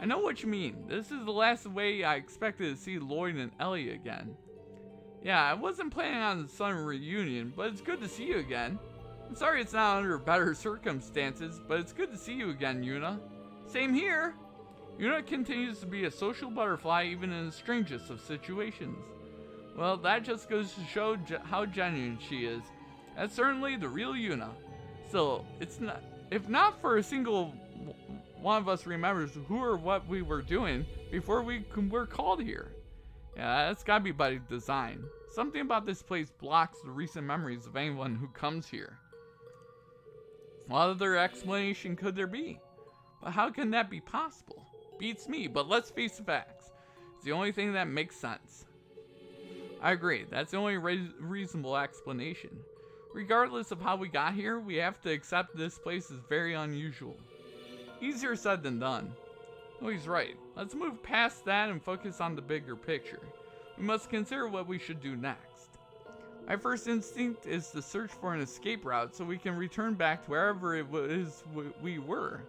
I know what you mean. This is the last way I expected to see Lloyd and Ellie again. Yeah, I wasn't planning on the sudden reunion, but it's good to see you again. I'm sorry it's not under better circumstances, but it's good to see you again, Yuna. Same here. Yuna continues to be a social butterfly even in the strangest of situations. Well, that just goes to show how genuine she is. That's certainly the real Yuna. Still, it's not, if not for a single one of us remembers who or what we were doing before we were called here. Yeah, that's gotta be by design. Something about this place blocks the recent memories of anyone who comes here. What other explanation could there be? But how can that be possible? Beats me, but let's face the facts. It's the only thing that makes sense. I agree, that's the only reasonable explanation. Regardless of how we got here, we have to accept this place is very unusual. Easier said than done. Oh, he's right. Let's move past that and focus on the bigger picture. We must consider what we should do next. My first instinct is to search for an escape route so we can return back to wherever it was we were.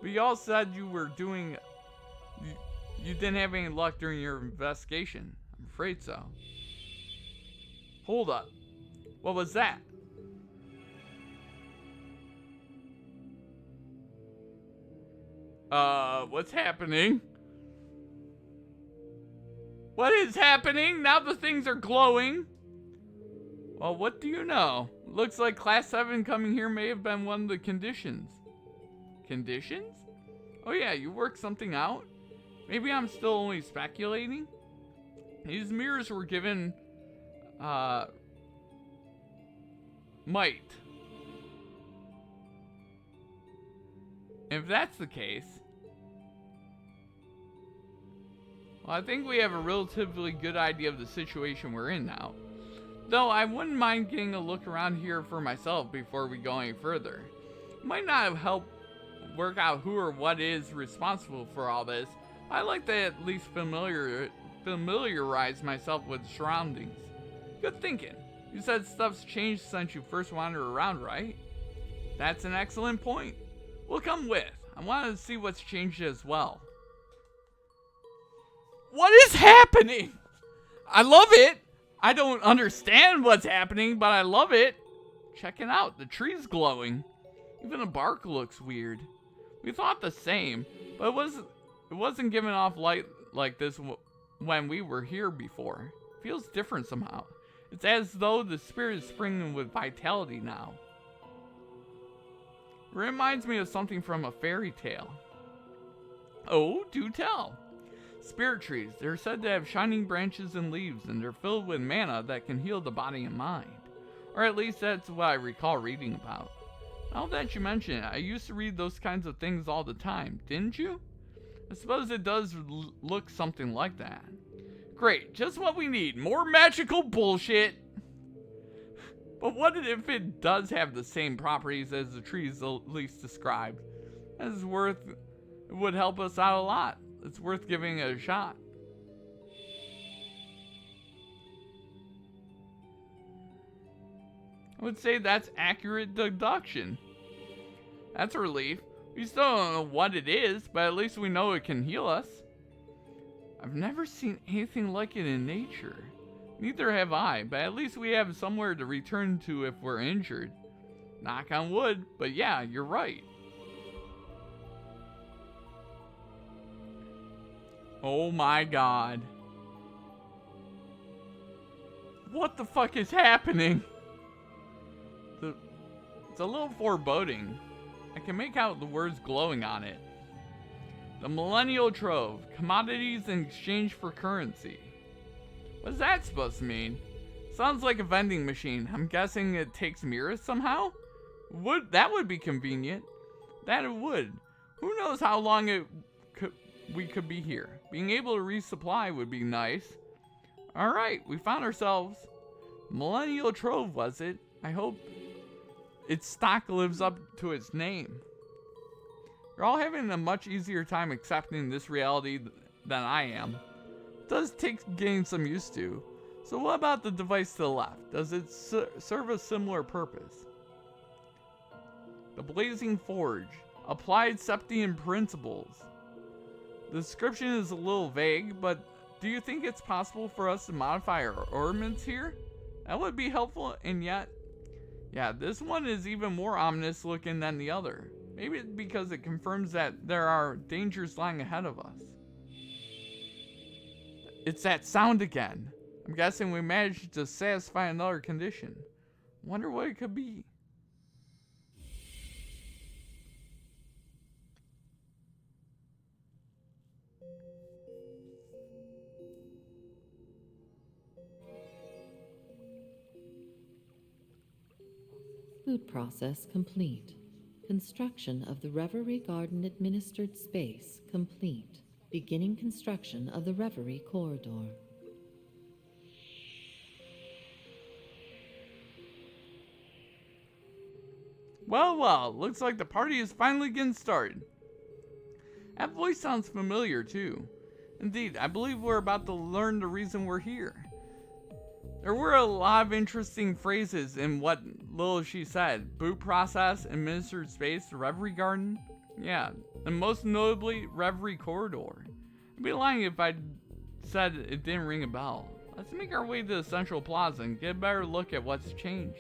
But you all said you were doing... You didn't have any luck during your investigation. I'm afraid so. Hold up. What was that? What's happening? What is happening? Now the things are glowing. Well, what do you know? Looks like Class 7 coming here may have been one of the conditions. Conditions? Oh yeah, you worked something out? Maybe I'm still only speculating? These mirrors were given, might. If that's the case, Well, I think we have a relatively good idea of the situation we're in now. Though I wouldn't mind getting a look around here for myself before we go any further. It might not help work out who or what is responsible for all this. I like to at least familiarize myself with the surroundings. Good thinking. You said stuff's changed since you first wandered around, right? That's an excellent point. We'll come with. I want to see what's changed as well. What is happening? I love it. I don't understand what's happening, but I love it. Check it out. The tree's glowing. Even the bark looks weird. We thought the same, but it wasn't giving off light like this when we were here before. It feels different somehow. It's as though the spirit is springing with vitality now. It reminds me of something from a fairy tale. Oh, do tell. Spirit trees, they're said to have shining branches and leaves, and they're filled with mana that can heal the body and mind. Or at least that's what I recall reading about. Now that you mention it, I used to read those kinds of things all the time, didn't you? I suppose it does look something like that. Great, just what we need, more magical bullshit! But what if it does have the same properties as the trees at least described? It would help us out a lot. It's worth giving it a shot. I would say that's accurate deduction. That's a relief. We still don't know what it is, but at least we know it can heal us. I've never seen anything like it in nature. Neither have I, but at least we have somewhere to return to if we're injured. Knock on wood, but yeah, you're right. Oh my god. What the fuck is happening? It's a little foreboding. I can make out the words glowing on it. The Millennial Trove. Commodities in exchange for currency. What's that supposed to mean? Sounds like a vending machine. I'm guessing it takes mirrors somehow? That would be convenient. That it would. Who knows how long we could be here. Being able to resupply would be nice. Alright, we found ourselves. Millennial Trove, was it? I hope its stock lives up to its name. You're all having a much easier time accepting this reality than I am. It does take getting some used to. So what about the device to the left? Does it serve a similar purpose? The Blazing Forge. Applied Septian principles. The description is a little vague, but do you think it's possible for us to modify our ornaments here? That would be helpful, and yet... Yeah, this one is even more ominous looking than the other. Maybe it's because it confirms that there are dangers lying ahead of us. It's that sound again. I'm guessing we managed to satisfy another condition. Wonder what it could be. Food process complete. Construction of the Reverie Garden administered space complete. Beginning construction of the Reverie corridor. Well, looks like the party is finally getting started. That voice sounds familiar too. Indeed, I believe we're about to learn the reason we're here. There were a lot of interesting phrases in what little she said. Boot process, administered space, Reverie Garden. Yeah, and most notably, Reverie Corridor. I'd be lying if I said it didn't ring a bell. Let's make our way to the Central Plaza and get a better look at what's changed.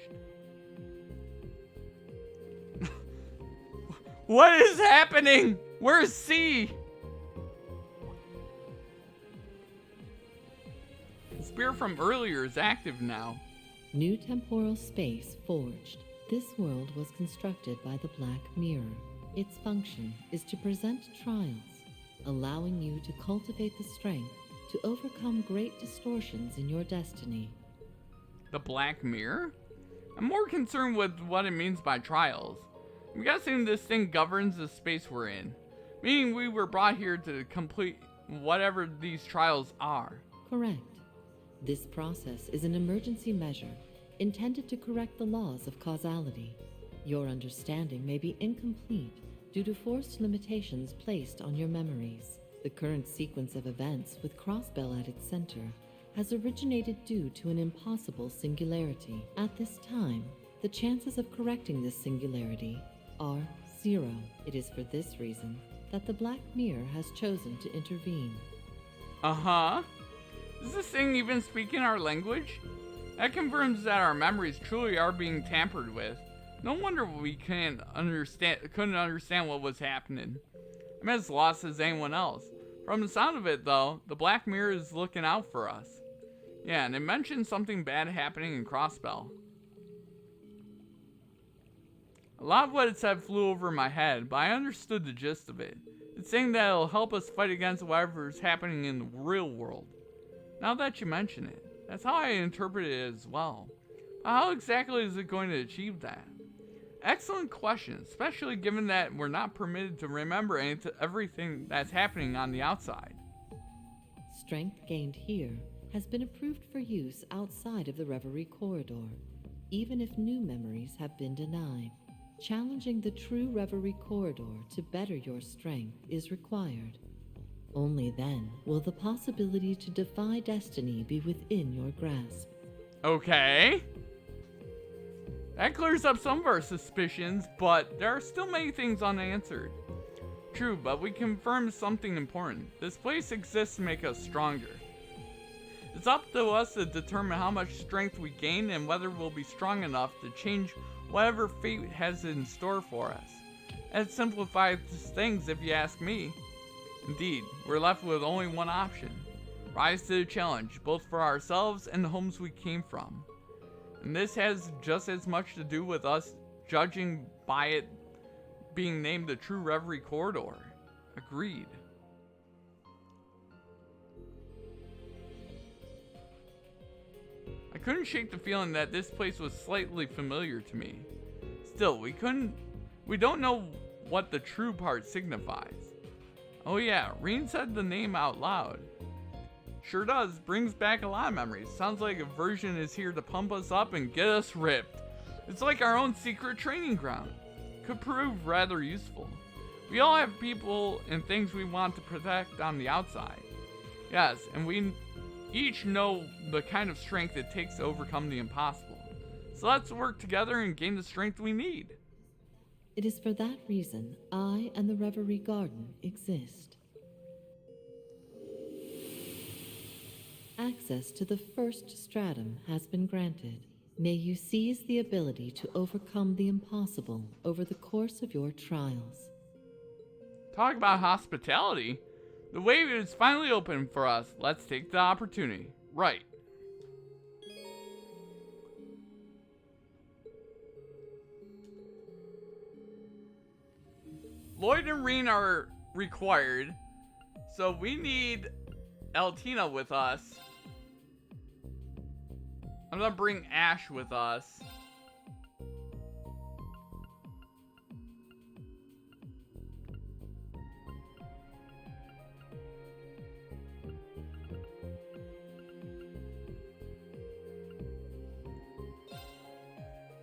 What is happening? Where's C? The spear from earlier is active now. New temporal space forged. This world was constructed by the Black Mirror. Its function is to present trials, allowing you to cultivate the strength to overcome great distortions in your destiny. The Black Mirror? I'm more concerned with what it means by trials. I'm guessing this thing governs the space we're in, meaning we were brought here to complete whatever these trials are. Correct. This process is an emergency measure intended to correct the laws of causality. Your understanding may be incomplete due to forced limitations placed on your memories. The current sequence of events with Crossbell at its center has originated due to an impossible singularity. At this time, the chances of correcting this singularity are 0. It is for this reason that the Black Mirror has chosen to intervene. Uh-huh. Does this thing even speak in our language? That confirms that our memories truly are being tampered with. No wonder we couldn't understand what was happening. I'm as lost as anyone else. From the sound of it, though, the Black Mirror is looking out for us. Yeah, and it mentioned something bad happening in Crossbell. A lot of what it said flew over my head, but I understood the gist of it. It's saying that it'll help us fight against whatever's happening in the real world. Now that you mention it, that's how I interpret it as well. But how exactly is it going to achieve that? Excellent question, especially given that we're not permitted to remember everything that's happening on the outside. Strength gained here has been approved for use outside of the Reverie corridor, even if new memories have been denied. Challenging the true Reverie corridor to better your strength is required. Only then will the possibility to defy destiny be within your grasp. Okay. That clears up some of our suspicions, but there are still many things unanswered. True, but we confirmed something important. This place exists to make us stronger. It's up to us to determine how much strength we gain and whether we'll be strong enough to change whatever fate has in store for us. That simplifies things if you ask me. Indeed, we're left with only one option. Rise to the challenge, both for ourselves and the homes we came from. And this has just as much to do with us judging by it being named the true Reverie corridor. Agreed. I couldn't shake the feeling that this place was slightly familiar to me. Still, we don't know what the true part signifies. Oh yeah, Rean said the name out loud. Sure does, brings back a lot of memories. Sounds like a version is here to pump us up and get us ripped. It's like our own secret training ground. Could prove rather useful. We all have people and things we want to protect on the outside. Yes, and we each know the kind of strength it takes to overcome the impossible. So let's work together and gain the strength we need. It is for that reason I and the Reverie Garden exist. Access to the first stratum has been granted. May you seize the ability to overcome the impossible over the course of your trials. Talk about hospitality. The way is finally open for us. Let's take the opportunity. Right. Lloyd and Rean are required, so we need Altina with us. I'm gonna bring Ash with us.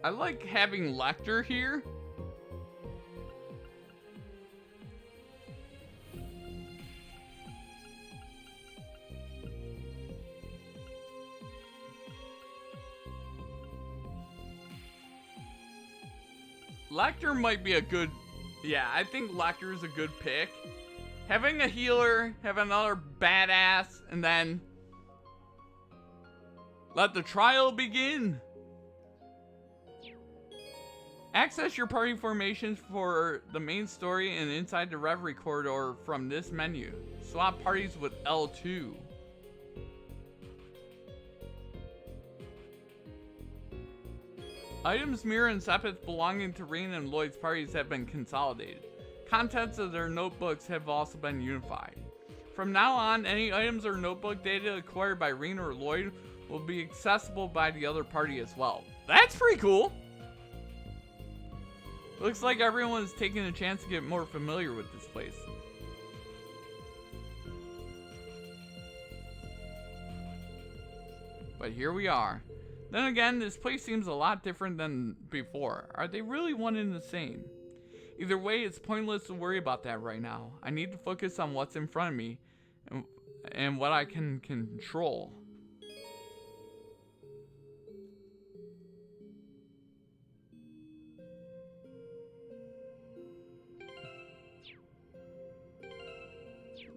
I like having Lecter here. Lecter might be a good... Yeah, I think Lecter is a good pick. Having a healer, have another badass, and then... let the trial begin! Access your party formations for the main story and inside the Reverie corridor from this menu. Swap parties with L2. Items, Mira, and Sepith belonging to Rean and Lloyd's parties have been consolidated. Contents of their notebooks have also been unified. From now on, any items or notebook data acquired by Rean or Lloyd will be accessible by the other party as well. That's pretty cool! Looks like everyone's taking a chance to get more familiar with this place. but here we are. Then again, this place seems a lot different than before. Are they really one and the same? Either way, it's pointless to worry about that right now. I need to focus on what's in front of me and what I can control.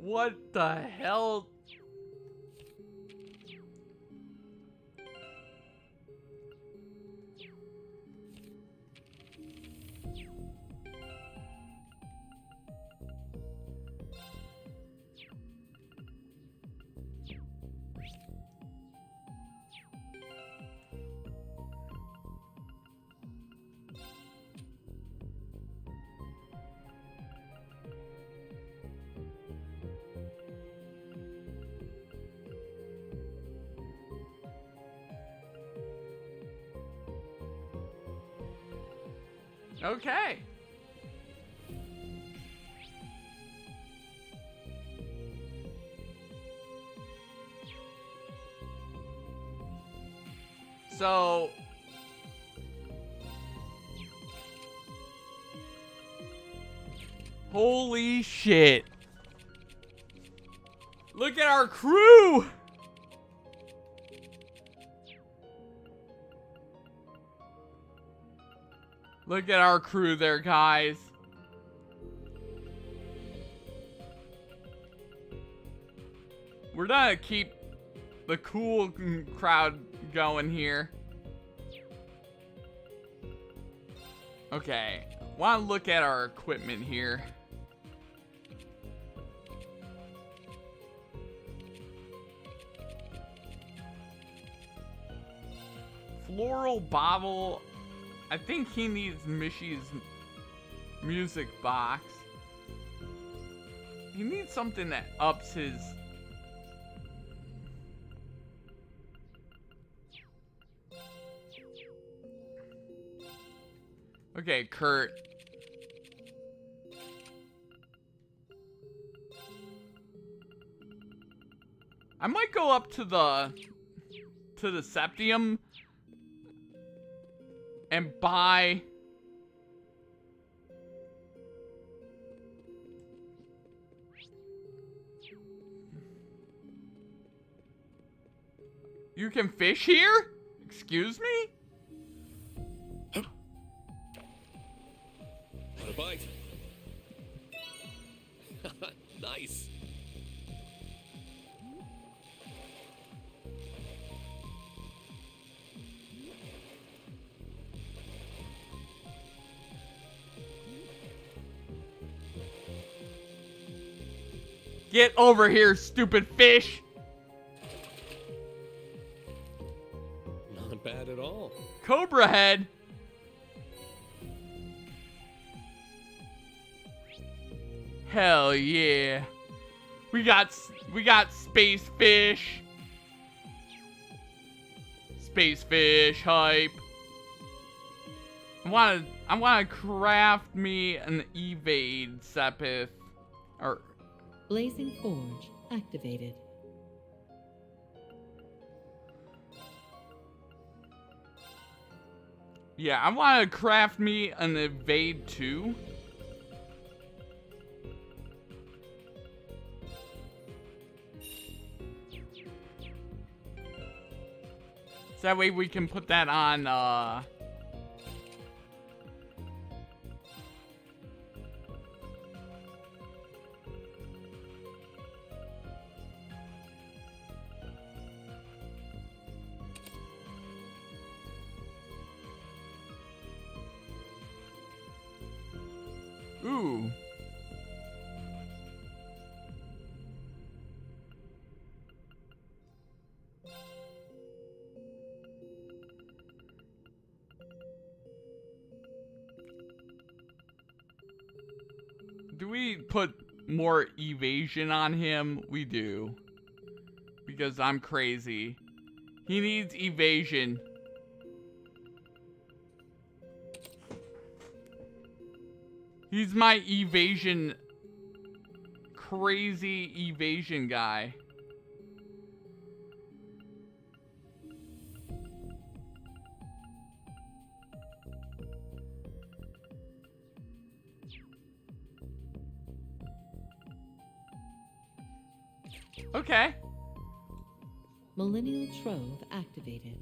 What the hell? Okay. So holy shit. Look at our crew. Look at our crew there, guys. We're gonna keep the cool crowd going here. Okay, want to look at our equipment here. Floral bottle. I think he needs Mishy's music box. He needs something that ups his... Okay, Kurt. I might go up to the Septium and buy You can fish here? Excuse me? What a bite. Nice. Get over here, stupid fish! Not bad at all. Cobra head! Hell yeah. We got space fish. Space fish hype. I wanna craft me an evade Sepith. Or Blazing Forge activated. yeah, I wanna craft me an evade too. So that way we can put that on, ooh. Do we put more evasion on him? We do. Because I'm crazy. He needs evasion. He's my evasion, crazy evasion guy. Okay. Millennial Trove activated.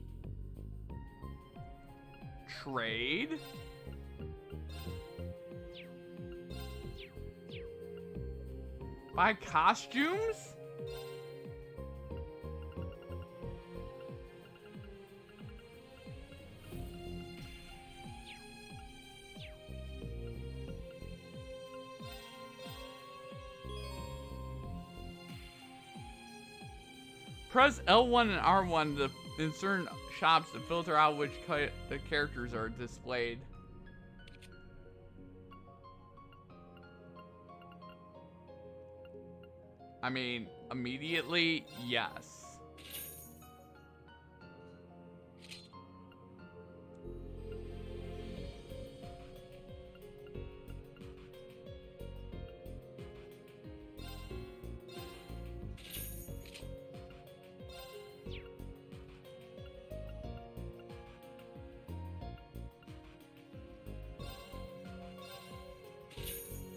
Trade? Buy costumes? Press L1 and R1 in certain shops to filter out which the characters are displayed. I mean, immediately, yes.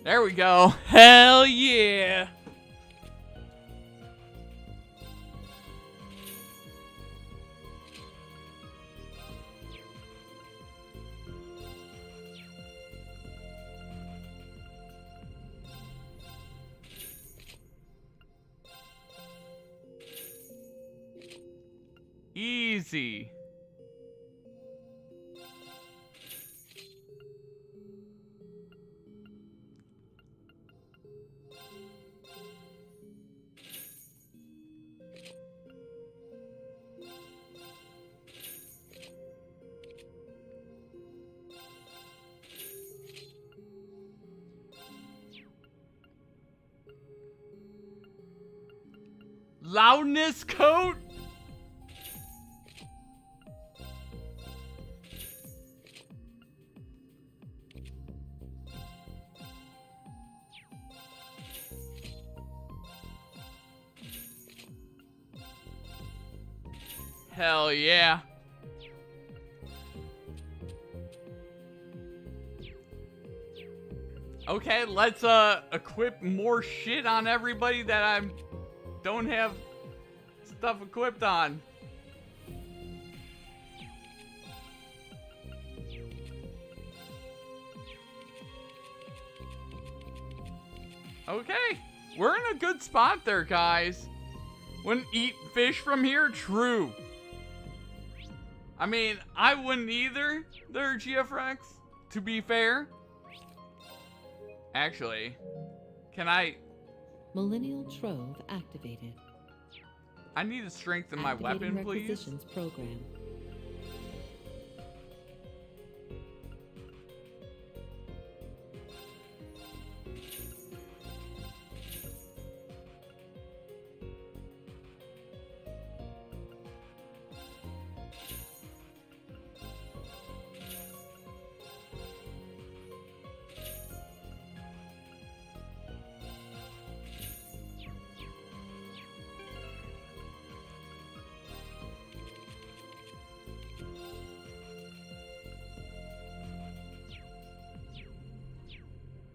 There we go. Hell yeah. Easy. Loudness coat? Hell yeah. Okay, let's equip more shit on everybody that I don't have stuff equipped on. Okay, we're in a good spot there, guys. Wouldn't eat fish from here? True. I mean, I wouldn't either, there, GFRX, to be fair. Actually, can I... Millennial Trove activated. I need to strengthen my weapon, please. Requisitions program.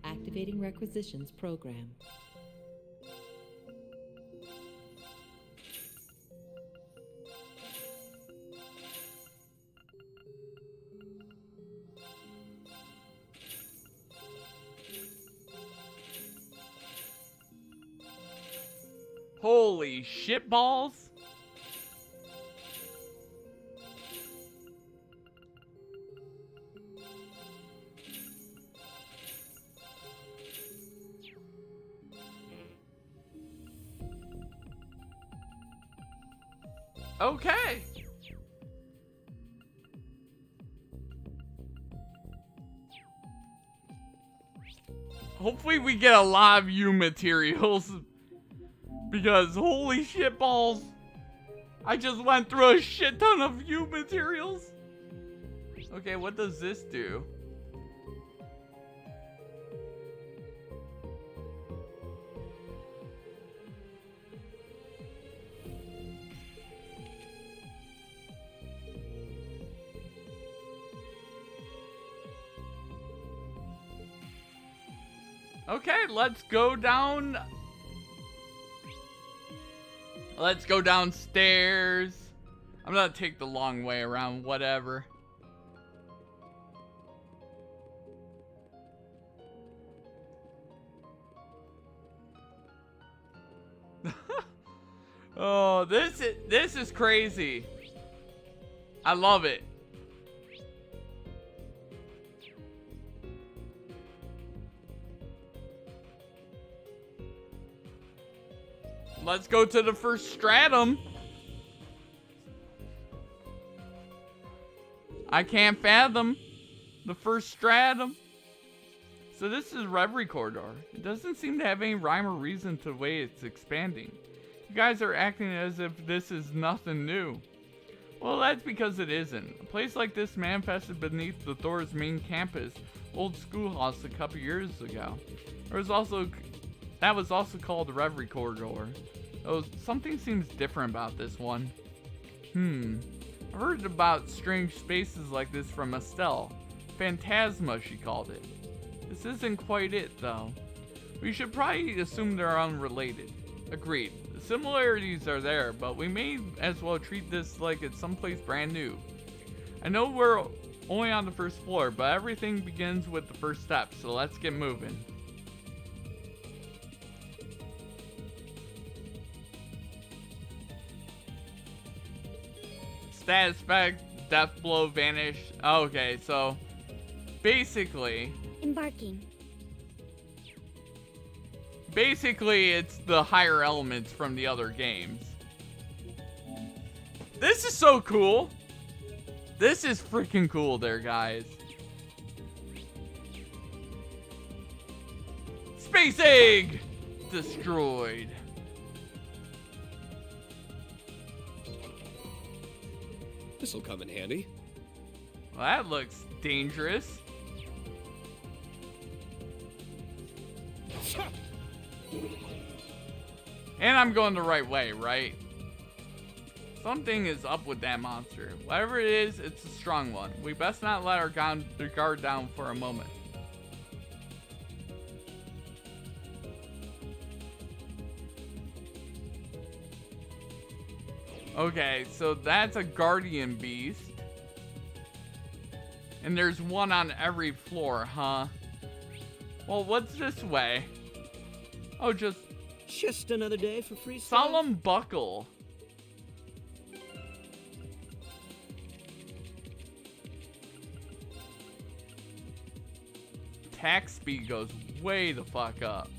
Activating requisitions program. Holy shit balls. Okay. Hopefully we get a lot of U materials. Because holy shit balls. I just went through a shit ton of U materials. Okay, what does this do? Okay, let's go down Let's go downstairs. I'm gonna take the long way around, whatever. Oh, this is crazy. I love it. Let's go to the first stratum. I can't fathom the first stratum. So this is Reverie Corridor. It doesn't seem to have any rhyme or reason to the way it's expanding. You guys are acting as if this is nothing new. Well, that's because it isn't. A place like this manifested beneath the Thor's main campus, old schoolhouse, a couple years ago. That was also called the Reverie Corridor. Oh, something seems different about this one. I've heard about strange spaces like this from Estelle. Phantasma, she called it. This isn't quite it, though. We should probably assume they're unrelated. Agreed. The similarities are there, but we may as well treat this like it's someplace brand new. I know we're only on the first floor, but everything begins with the first step, so let's get moving. Status effect, death blow, vanish. Okay, so basically... Embarking. Basically, it's the higher elements from the other games. This is so cool. This is freaking cool there, guys. Space egg destroyed. This'll come in handy. Well, that looks dangerous. And I'm going the right way, right? Something is up with that monster. Whatever it is, it's a strong one. We best not let our guard down for a moment. Okay, so that's a guardian beast. And there's one on every floor, huh? Well, what's this way? Oh, just another day for free stuff. Solemn buckle. Attack speed goes way the fuck up.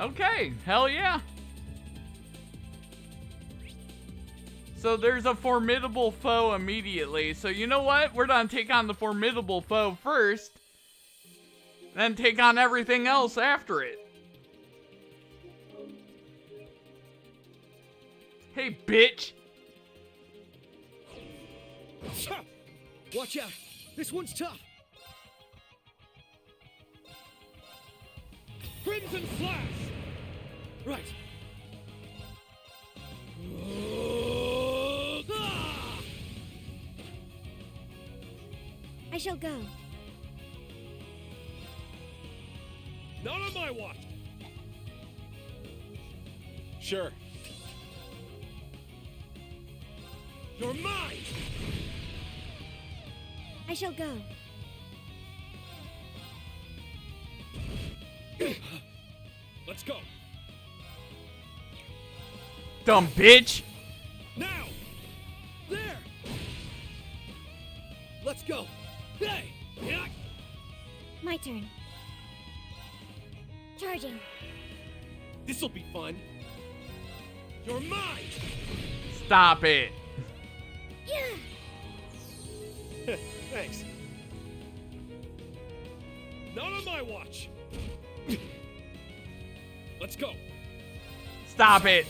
Okay, hell yeah. So there's a formidable foe immediately. So you know what? We're gonna take on the formidable foe first, then take on everything else after it. Hey, bitch. Watch out. This one's tough. Crimson Flash! Right. I shall go. Not on my watch. Sure. You're mine! I shall go. Let's go. Dumb bitch. Now! There! Let's go. Hey! My turn. Charging. This'll be fun. You're mine! Stop it. Yeah! Thanks. Not on my watch. Let's go. Stop it.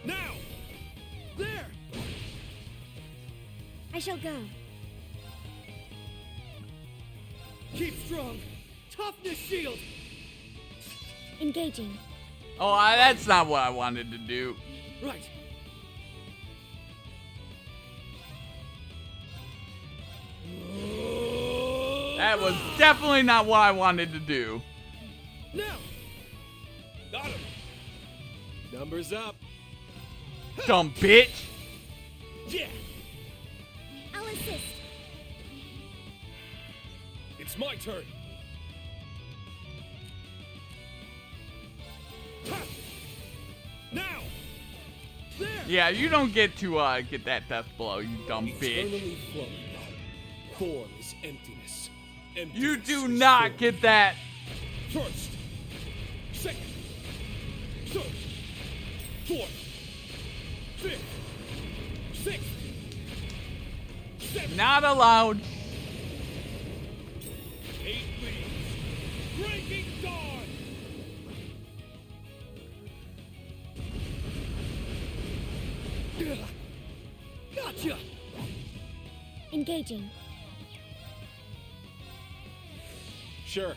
Now! There! I shall go. Keep strong. Toughness shield. Engaging. Oh, that's not what I wanted to do. Right. That was definitely not what I wanted to do. Now! Got him! Numbers up. Dumb bitch. Yeah! I'll assist. It's my turn. Ha! Now! There! Yeah, you don't get to get that death blow, you dumb bitch. Eternally flowing. Form is emptiness. You do not get that. First, second, third, fourth, fifth, sixth, seventh. Not allowed. 8 leaves. Breaking dawn. Gotcha! Engaging. Sure.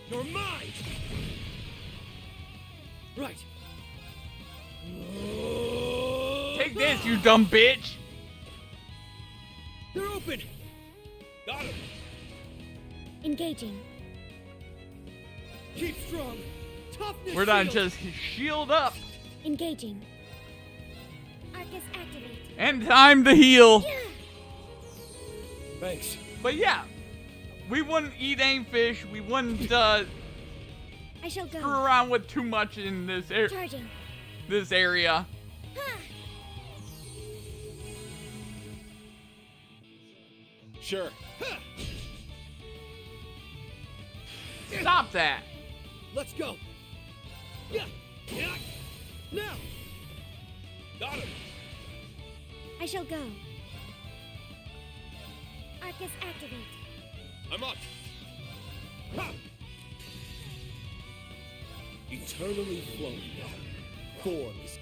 You're mine! Right. Take this, you dumb bitch. They're open! Got him! Engaging. Keep strong! Toughness We're done. shield. Just shield up. Engaging. Arcus activate. And time to heal. Thanks. But yeah, we wouldn't eat any fish. We wouldn't I shall go. screw around with too much in this Charging. this area. Sure. Stop that. Let's go! Yeah! Yeah! Now! Got him! I shall go. Arcus activate. I'm up! Ha! Eternally flowing. Form is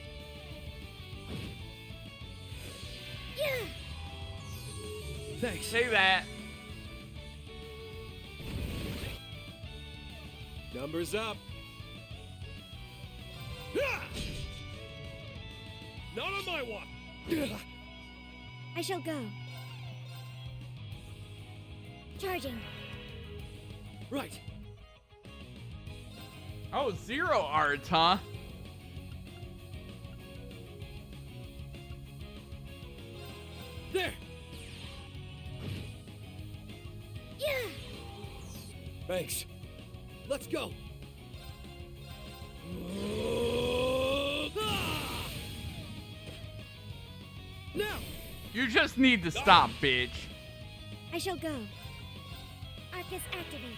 Yeah! Thanks. Say that. Numbers up. Ah! Not on my watch. I shall go. Charging. Right. Oh, 0 art, huh? There! Yeah! Thanks. Let's go! Now! You just need to stop, bitch. I shall go. Arcus activate.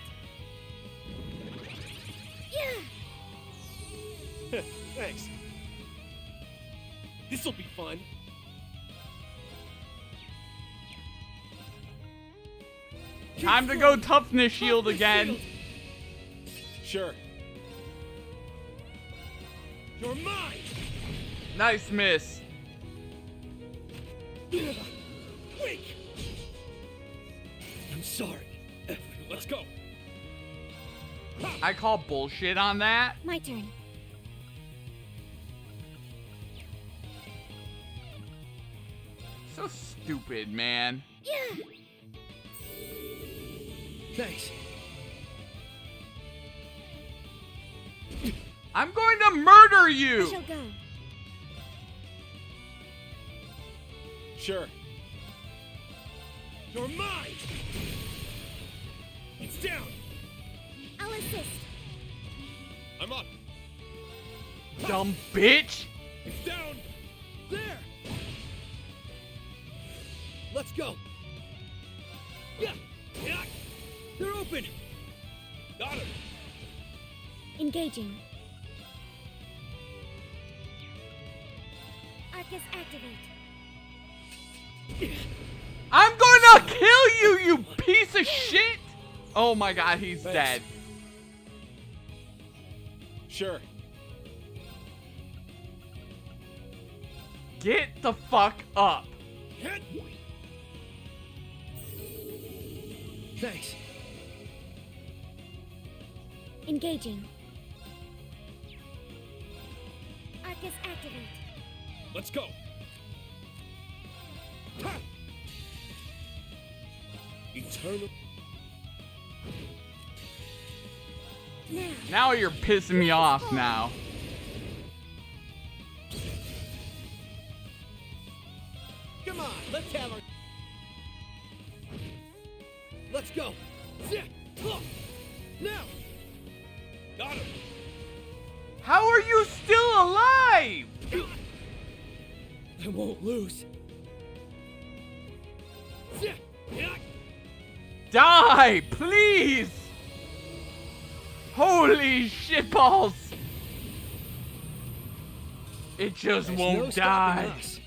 Yeah! Thanks. This'll be fun. Time to go toughness shield again. Sure. You're mine! Nice miss. Weak! I'm sorry. Let's go. I call bullshit on that. My turn. So stupid, man. Yeah! Thanks. I'm going to murder I you. shall go. Sure. You're mine! It's down! I'll assist. I'm up! Dumb bitch. It's down! There! Let's go! Yeah! Yeah! They're open! Got him! Engaging. Arcus activate. I'm going to kill you, you piece of shit. Oh my god, he's Thanks. dead. Sure. Get the fuck up. Thanks. Engaging. Arcus activate. Let's go. Ha! Eternal. Now you're pissing me off now. Come on, let's have our... Let's go. Now. Got him. How are you still alive? I won't lose. Die, please! Holy shitballs! It just There's won't no stopping die. us.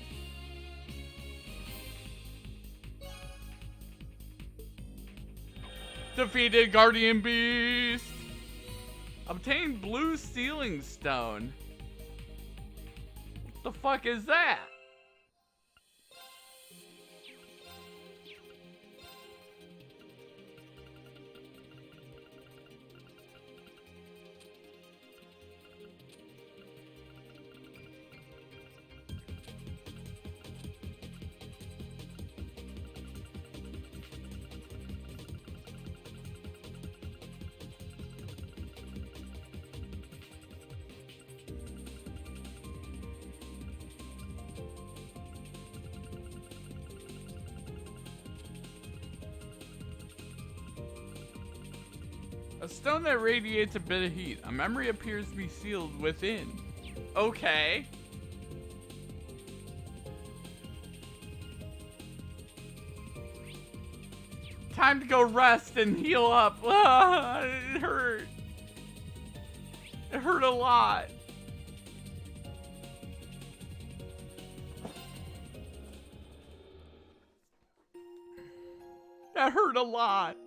Defeated Guardian Beast. Obtained blue sealing stone. What the fuck is that? A stone that radiates a bit of heat. A memory appears to be sealed within. Okay. Time to go rest and heal up. Ah, it hurt. It hurt a lot. That hurt a lot.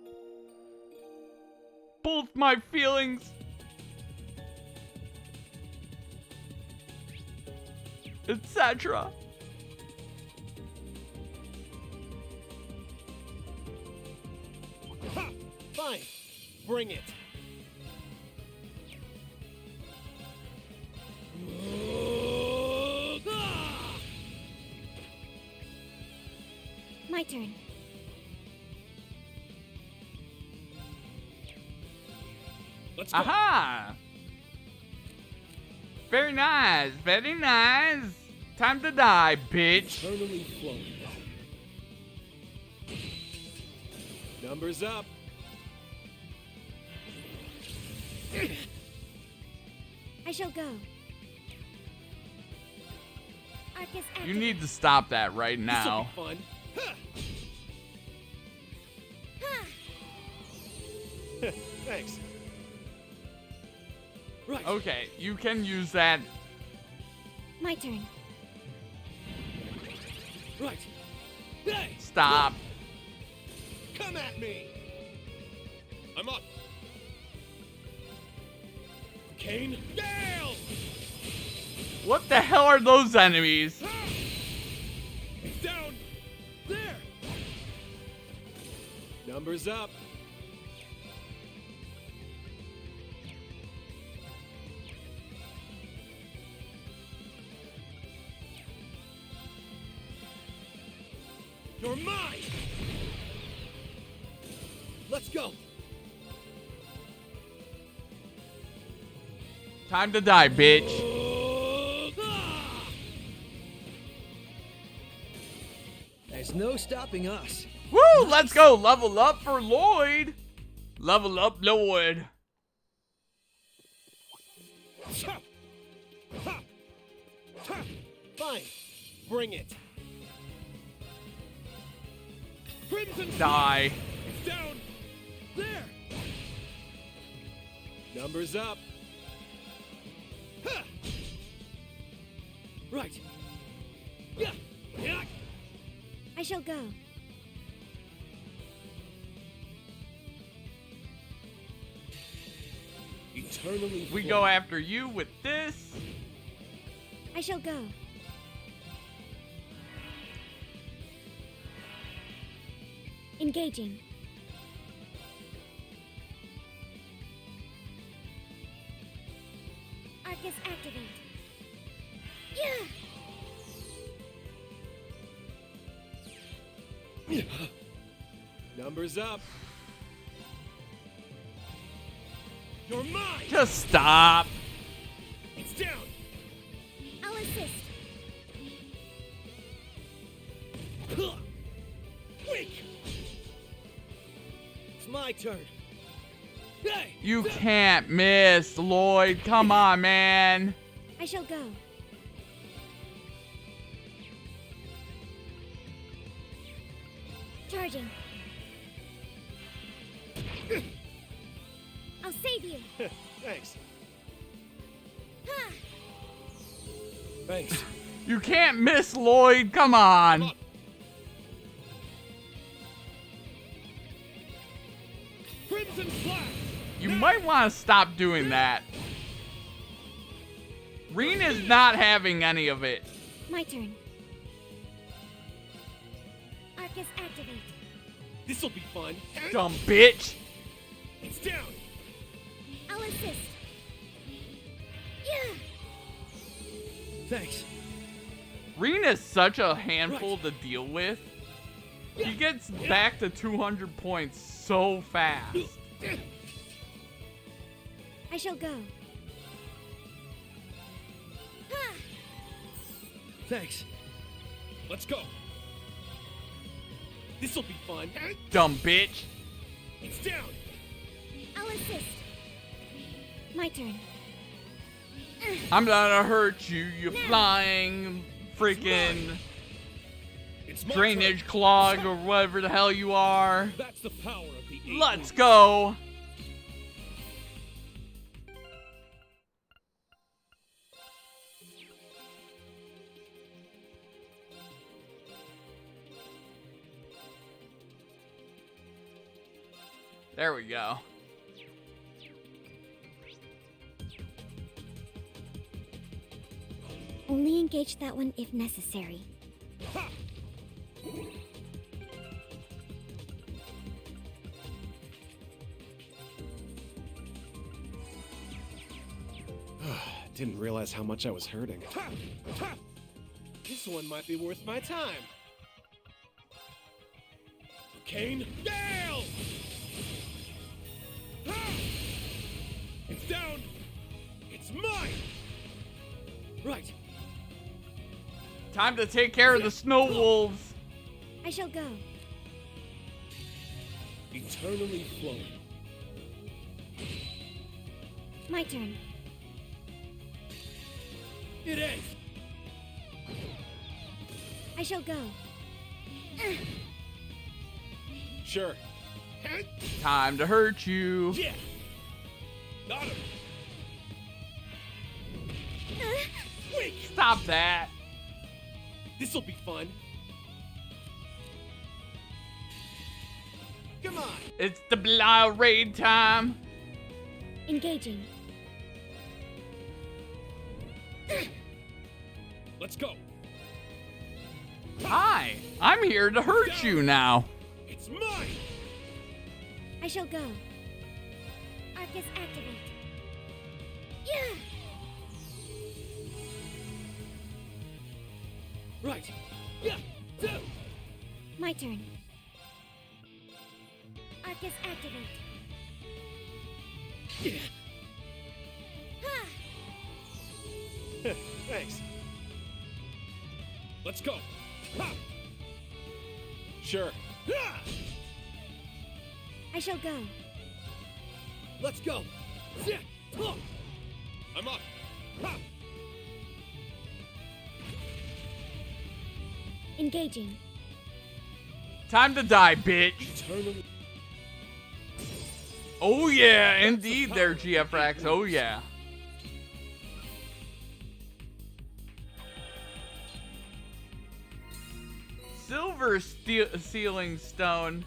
Both my feelings, etc. Ha! Fine. Bring it. My turn. Let's go. Aha! Very nice, very nice. Time to die, bitch. Eternally flowing. Numbers up. I shall go. Arcus activate. You need to stop that right This'll now. be fun. Ha! Thanks. Right. Okay, you can use that. My turn. Right. Hey! Stop. Come at me! I'm up. Kane, down! What the hell are those enemies? Down! There! Numbers up. You're mine! Let's go! Time to die, bitch. There's no stopping us. Woo! Let's go. Level up for Lloyd. Level up, Lloyd. Fine. Bring it. Crimson Die. It's down. There. Numbers up. Ha! Right. Yeah. Yeah. I shall go. Eternally We flowing. go after you with this. I shall go. Engaging. Numbers up. You're mine. Just stop. It's down. I'll assist. Weak. It's my turn. Hey! You can't miss, Lloyd. Come on, man. I shall go. Charging. I'll save you. Thanks. Ha! Thanks. You can't miss, Lloyd. Come on. Crimson Flash. You might want to stop doing that. Rean is not having any of it. My turn. Arcus activate. This'll be fun. Dumb bitch. It's down. I'll assist. Yeah. Thanks. Rean is such a handful to deal with. He gets back to 200 points so fast. I shall go. Ha! Thanks. Let's go. This'll be fun. Dumb bitch. It's down. I'll assist. My turn. I'm gonna hurt you, you flying freaking drainage clog or whatever the hell you are. That's the power of the eight. Let's go. There we go. Only engage that one if necessary. Didn't realize how much I was hurting. This one might be worth my time. Kane, Gale! It's down! It's mine! Right. Time to take care of the snow wolves. I shall go. Eternally flowing. My turn. It is! I shall go. Sure. Time to hurt you. Yeah! Got him! Stop that. This'll be fun. Come on! It's the Belial raid time. Engaging. Let's go! Hi, I'm here to hurt you now. It's mine! I shall go. Arcus activate. Yeah! Right. Yeah! My turn. Arcus activate. Yeah! Ha! Thanks. Let's go. Ha! Sure. Ha! I shall go. Let's go. I'm up. Ha! Engaging. Time to die, bitch. Eternally. Oh yeah, indeed there, GFRX. Oh yeah. Silver Sealing Stone.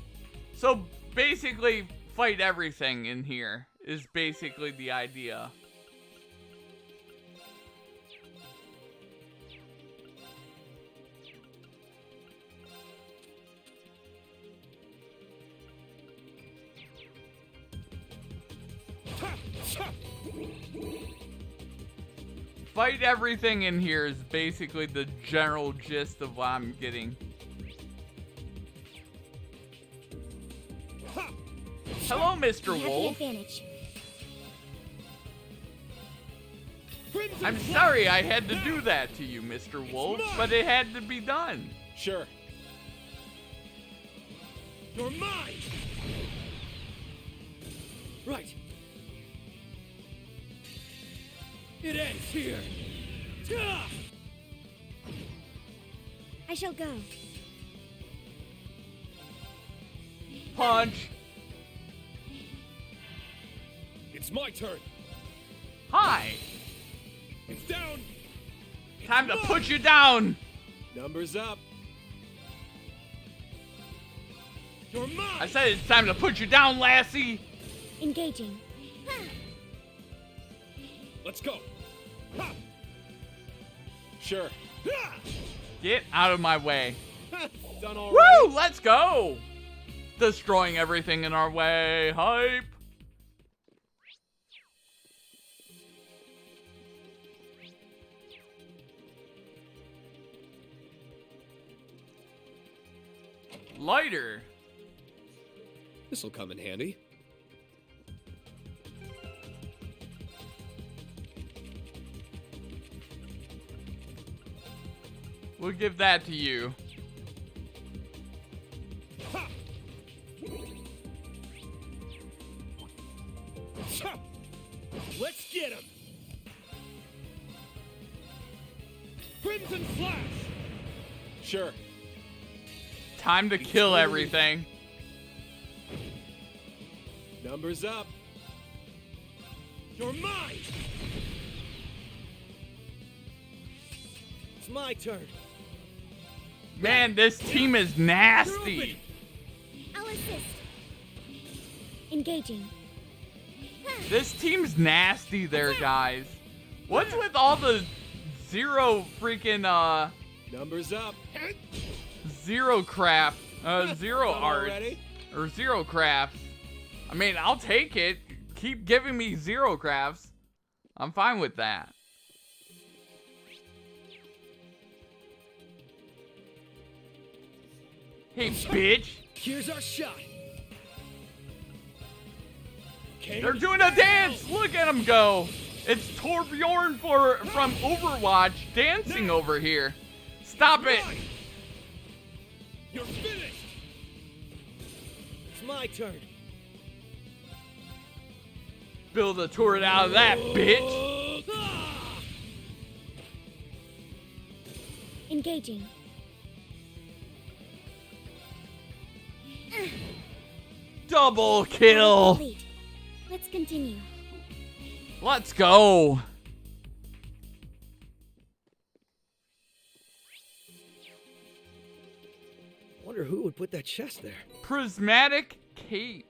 So basically, fight everything in here is basically the idea. Fight everything in here is basically the general gist of what I'm getting. Hello, Mr. You have the Wolf. advantage. I'm sorry I had to do that to you, Mr. Wolf, but it had to be done. Sure. You're mine! Right. It ends here. I shall go. Punch. It's my turn. Hi. It's down. Time to put you down. Numbers up. You're mine. I said it's time to put you down, lassie. Engaging. Let's go. Ha. Sure. Get out of my way. Done already. Woo! Let's go. Destroying everything in our way. Hype. Lighter. This'll come in handy. We'll give that to you. Let's get him. Crimson Flash. Sure. Time to kill everything. Numbers up. You're mine. It's my turn. Man, this team is nasty. I'll assist. Engaging. This team's nasty there, guys. What's with all the zero freaking, Numbers up. zero crap, zero Done art, already? or zero crafts? I mean, I'll take it. Keep giving me zero crafts. I'm fine with that. Hey, bitch. Here's our shot. They're doing a dance. Look at them go. It's Torbjorn from Overwatch dancing over here. Stop it. You're finished. It's my turn. Build a turret out of that, bitch. Engaging. Double kill. Complete. Let's continue. Let's go. Wonder who would put that chest there. Prismatic cape.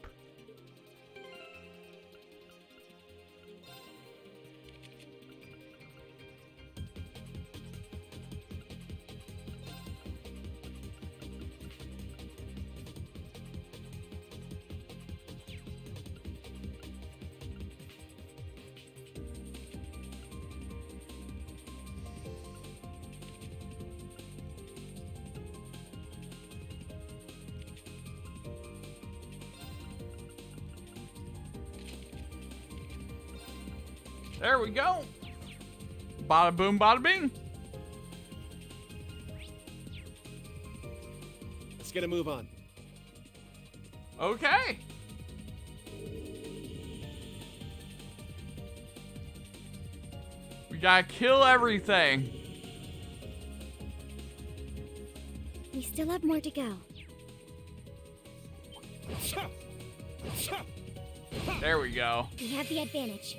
There we go. Bada boom, bada bing. Let's get a move on. Okay. We gotta kill everything. We still have more to go. There we go. We have the advantage.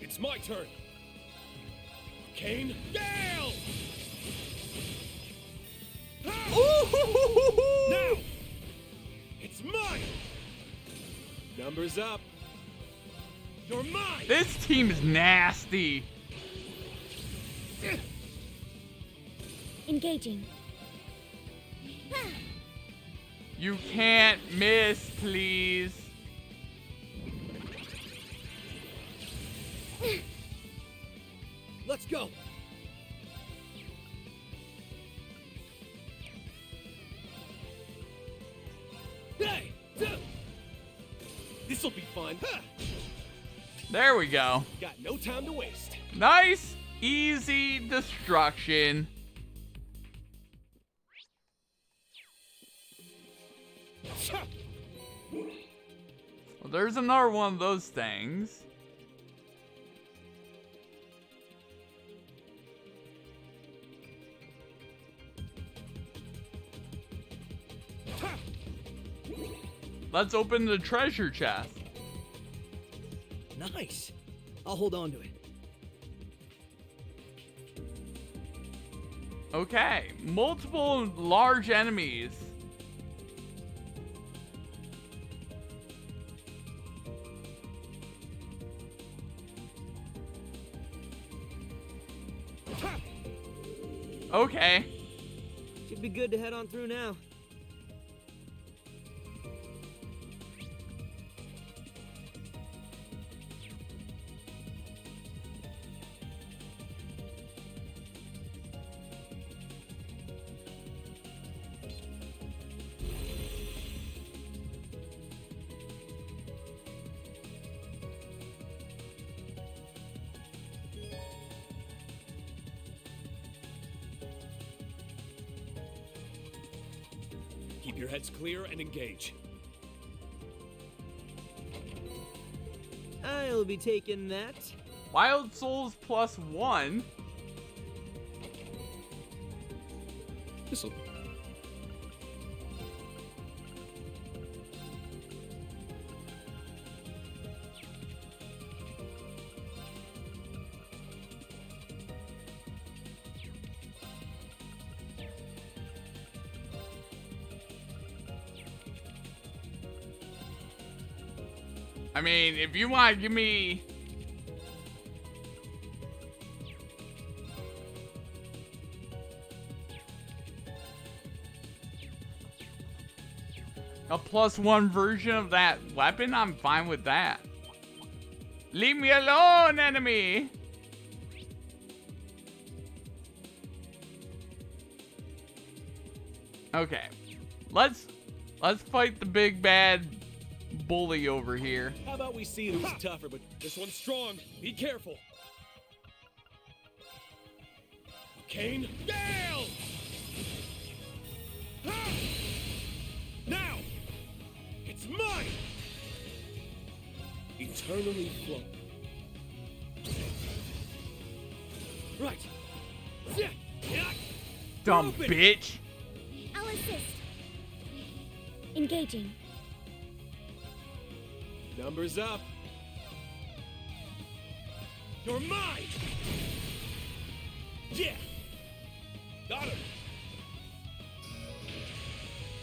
It's my turn. Kane, Gale! Now! It's mine! Numbers up. You're mine! This team is nasty. Engaging. You can't miss, please. Let's go. fun. There we go. Got no time to waste. Nice, easy destruction. Well, there's another one of those things. Let's open the treasure chest. Nice. I'll hold on to it. Okay, multiple large enemies. Okay. Should be good to head on through now. Keep your heads clear and engage. I'll be taking that. Wild Souls +1. This'll... I mean, if you want to give me... a +1 version of that weapon, I'm fine with that. Leave me alone, enemy! Okay. Let's fight the big bad bully over here. How about we see who's tougher, but this one's strong. Be careful. Kane, Gale! Now! It's mine! Eternally flow. Right. Dumb bitch. I'll assist. Engaging. Numbers up. You're mine! Yeah! Got him!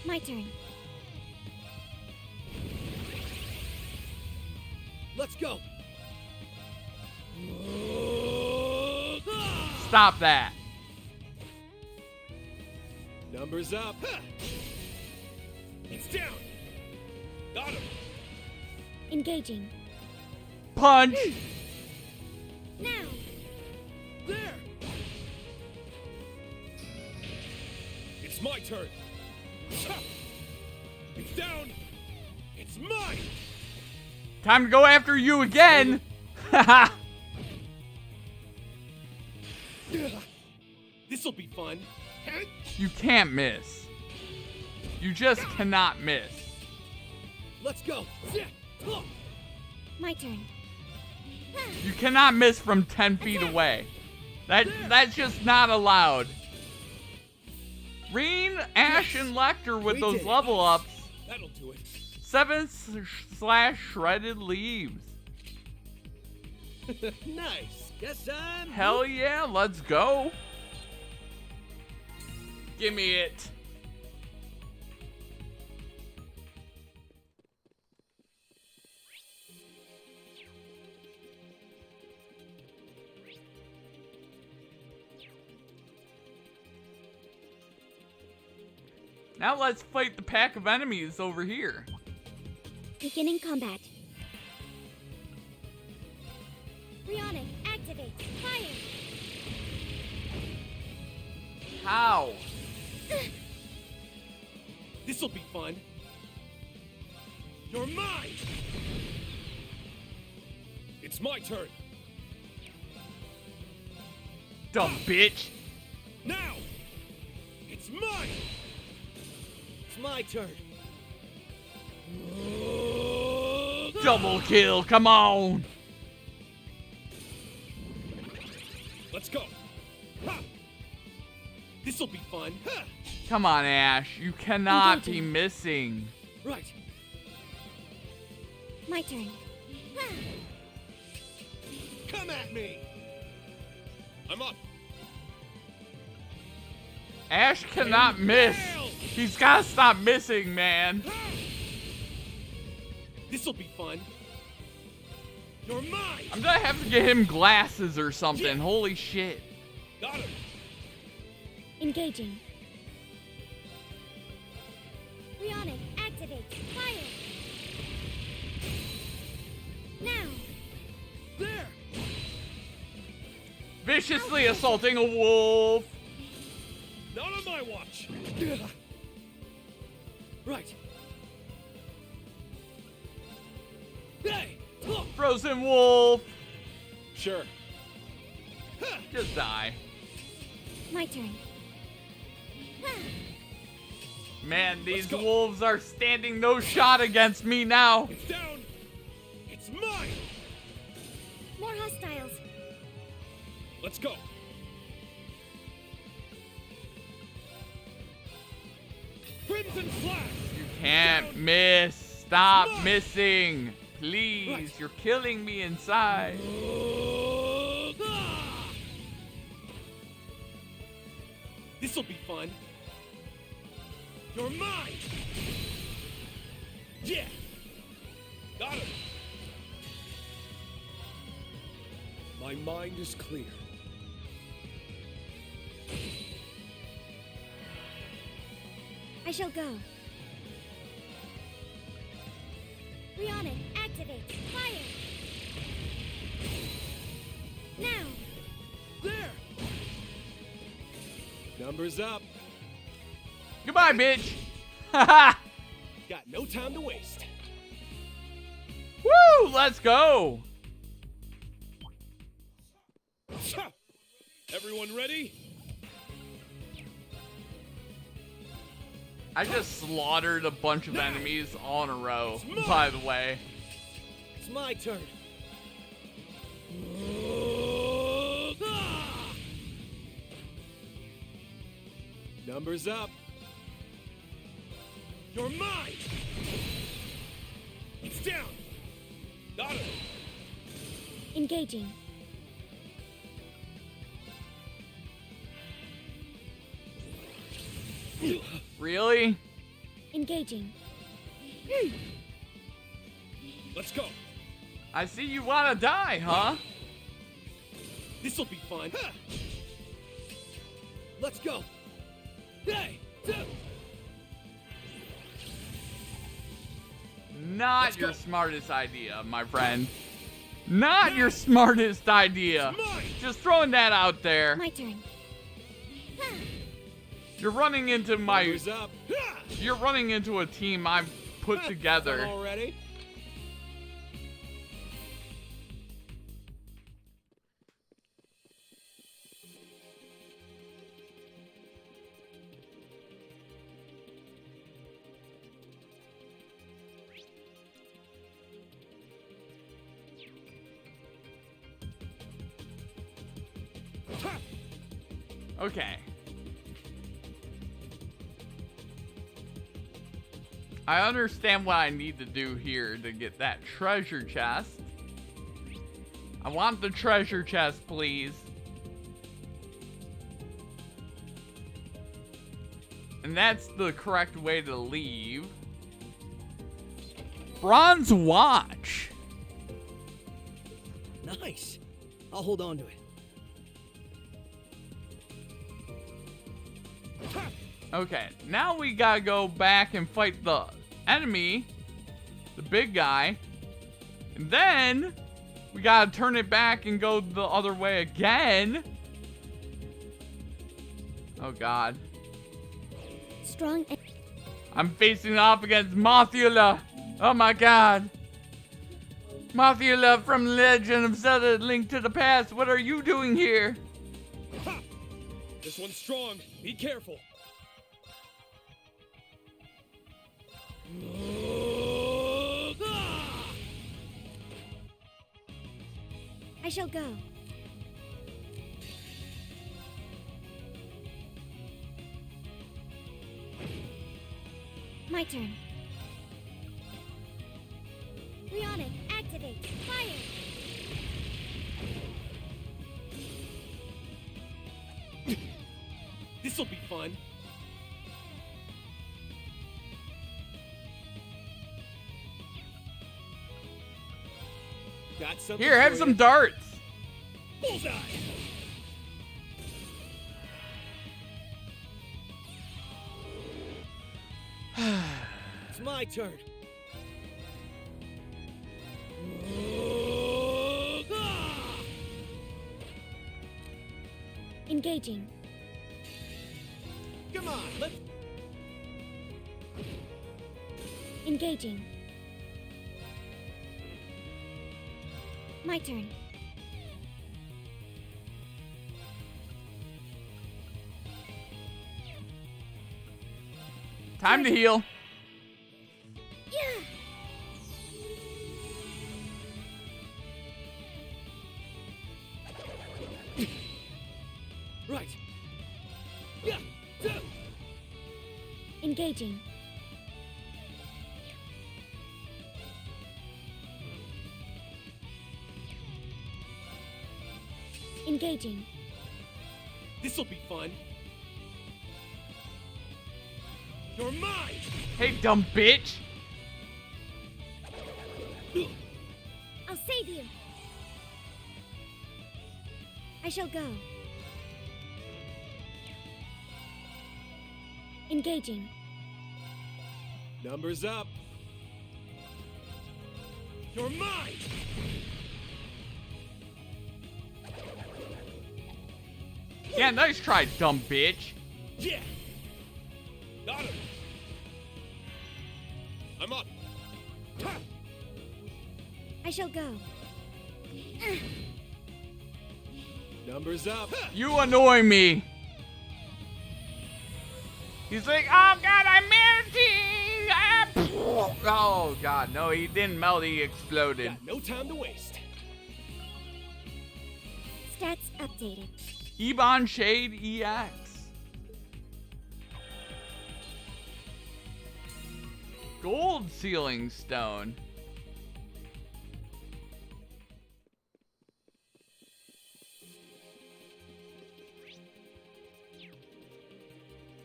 My turn. Let's go. Stop that. Numbers up. It's down! Got him! Engaging. Punch! Now! There! It's my turn! It's down! It's mine! Time to go after you again! Haha! This'll be fun. You can't miss. You just cannot miss. Let's go. My turn. You cannot miss from 10 feet away. That's just not allowed. Rean, Ash, and Lecter with those level ups. That'll do it. 7/shredded leaves. Nice. Guess I'm... Hell yeah, let's go. Give me it. Now let's fight the pack of enemies over here. Beginning combat. Rionic, activate. Fire! How? This'll be fun. You're mine. It's my turn. Dumb bitch. Now! It's mine! It's my turn. Double kill, come on. Let's go. Ha! This'll be fun. Ha! Come on, Ash. You cannot be missing. Right. My turn. Come at me! I'm up. Ash cannot miss. He's gotta stop missing, man. This'll be fun. You're mine! I'm gonna have to get him glasses or something. Holy shit. Got him. Engaging. Rean, activate. Fire. Now. There. Viciously assaulting a wolf. Not on my watch. Right. Hey! Frozen wolf. Sure. Just die. My turn. Man, these wolves are standing no shot against me now. It's down. It's mine. More hostiles. Let's go. Crimson Flash. You can't miss. Stop missing. Please, you're killing me inside. This'll be fun. You're mine. Yeah. Got him. My mind is clear. I shall go. Rean, activate. Fire. Now. There. Numbers up. Goodbye, bitch. Haha. Got no time to waste. Woo! Let's go. Everyone ready? I just slaughtered a bunch of enemies all in a row, by the way. It's my turn. Numbers up. You're mine. It's down. Got him. Engaging. Really? Engaging. Let's go. I see you wanna die, huh? This'll be fun. Let's go. Hey! Not your smartest idea, my friend. Not your smartest idea. Just throwing that out there. My turn. You're running into my... Numbers up. You're running into a team I've put together. Already? Okay. I understand what I need to do here to get that treasure chest. I want the treasure chest, please. And that's the correct way to leave. Bronze watch. Nice. I'll hold on to it. Okay, now we gotta go back and fight the enemy, the big guy, and then we gotta turn it back and go the other way again. Oh god. Strong. I'm facing off against Mothula. Oh my god. Mafia love from Legend of Zelda: Link to the Past. What are you doing here? Ha! This one's strong. Be careful. I shall go. My turn. Reonic, activate. Fire! This'll be fun. Got something. Here, have some darts. Bullseye. It's my turn. Engaging. Come on, let's... Engaging. My turn. Time to heal. Yeah. Right. Yeah. Engaging. Engaging. This'll be fun. You're mine. Hey, dumb bitch. I'll save you. I shall go. Engaging. Numbers up. You're mine. Yeah, nice try, dumb bitch. Yeah. Got him. I'm up. Ha! I shall go. Numbers up. You annoy me. He's like, oh god, I'm melting. Ah, oh god, no, he didn't melt, he exploded. Got no time to waste. Stats updated. Ebon Shade EX. Gold Sealing Stone.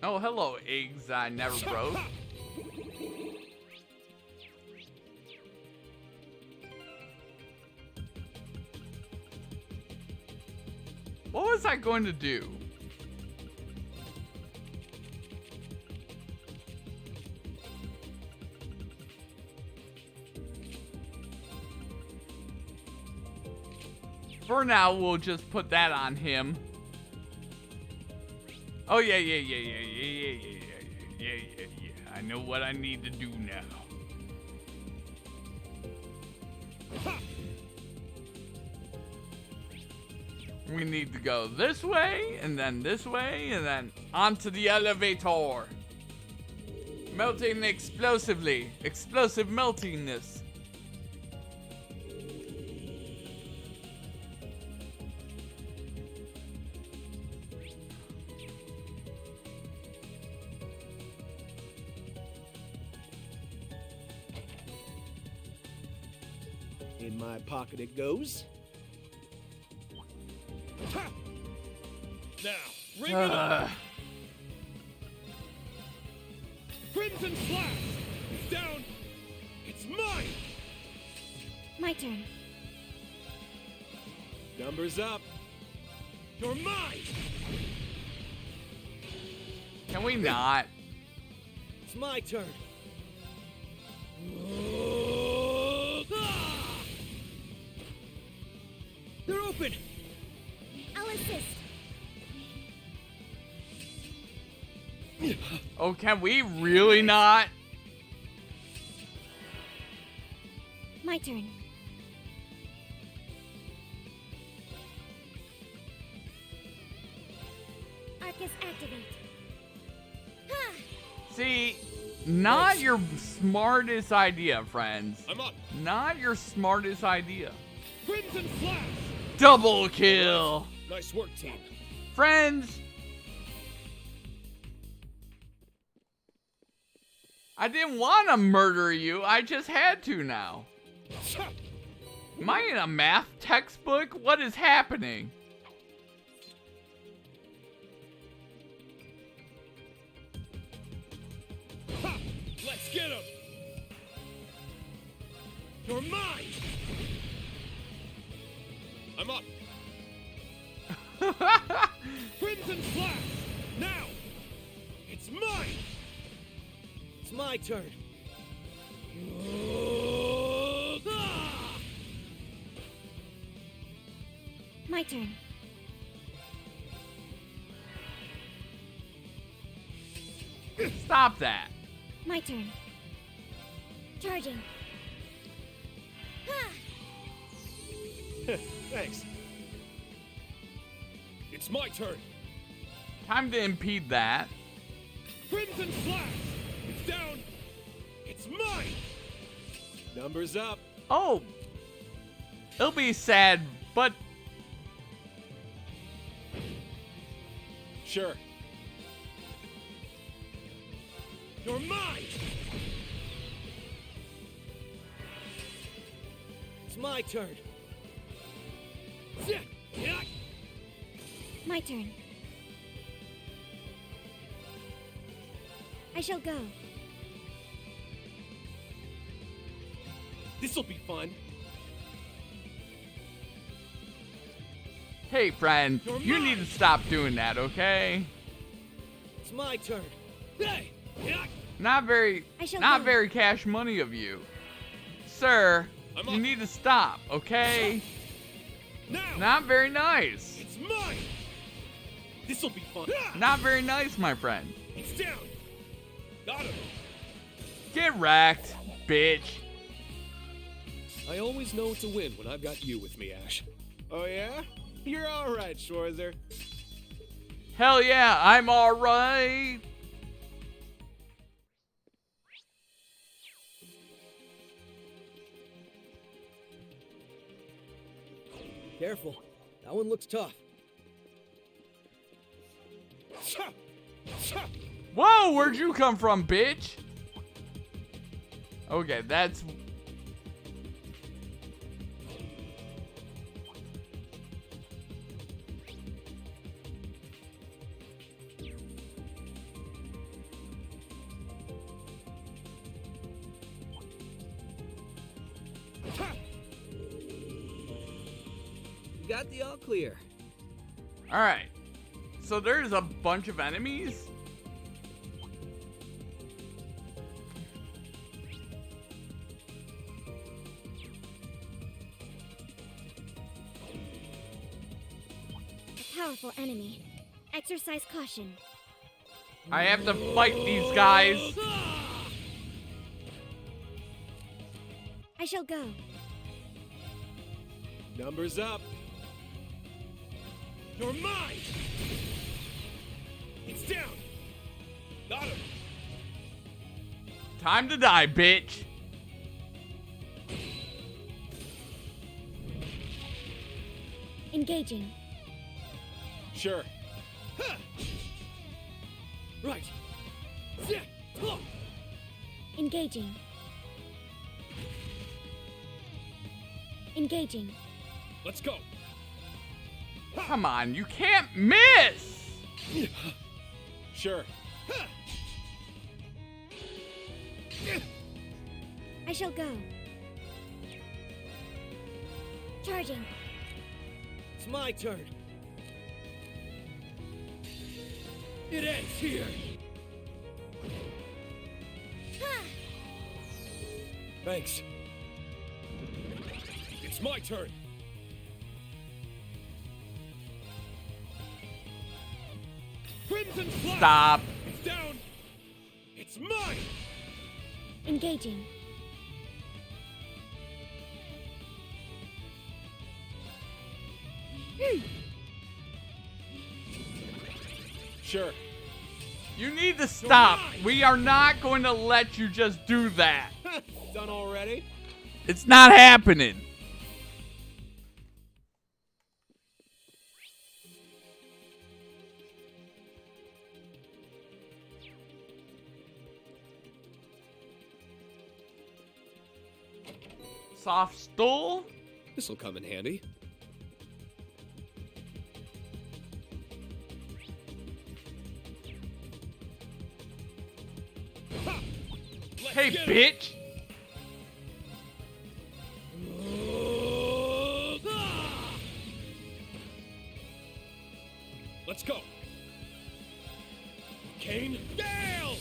Oh, hello, eggs I never broke. What was I going to do? For now, we'll just put that on him. Oh, yeah. I know what I need to do now. We need to go this way, and then onto the elevator. Melting explosively. Explosive meltingness. In my pocket it goes. Ha! Now, bring it up! Crimson Flash! It's down! It's mine! My turn. Numbers up! You're mine! Can we not? It's my turn. They're open! I'll assist. Oh, can we really not? My turn. Focus activate. Ha! See, not your smartest idea, friends. I'm up. Not your smartest idea. Crimson Flash! Double kill. Nice work, team. Friends, I didn't want to murder you. I just had to now. Am I in a math textbook? What is happening? Ha! Let's get him! You're mine! I'm up. Crimson Flash! Now! It's mine! It's my turn. My turn. Stop that. My turn. Charging. Ha! Thanks. It's my turn. Time to impede that. Crimson Flash! It's down! It's mine! Numbers up. Oh. It'll be sad, but Sure. You're mine! It's my turn. My turn. I shall go. This'll be fun. hey, friend, you need to stop doing that, okay? It's my turn. Not very cash money of you. Sir, you need to stop, okay? Not very nice. It's mine! This'll be fun. Not very nice, my friend. It's down! Got him! Get wrecked, bitch. I always know it's a win when I've got you with me, Ash. Oh yeah? You're alright, Schwarzer. Hell yeah, I'm alright. Careful. That one looks tough. Whoa, where'd you come from, bitch? Okay, that's... You got the all clear. Alright. So there's a bunch of enemies? A powerful enemy. Exercise caution. I have to fight these guys. I shall go. Numbers up. You're mine! It's down! Got him! Time to die, bitch. Engaging. Sure. Right! Engaging. Engaging. Let's go! Come on, you can't miss! Sure. I shall go. Charging. It's my turn. It ends here! Thanks. It's my turn! Crimson Flash! Stop. It's down! It's mine! Engaging. Sure. You need to stop. We are not going to let you just do that. Done already? It's not happening. Soft stool? This'll come in handy. Hey, bitch! Let's go. Kane, Gale!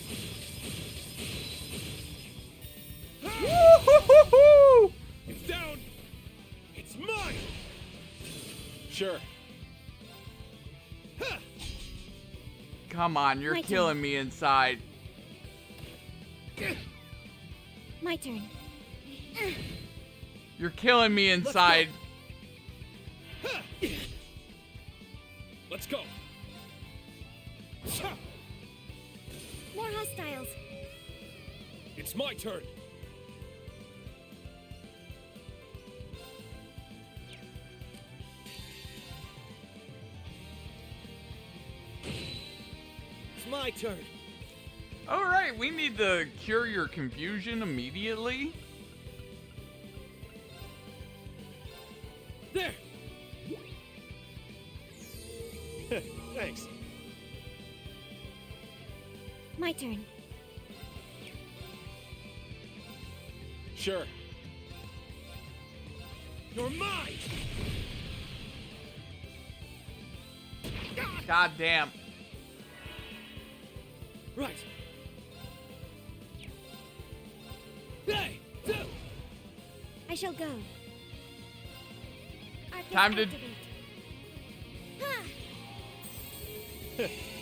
Woo-hoo-hoo-hoo! It's down. It's mine. Sure. Come on, you're My turn. killing me inside. My turn. You're killing me inside. Let's go. More hostiles. It's my turn. It's my turn. All right, we need to cure your confusion immediately. There. Thanks. My turn. Sure. You're mine. God damn. Right. Hey, do. I shall go. Arcus Time to- activate. Ha!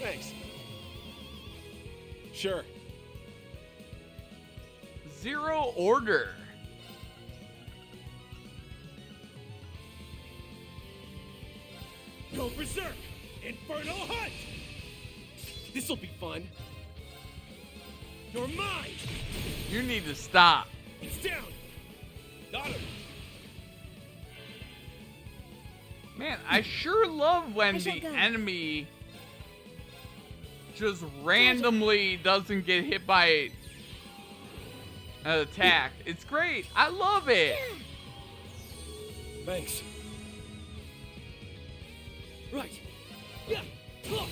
Thanks. Sure. Zero order. Go berserk! Infernal Hunt! This'll be fun. You're mine! You need to stop. It's down! Got him! Man, I sure love when I shall the go. enemy just randomly doesn't get hit by an attack. It's great. I love it. Thanks. Right. Yeah. Look.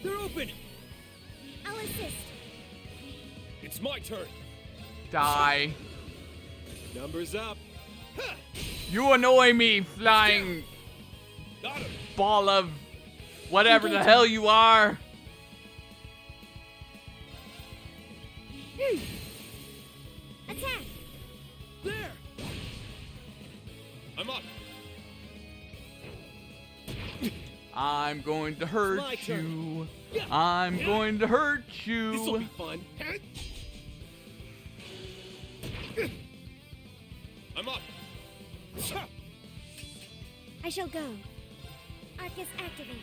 They're open. I'll assist. It's my turn. Die. Numbers up. Ha! You annoy me, flying Got him. ball of whatever the hell you are. Attack. There. I'm up. I'm going to hurt my turn. you. Yeah. I'm Yeah. going to hurt This'll you. be fun. I'm up. I shall go. Arcus activate.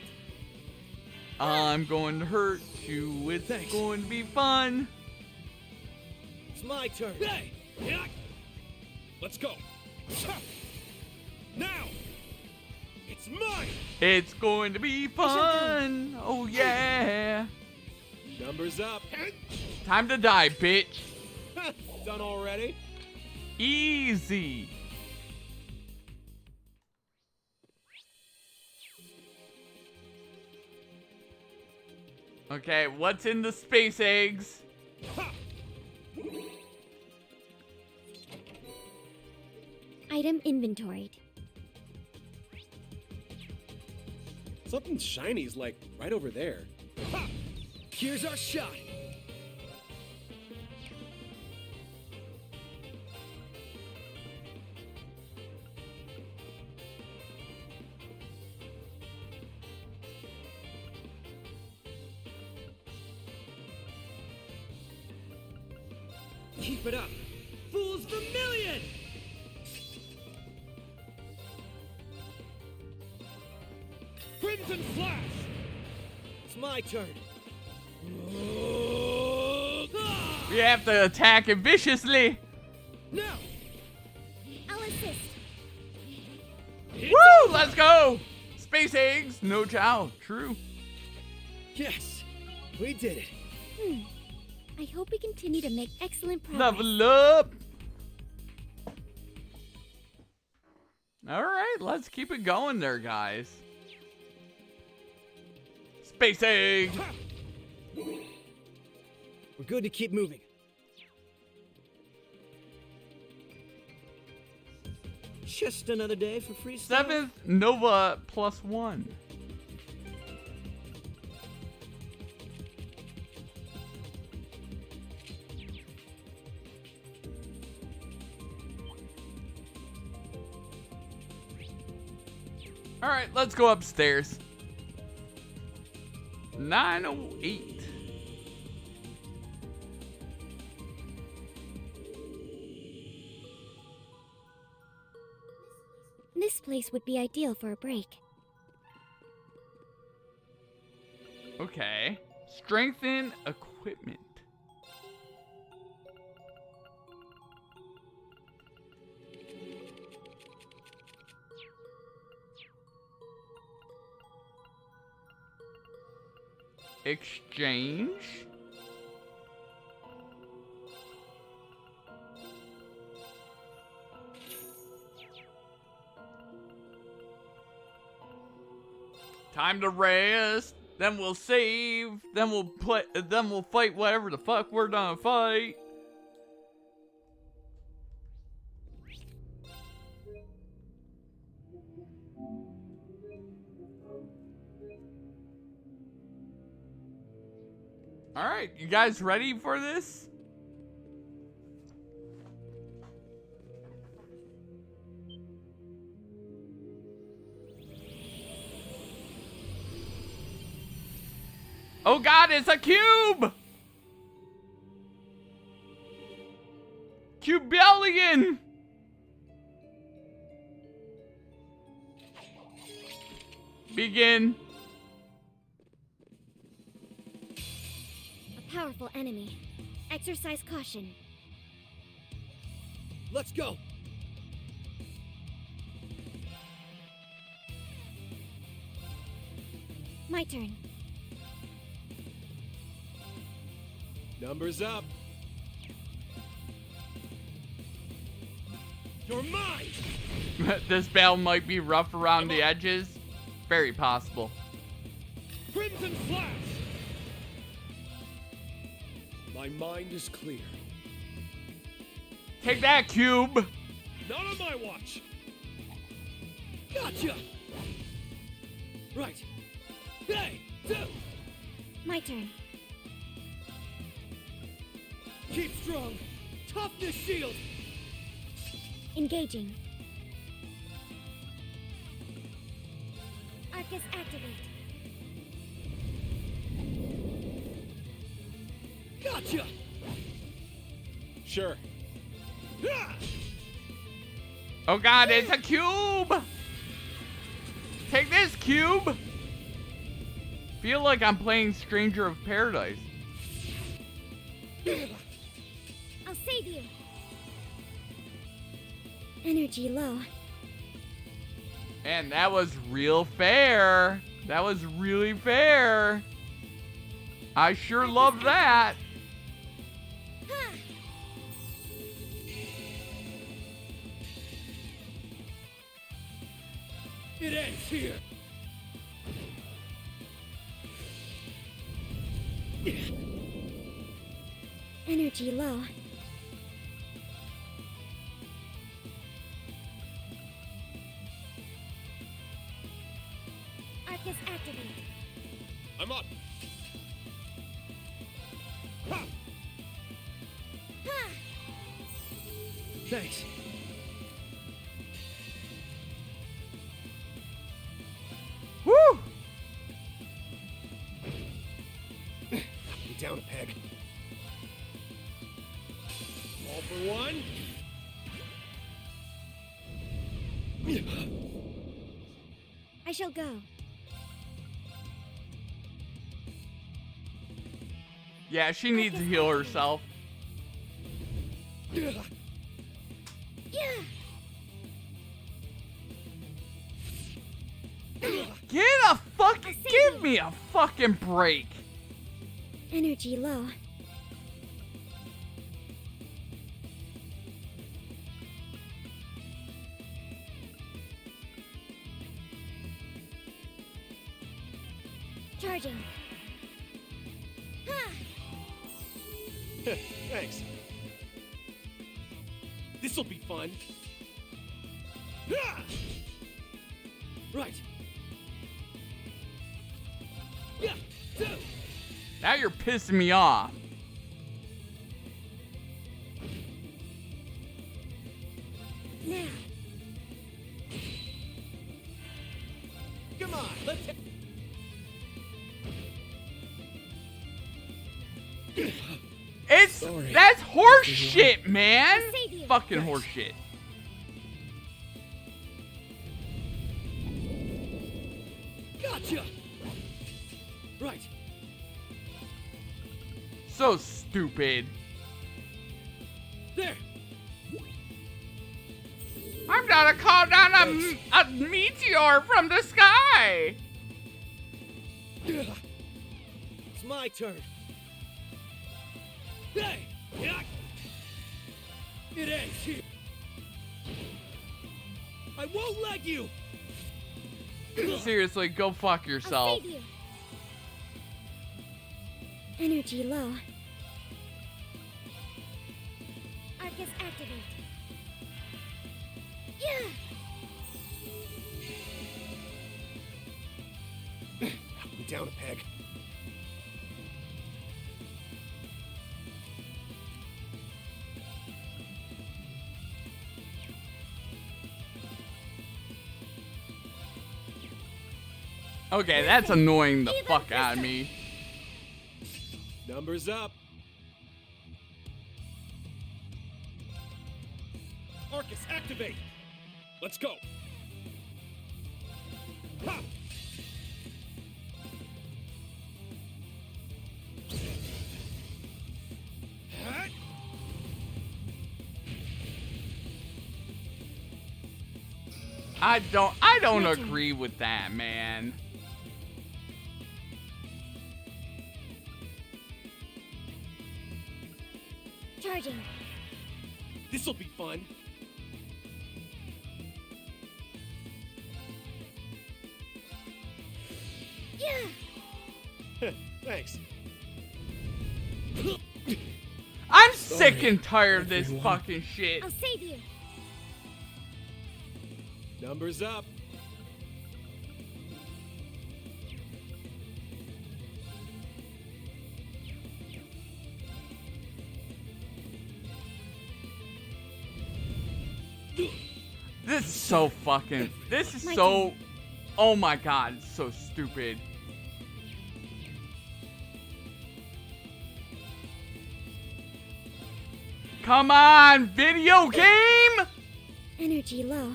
I'm going to hurt you. It's Thanks. going to be fun. It's my turn. Hey. Yeah. Let's go. Now. It's mine. It's going to be fun. Oh yeah. Numbers up. Time to die, bitch. Done already? Easy. Okay, what's in the space eggs? Item inventoried. Something shiny's like right over there. Here's our shot. Keep it up. Fools Vermilion! Crimson Flash! It's my turn. We have to attack it viciously. No. I'll assist. Woo! Let's go! Space eggs, no chow. True. Yes, we did it. I hope we continue to make excellent progress. Level up. All right, let's keep it going there, guys. Space egg. We're good to keep moving. Just another day for free stuff. 7th Nova +1. All right, let's go upstairs. 908. This place would be ideal for a break. Okay. Strengthen equipment. Exchange. Time to rest. Then we'll save. Then we'll play. Then we'll fight whatever the fuck we're gonna fight. All right, you guys ready for this? Oh God, it's a cube! Cubellion! Begin. A powerful enemy. Exercise caution. Let's go. My turn. Numbers up. You're mine! This battle might be rough around the edges. Very possible. Crimson Flash! My mind is clear. Take that, cube! Not on my watch! Gotcha! Right. Hey, two! My turn. Keep strong. Toughness shield. Engaging. Arcus activate. Gotcha! Sure. Oh God, it's a cube! Take this, cube! Feel like I'm playing Stranger of Paradise. I'll save you. Energy low. And that was real fair. That was really fair. I sure love that. It ends here. Energy low. Arcus activate. I'm up. Thanks. Woo! Be down a peg. All for one. I shall go. Yeah, she needs to heal herself. Yeah. Give me a fucking break. Energy low. Charging. Thanks. This'll be fun. Right. Yeah. Now you're pissing me off. Now. Come on, let's. That's horse shit, man. Fucking horse shit. Gotcha. Right. So stupid. There. I'm gonna call down a meteor from the sky. It's my turn. Hey! It ends here. I won't let you. Seriously, go fuck yourself. I'll save you. Energy low. Arcus activate. Yeah. I'm down a peg. Okay, that's annoying the fuck out of me. Numbers up. Arcus, activate. Let's go. Ha! I don't agree with that, man. Charging. This'll be fun. Yeah. Thanks. I'm sick and tired of this fucking shit. I'll save you. Numbers up. This is so fucking. This is so. Oh my god, it's so stupid. Come on, video game! Energy low.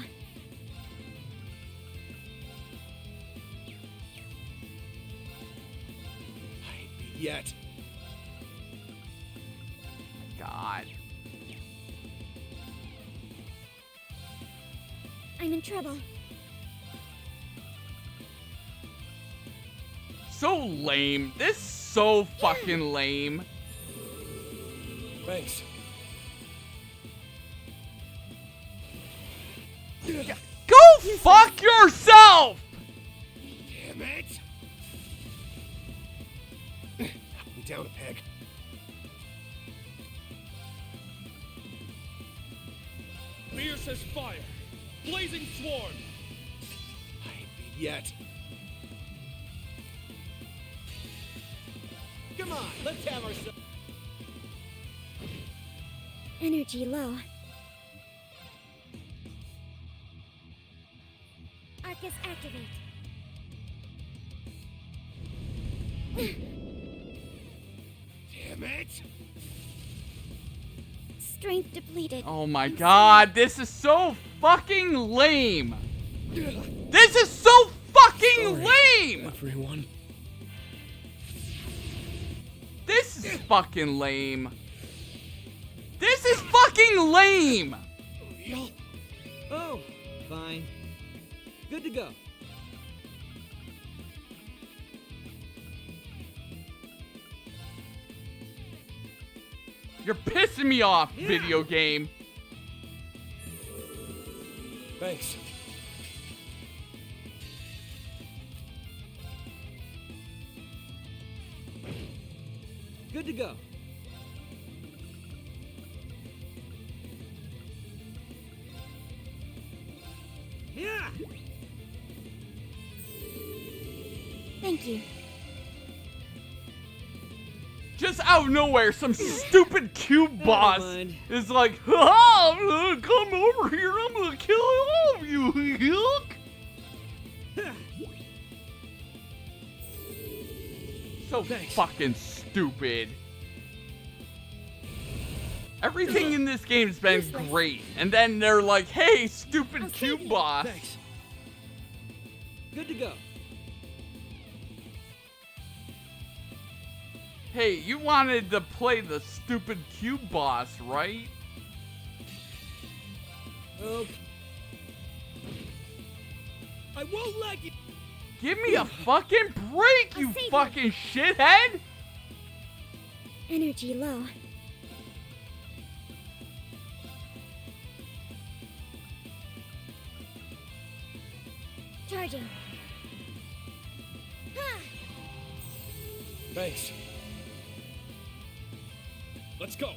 Yet. God. I'm in trouble. So lame. This is so fucking lame. Thanks. Go fuck yourself! Damn it! I'm down a peg. Fierce as fire! Blazing swarm! I ain't beat yet. Come on, let's have ourselves. Energy low. Arcus activate. Damn it! Strength depleted. Oh my god, this is so fucking lame. This is so fucking lame. Everyone. This is fucking lame. This is fucking lame! Oh, fine. Good to go. You're pissing me off, video game. Thanks. Good to go. Yeah. Thank you. Just out of nowhere, some stupid cube boss mind. is like, ha! I'm gonna come over here, I'm gonna kill all of you, yuck! So fucking stupid. Everything in this game's been great, and then they're like, hey, stupid cube boss. Thanks. Good to go. Hey, you wanted to play the stupid cube boss, right? Okay. I won't let you. Give me a fucking break, you fucking shithead! Energy low. Charging. Thanks. Let's go.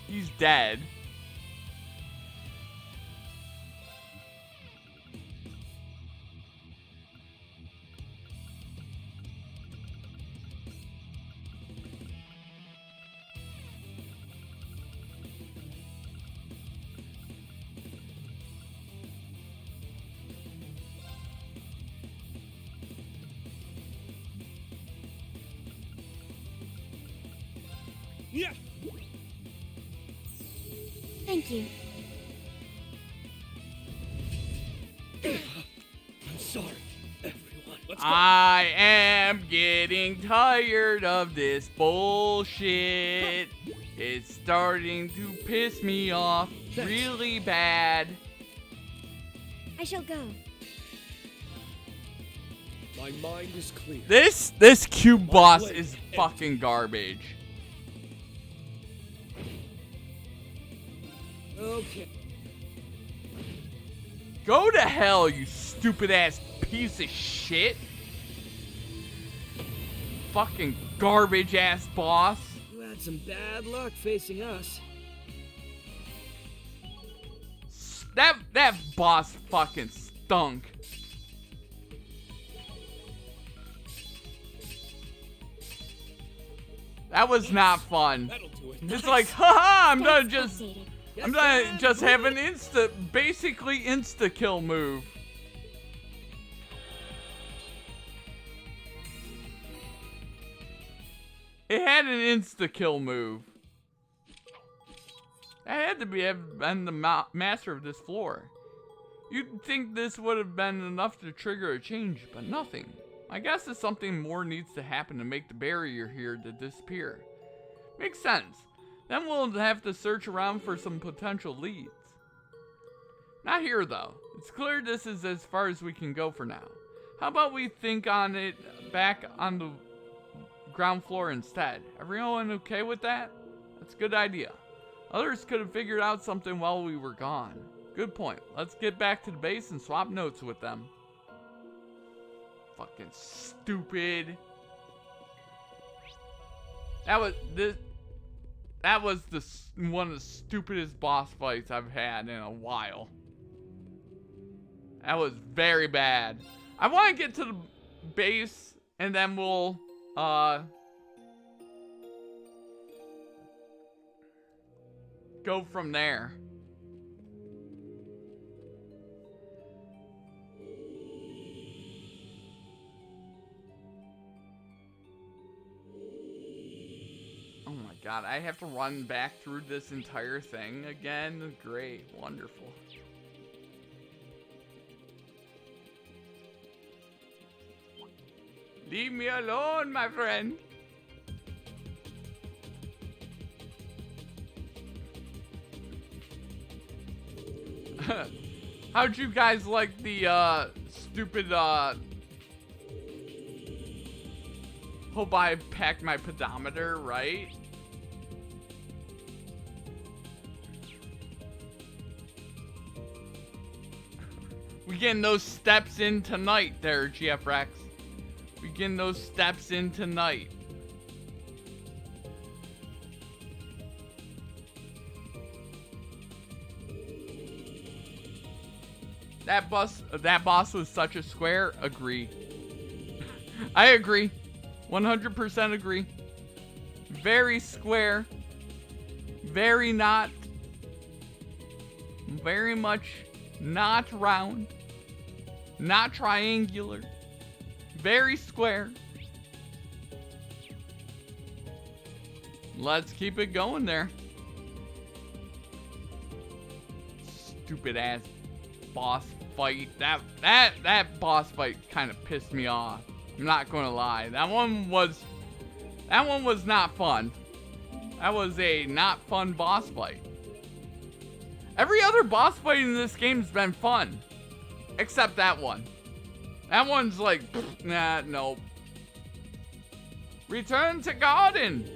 He's dead. Yeah. Thank you. I'm sorry, everyone. Let's go. I am getting tired of this bullshit. It's starting to piss me off really bad. I shall go. My mind is clear. This cube boss is fucking garbage. Okay. Go to hell, you stupid ass piece of shit. Fucking garbage ass boss. You had some bad luck facing us. That boss fucking stunk. That was not fun. It's like, haha, I'm gonna just have an basically insta kill move. It had an insta kill move. I had to have been the master of this floor. You'd think this would have been enough to trigger a change, but nothing. I guess that something more needs to happen to make the barrier here to disappear. Makes sense. Then we'll have to search around for some potential leads. Not here though. It's clear this is as far as we can go for now. How about we think on it back on the ground floor instead? Everyone okay with that? That's a good idea. Others could have figured out something while we were gone. Good point. Let's get back to the base and swap notes with them. Fucking stupid. That was one of the stupidest boss fights I've had in a while. That was very bad. I want to get to the base and then we'll go from there. Oh my god, I have to run back through this entire thing again? Great, wonderful. Leave me alone, my friend. How'd you guys like the stupid hope I packed my pedometer, right? We getting those steps in tonight there, GF Rex. We getting those steps in tonight. That boss was such a square. Agree. I agree. 100% agree. Very square. Very not. Very much not round. Not triangular. Very square. Let's keep it going there. Stupid ass boss fight. That boss fight kind of pissed me off. I'm not gonna lie. That one was not fun. That was a not fun boss fight. Every other boss fight in this game's been fun. Except that one. That one's like, nah, nope. Return to garden.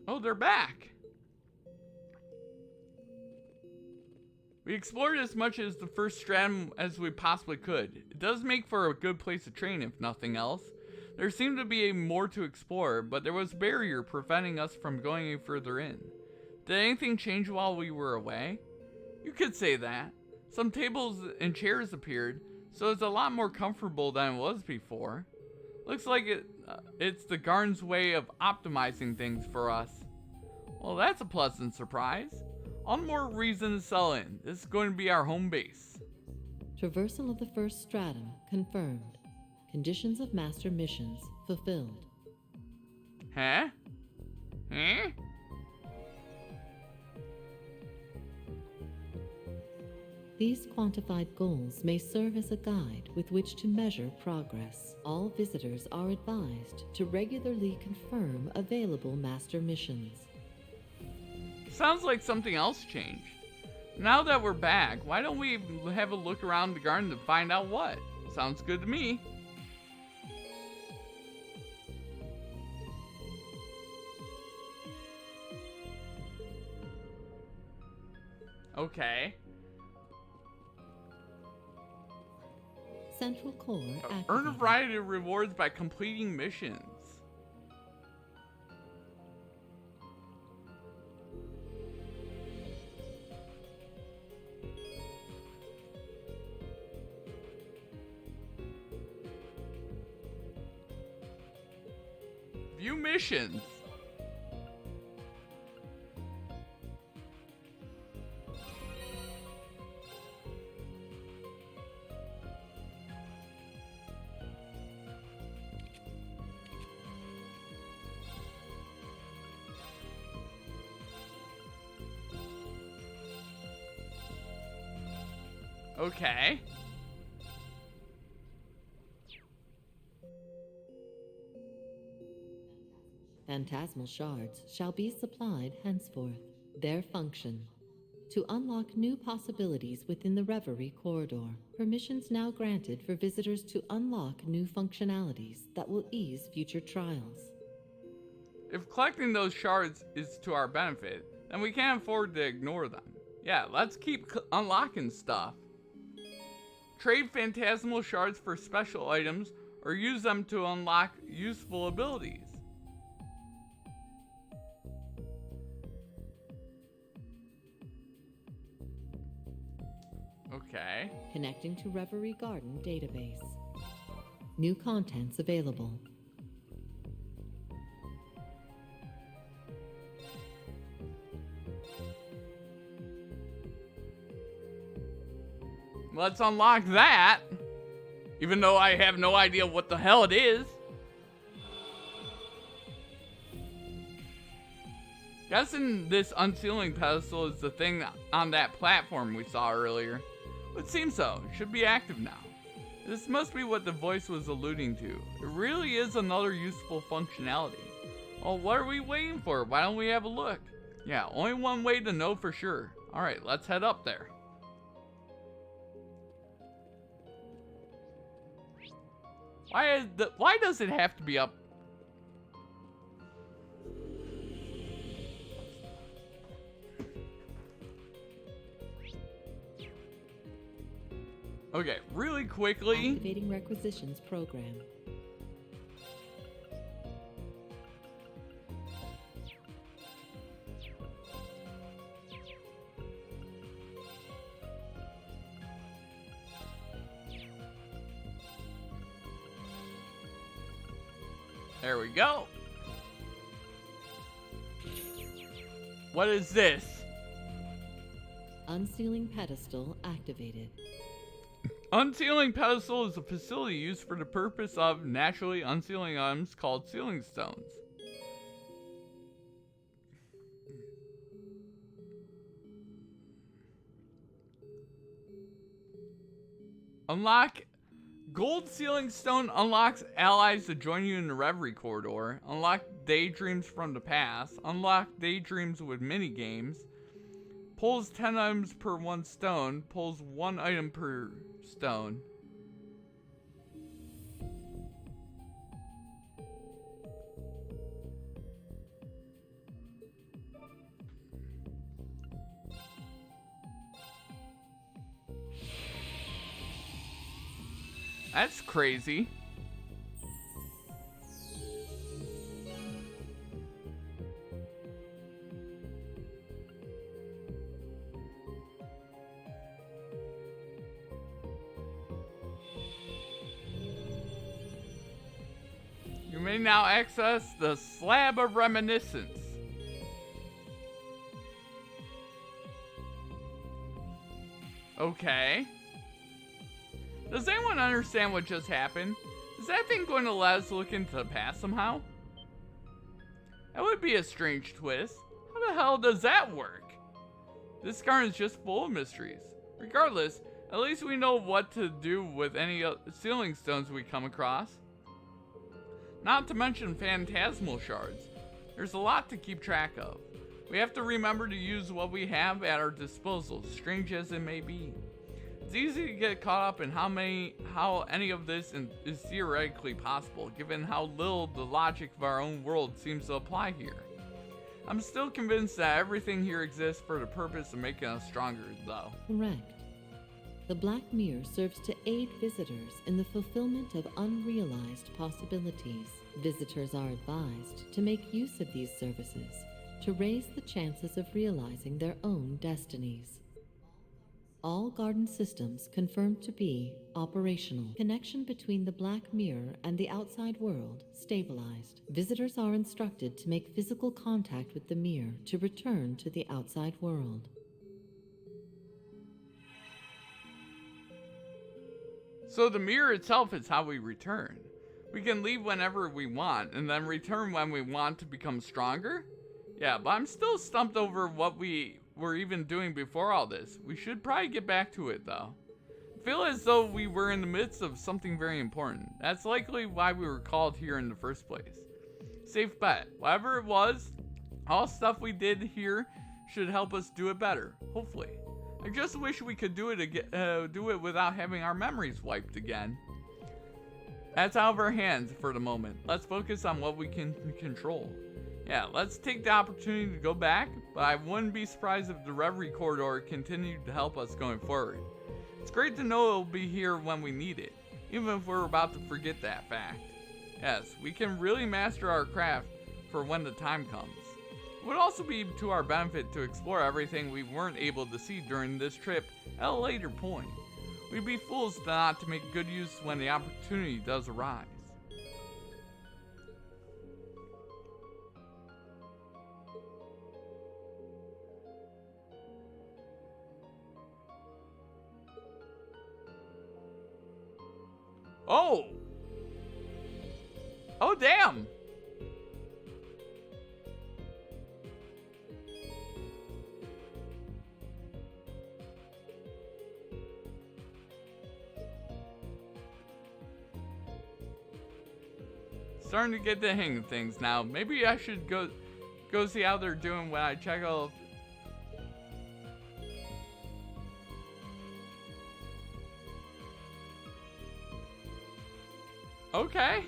Oh, they're back. We explored as much as the first stratum as we possibly could. It does make for a good place to train, if nothing else. There seemed to be more to explore, but there was a barrier preventing us from going any further in. Did anything change while we were away? You could say that. Some tables and chairs appeared, so it's a lot more comfortable than it was before. Looks like it's the garden's way of optimizing things for us. Well, that's a pleasant surprise. All the more reason to sell in. This is going to be our home base. Traversal of the first stratum confirmed. Conditions of master missions fulfilled. Huh? Huh? These quantified goals may serve as a guide with which to measure progress. All visitors are advised to regularly confirm available master missions. Sounds like something else changed. Now that we're back, why don't we have a look around the garden to find out what? Sounds good to me. Okay. Central core activated. Earn a variety of rewards by completing missions. View missions. Okay. Phantasmal shards shall be supplied henceforth. Their function: to unlock new possibilities within the Reverie corridor. Permissions now granted for visitors to unlock new functionalities that will ease future trials. If collecting those shards is to our benefit, then we can't afford to ignore them. Yeah, let's keep unlocking stuff. Trade phantasmal shards for special items or use them to unlock useful abilities. Okay. Connecting to Reverie Garden database. New contents available. Let's unlock that. Even though I have no idea what the hell it is. Guessing this unsealing pedestal is the thing on that platform we saw earlier. Would seem so. It should be active now. This must be what the voice was alluding to. It really is another useful functionality. Well, what are we waiting for? Why don't we have a look? Yeah, only one way to know for sure. Alright, let's head up there. Why does it have to be up? Okay, really quickly. Activating requisitions program. There we go. What is this? Unsealing pedestal activated. Unsealing pedestal is a facility used for the purpose of naturally unsealing items called sealing stones. Unlock gold sealing stone unlocks allies to join you in the Reverie corridor. Unlock daydreams from the past. Unlock daydreams with mini games. Pulls 10 items per 1 stone. Pulls 1 item per stone. That's crazy. You may now access the Slab of Reminiscence. Okay. Does anyone understand what just happened? Is that thing going to let us look into the past somehow? That would be a strange twist. How the hell does that work? This garden is just full of mysteries. Regardless, at least we know what to do with any sealing stones we come across. Not to mention phantasmal shards. There's a lot to keep track of. We have to remember to use what we have at our disposal, strange as it may be. It's easy to get caught up in how any of this is theoretically possible, given how little the logic of our own world seems to apply here. I'm still convinced that everything here exists for the purpose of making us stronger, though. Correct. The Black Mirror serves to aid visitors in the fulfillment of unrealized possibilities. Visitors are advised to make use of these services to raise the chances of realizing their own destinies. All garden systems confirmed to be operational. Connection between the Black Mirror and the outside world stabilized. Visitors are instructed to make physical contact with the mirror to return to the outside world. So the mirror itself is how we return. We can leave whenever we want and then return when we want to become stronger? Yeah, but I'm still stumped over what we were even doing before all this. We should probably get back to it though. I feel as though we were in the midst of something very important. That's likely why we were called here in the first place. Safe bet. Whatever it was, all stuff we did here should help us do it better, hopefully. I just wish we could do it without having our memories wiped again. That's out of our hands for the moment. Let's focus on what we can control. Yeah, let's take the opportunity to go back, but I wouldn't be surprised if the Reverie corridor continued to help us going forward. It's great to know it'll be here when we need it, even if we're about to forget that fact. Yes, we can really master our craft for when the time comes. It would also be to our benefit to explore everything we weren't able to see during this trip at a later point. We'd be fools not to make good use when the opportunity does arise. Oh! Oh, damn! starting to get the hang of things now. Maybe I should go see how they're doing when I check out. Okay.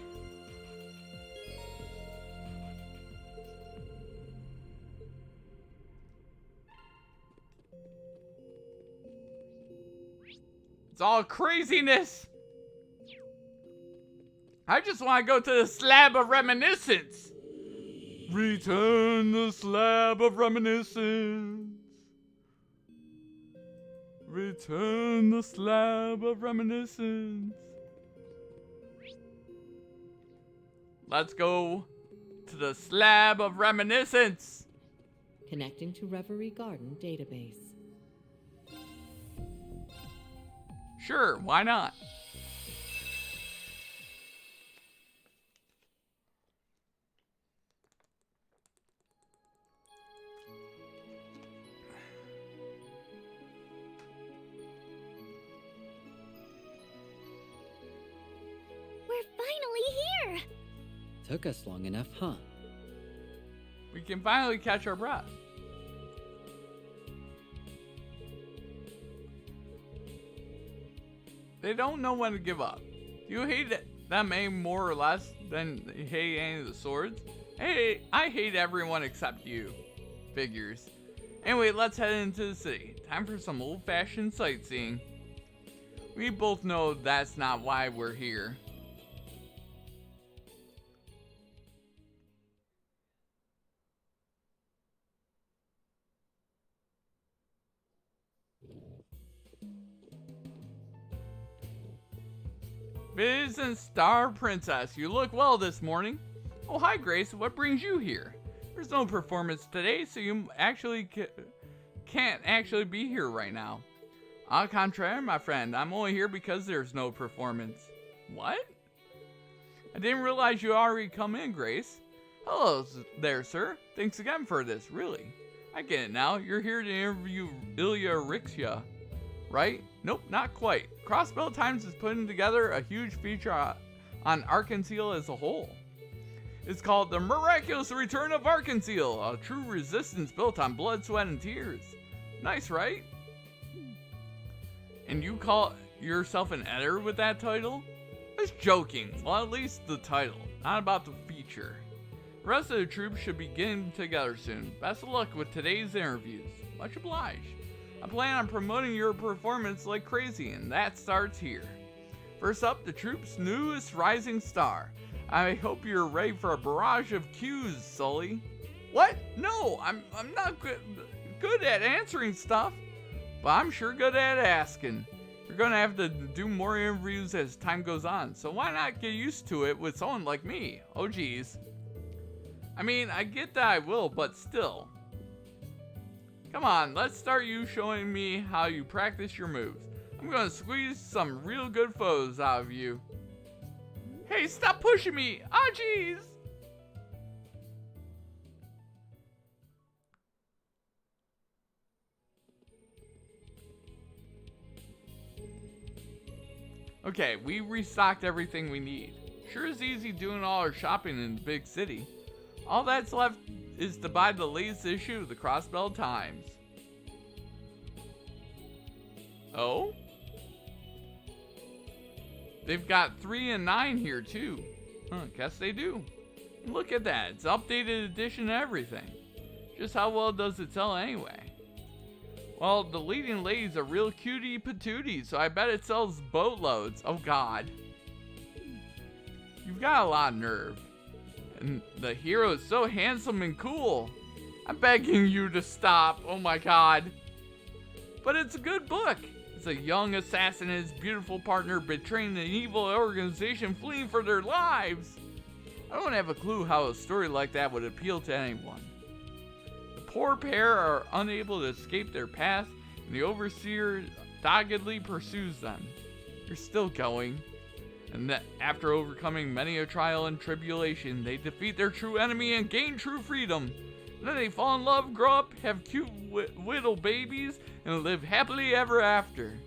It's all craziness. I just want to go to the slab of reminiscence. Return the slab of reminiscence. Return the slab of reminiscence. Let's go to the slab of reminiscence. Connecting to Reverie Garden database. Sure, why not? We're finally here! Took us long enough, huh? We can finally catch our breath. They don't know when to give up. Do you hate them any more or less than you hate any of the swords? Hey, I hate everyone except you. Figures. Anyway, let's head into the city. Time for some old-fashioned sightseeing. We both know that's not why we're here. Viz and Star Princess, you look well this morning. Oh, hi Grace, what brings you here? There's no performance today, so you actually can't actually be here right now. Au contraire, my friend, I'm only here because there's no performance. What? I didn't realize you already come in, Grace. Hello there, sir. Thanks again for this, really. I get it now. You're here to interview Ilya Rixia, right? Nope, not quite. Crossbell Times is putting together a huge feature on Arkansas as a whole. It's called The Miraculous Return of Arkansas, a true resistance built on blood, sweat, and tears. Nice, right? And you call yourself an editor with that title? Just joking. Well, at least the title, not about the feature. The rest of the troops should be getting together soon. Best of luck with today's interviews. Much obliged. I plan on promoting your performance like crazy, and that starts here. First up, the troop's newest rising star. I hope you're ready for a barrage of cues, Sully. What? No, I'm not good at answering stuff, but I'm sure good at asking. You're gonna have to do more interviews as time goes on, so why not get used to it with someone like me? Oh geez. I mean, I get that I will, but still. Come on, let's start you showing me how you practice your moves. I'm gonna squeeze some real good photos out of you. Hey, stop pushing me! Oh, jeez! Okay, we restocked everything we need. Sure is easy doing all our shopping in the big city. All that's left is to buy the latest issue of the Crossbell Times. Oh? They've got 3 and 9 here too. Guess they do. Look at that, it's updated edition and everything. Just how well does it sell anyway? Well, the leading lady's a real cutie patootie, so I bet it sells boatloads. Oh god. You've got a lot of nerve. And the hero is so handsome and cool. I'm begging you to stop. Oh my god. But it's a good book. It's a young assassin and his beautiful partner betraying an evil organization fleeing for their lives. I don't have a clue how a story like that would appeal to anyone. The poor pair are unable to escape their past, and the overseer doggedly pursues them. They're still going. And that after overcoming many a trial and tribulation, they defeat their true enemy and gain true freedom. And then they fall in love, grow up, have cute little babies, and live happily ever after.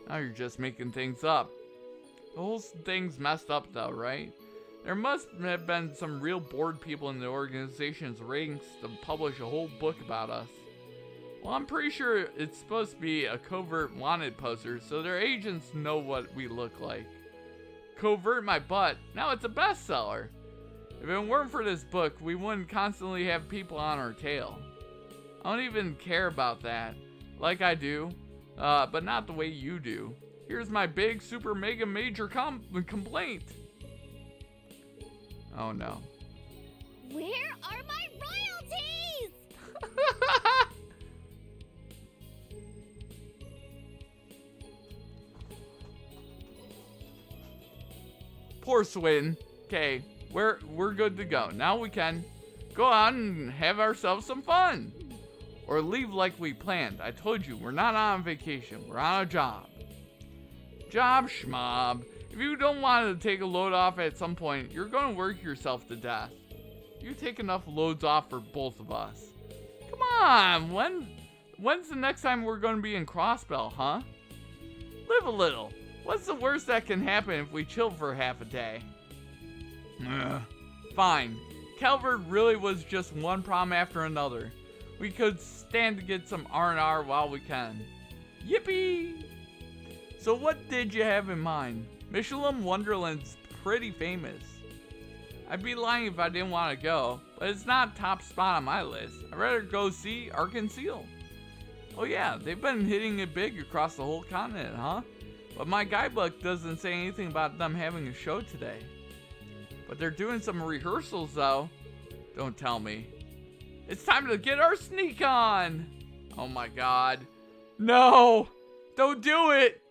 Now you're just making things up. The whole thing's messed up though, right? There must have been some real bored people in the organization's ranks to publish a whole book about us. Well, I'm pretty sure it's supposed to be a covert wanted poster, so their agents know what we look like. Covert my butt, now it's a bestseller. If it weren't for this book, we wouldn't constantly have people on our tail. I don't even care about that, like I do, but not the way you do. Here's my big, super, mega, major complaint. Oh no. Where are my royalties? Poor Swin. Okay, we're good to go. Now we can go out and have ourselves some fun. Or leave like we planned. I told you, we're not on vacation. We're on a job. Job schmob. If you don't want to take a load off at some point, you're going to work yourself to death. You take enough loads off for both of us. Come on, when's the next time we're going to be in Crossbell, huh? Live a little. What's the worst that can happen if we chill for half a day? Fine. Calvert really was just one problem after another. We could stand to get some R&R while we can. Yippee! So what did you have in mind? Michelin Wonderland's pretty famous. I'd be lying if I didn't want to go, but it's not top spot on my list. I'd rather go see Arkansas. Oh yeah, they've been hitting it big across the whole continent, huh? But my guidebook doesn't say anything about them having a show today. But they're doing some rehearsals though. Don't tell me. It's time to get our sneak on! Oh my god. No! Don't do it!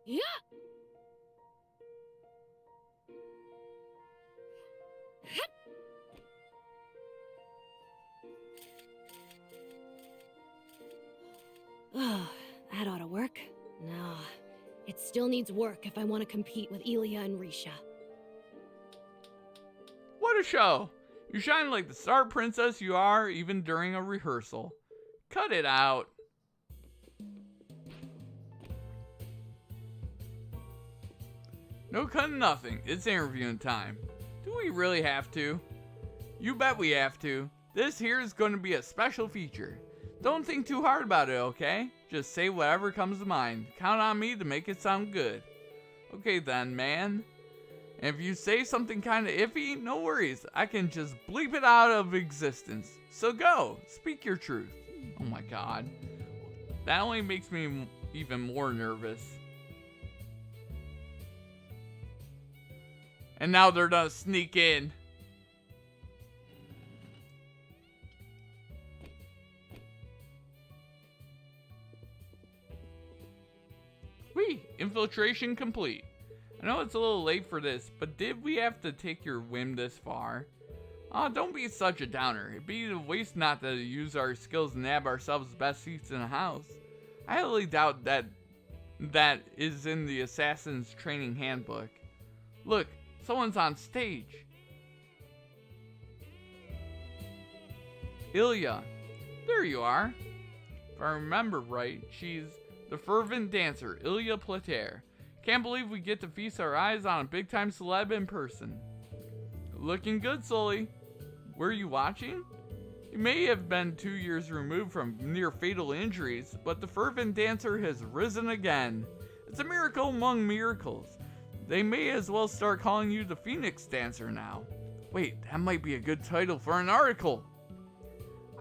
Yeah. Oh, that ought to work. No, it still needs work if I want to compete with Ilya and Risha. What a show! You shine like the star princess you are even during a rehearsal. Cut it out. No cutting nothing. It's interviewing time. Do we really have to? You bet we have to. This here is going to be a special feature. Don't think too hard about it, okay? Just say whatever comes to mind. Count on me to make it sound good. Okay then, man. And if you say something kinda iffy, no worries. I can just bleep it out of existence. So go, speak your truth. Oh my god. That only makes me even more nervous. And now they're gonna sneak in. Whee! Infiltration complete. I know it's a little late for this, but did we have to take your whim this far? Don't be such a downer. It'd be a waste not to use our skills and nab ourselves the best seats in the house. I highly doubt that is in the Assassin's Training Handbook. Look, someone's on stage. Ilya. There you are. If I remember right, she's the fervent dancer, Ilya Plater. Can't believe we get to feast our eyes on a big-time celeb in person. Looking good, Sully. Were you watching? You may have been 2 years removed from near-fatal injuries, but the fervent dancer has risen again. It's a miracle among miracles. They may as well start calling you the Phoenix Dancer now. Wait, that might be a good title for an article.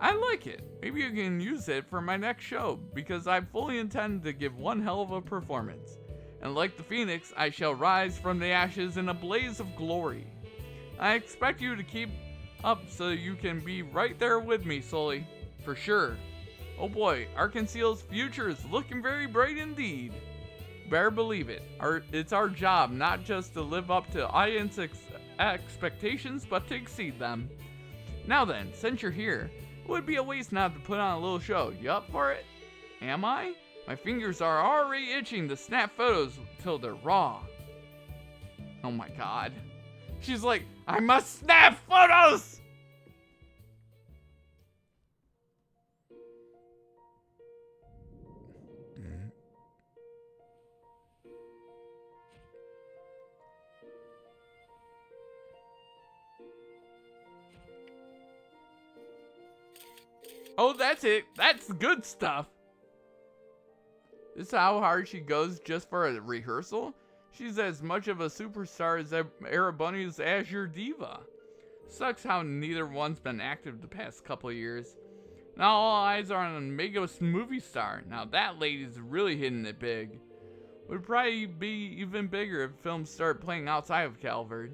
I like it. Maybe you can use it for my next show, because I fully intend to give one hell of a performance. And like the Phoenix, I shall rise from the ashes in a blaze of glory. I expect you to keep up so you can be right there with me, Sully. For sure. Oh boy, Arkansas's future is looking very bright indeed. Better believe it. It's our job not just to live up to audience expectations, but to exceed them. Now then, since you're here, it would be a waste not to put on a little show. You up for it? Am I? My fingers are already itching to snap photos till they're raw. Oh my god. She's like, I must snap photos! Oh, that's it. That's good stuff. This is how hard she goes just for a rehearsal? She's as much of a superstar as Erebunny's Azure Diva. Sucks how neither one's been active the past couple of years. Now all eyes are on a mega movie star. Now that lady's really hitting it big. Would probably be even bigger if films start playing outside of Calvard.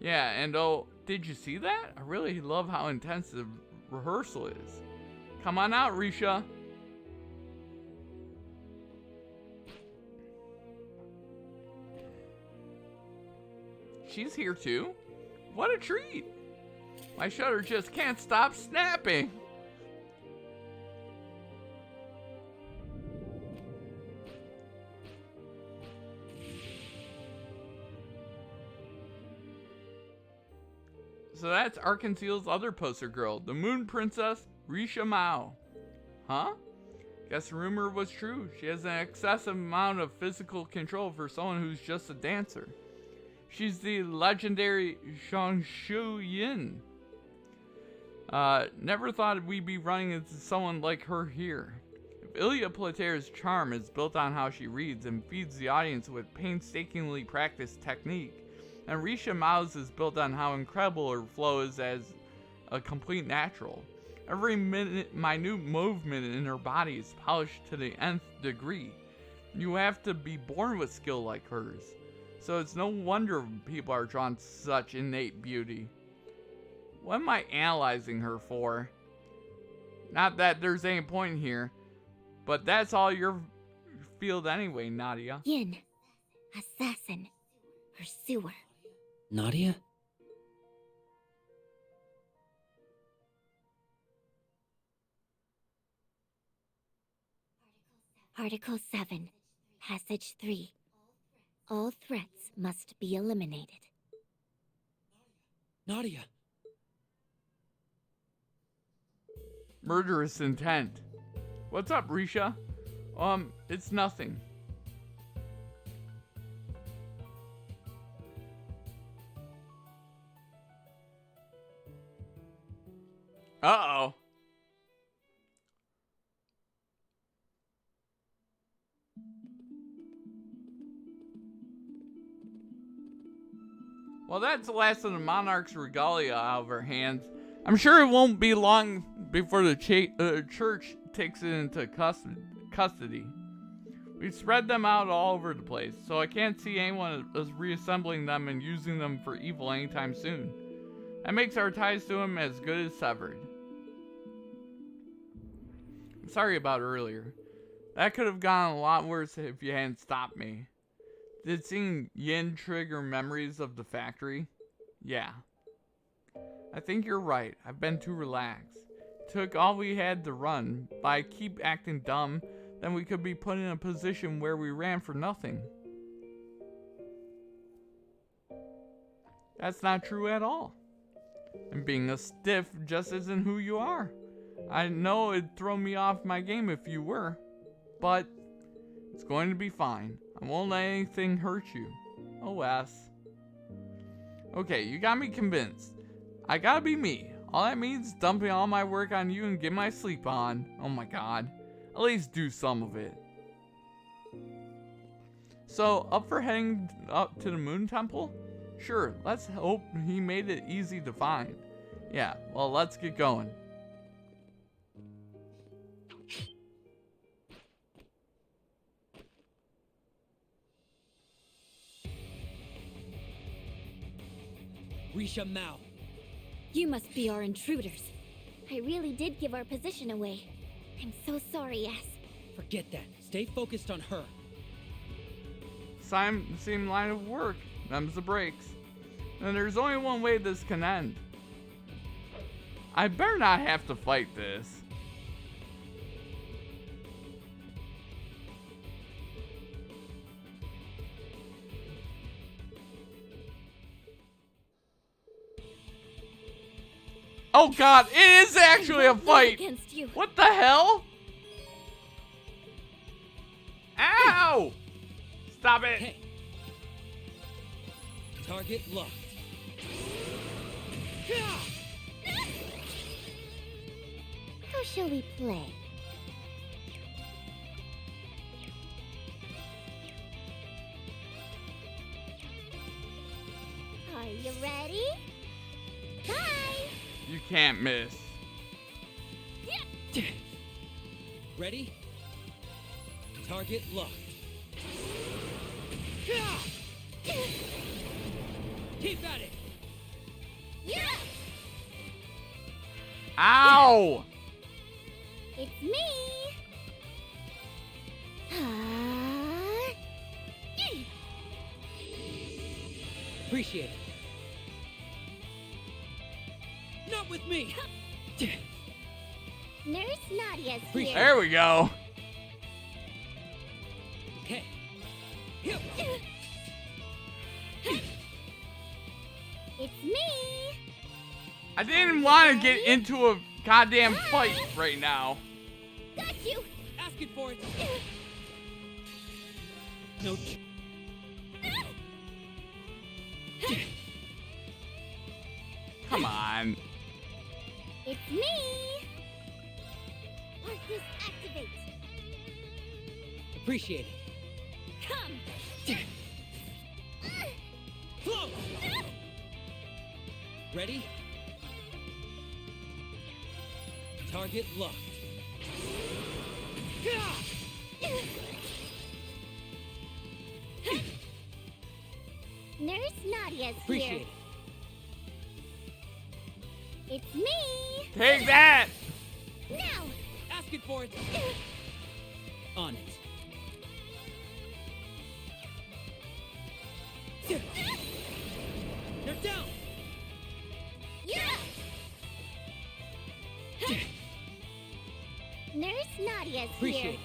Yeah, and oh, did you see that? I really love how intense the rehearsal is. Come on out, Risha. She's here too? What a treat! My shutter just can't stop snapping! So that's Arkanseal's other poster girl, the Moon Princess, Risha Mao. Huh? Guess the rumor was true. She has an excessive amount of physical control for someone who's just a dancer. She's the legendary Shanshu Yin. Never thought we'd be running into someone like her here. If Ilya Plater's charm is built on how she reads and feeds the audience with painstakingly practiced technique, and Risha Mao's is built on how incredible her flow is as a complete natural. Every minute movement in her body is polished to the nth degree. You have to be born with skill like hers. So it's no wonder people are drawn to such innate beauty. What am I analyzing her for? Not that there's any point here, but that's all your field anyway, Nadia. Yin. Assassin. Pursuer. Nadia? Article 7. Passage 3. All threats must be eliminated. Nadia! Murderous intent. What's up, Risha? It's nothing. Uh-oh. Well, that's the last of the Monarch's regalia out of her hands. I'm sure it won't be long before the church takes it into custody. We've spread them out all over the place, so I can't see anyone as reassembling them and using them for evil anytime soon. That makes our ties to him as good as severed. I'm sorry about earlier. That could have gone a lot worse if you hadn't stopped me. Did seeing Yin trigger memories of the factory? Yeah. I think you're right. I've been too relaxed. It took all we had to run. But I keep acting dumb, then we could be put in a position where we ran for nothing. That's not true at all. And being a stiff just isn't who you are. I know it'd throw me off my game if you were, but it's going to be fine. I won't let anything hurt you. OS. Okay, you got me convinced. I gotta be me. All that means is dumping all my work on you and get my sleep on. Oh my god. At least do some of it. So, up for heading up to the Moon Temple? Sure, let's hope he made it easy to find. Yeah, well, let's get going. Risha Mao. You must be our intruders. I really did give our position away. I'm so sorry, yes. Forget that. Stay focused on her. Same line of work. Them's the breaks. And there's only one way this can end. I better not have to fight this. Oh god, it is actually a fight! What the hell? Ow! Stop it! Hey. Target locked. Oh shall we play? Are you ready? Bye! You can't miss. Ready? Target locked. Keep at it. Ow! It's me! Appreciate it. Not with me. Nurse Nadia's here. There we go. Okay. It's me! I didn't want to get into a goddamn fight right now. Got you! Asking for it. No. Come on. It's me! Arcus activate! Appreciate it. Come! Flow! Ready? Target locked. Nurse Nadia's Appreciate here. it. It's me! Take that! Now! Asking for it. On it. They're down. Nurse Nadia's Appreciate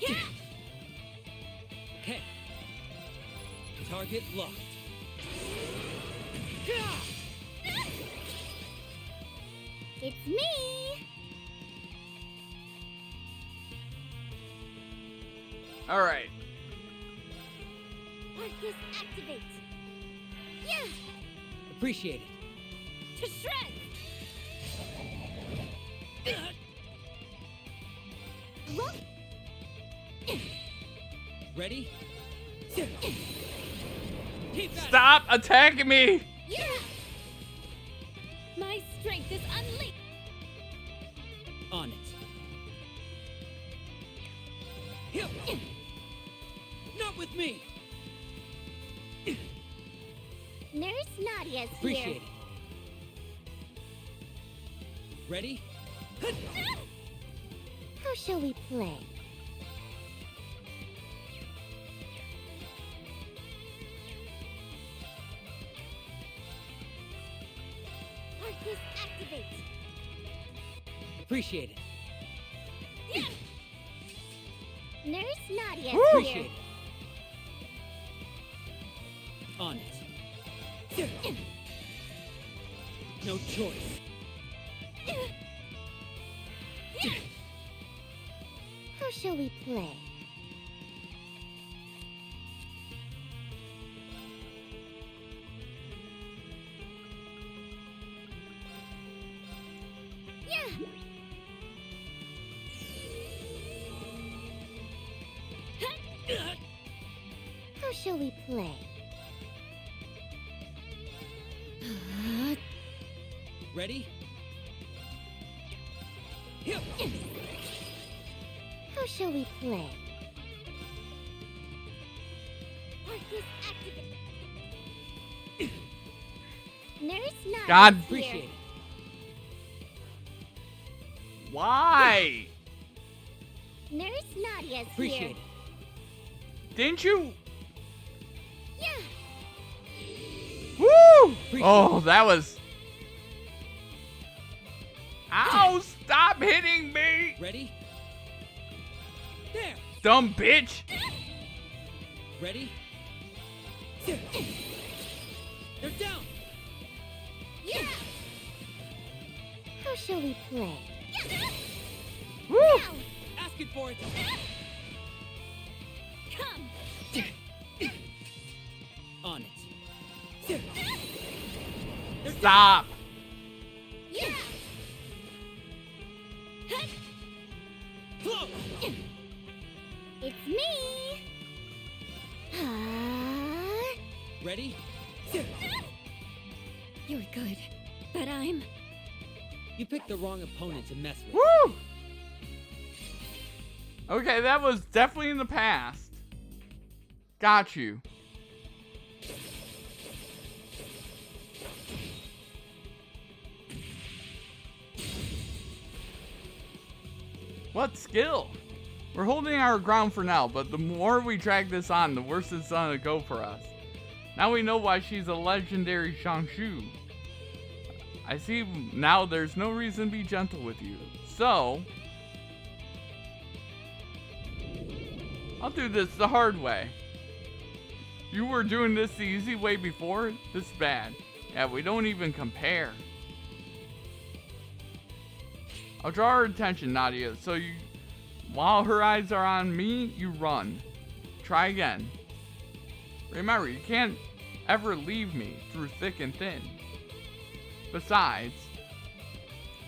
here. it. Okay. Target locked. It's me! Alright. Arcus activate! Yeah! Appreciate it. To shreds! Look! Ready? Keep at Stop attacking me! Yeah! My strength is unleashed! On it. Not with me. Nurse Nadia's Appreciate here. it. Ready? How shall we play? Arcus activate! Appreciate it. Nurse Nadia's Appreciate here. it. On it. No choice. How shall we play? Yeah! How shall we play? Ready? How shall we play? Arcus activate! Nurse Nadia's God. here. Appreciate it. Why? Nurse Nadia's Appreciate here. it. Didn't you? Yeah! Woo! Appreciate Oh, that was... Ow! Stop hitting me! Ready? There. Dumb bitch! Ready? They're down. Yeah! How shall we play? Woo! Now! Asking for it. Come! On it. They're Stop! Yeah! Float! It's me! Ready? You're good, but I'm... You picked the wrong opponent to mess with. Woo! Okay, that was definitely in the past. Got you. What skill? We're holding our ground for now, but the more we drag this on, the worse it's gonna go for us. Now we know why she's a legendary Shangshu. I see now there's no reason to be gentle with you. So, I'll do this the hard way. You were doing this the easy way before? This is bad. Yeah, we don't even compare. I'll draw her attention, Nadia, so you, while her eyes are on me, you run. Try again. Remember, you can't ever leave me through thick and thin. Besides,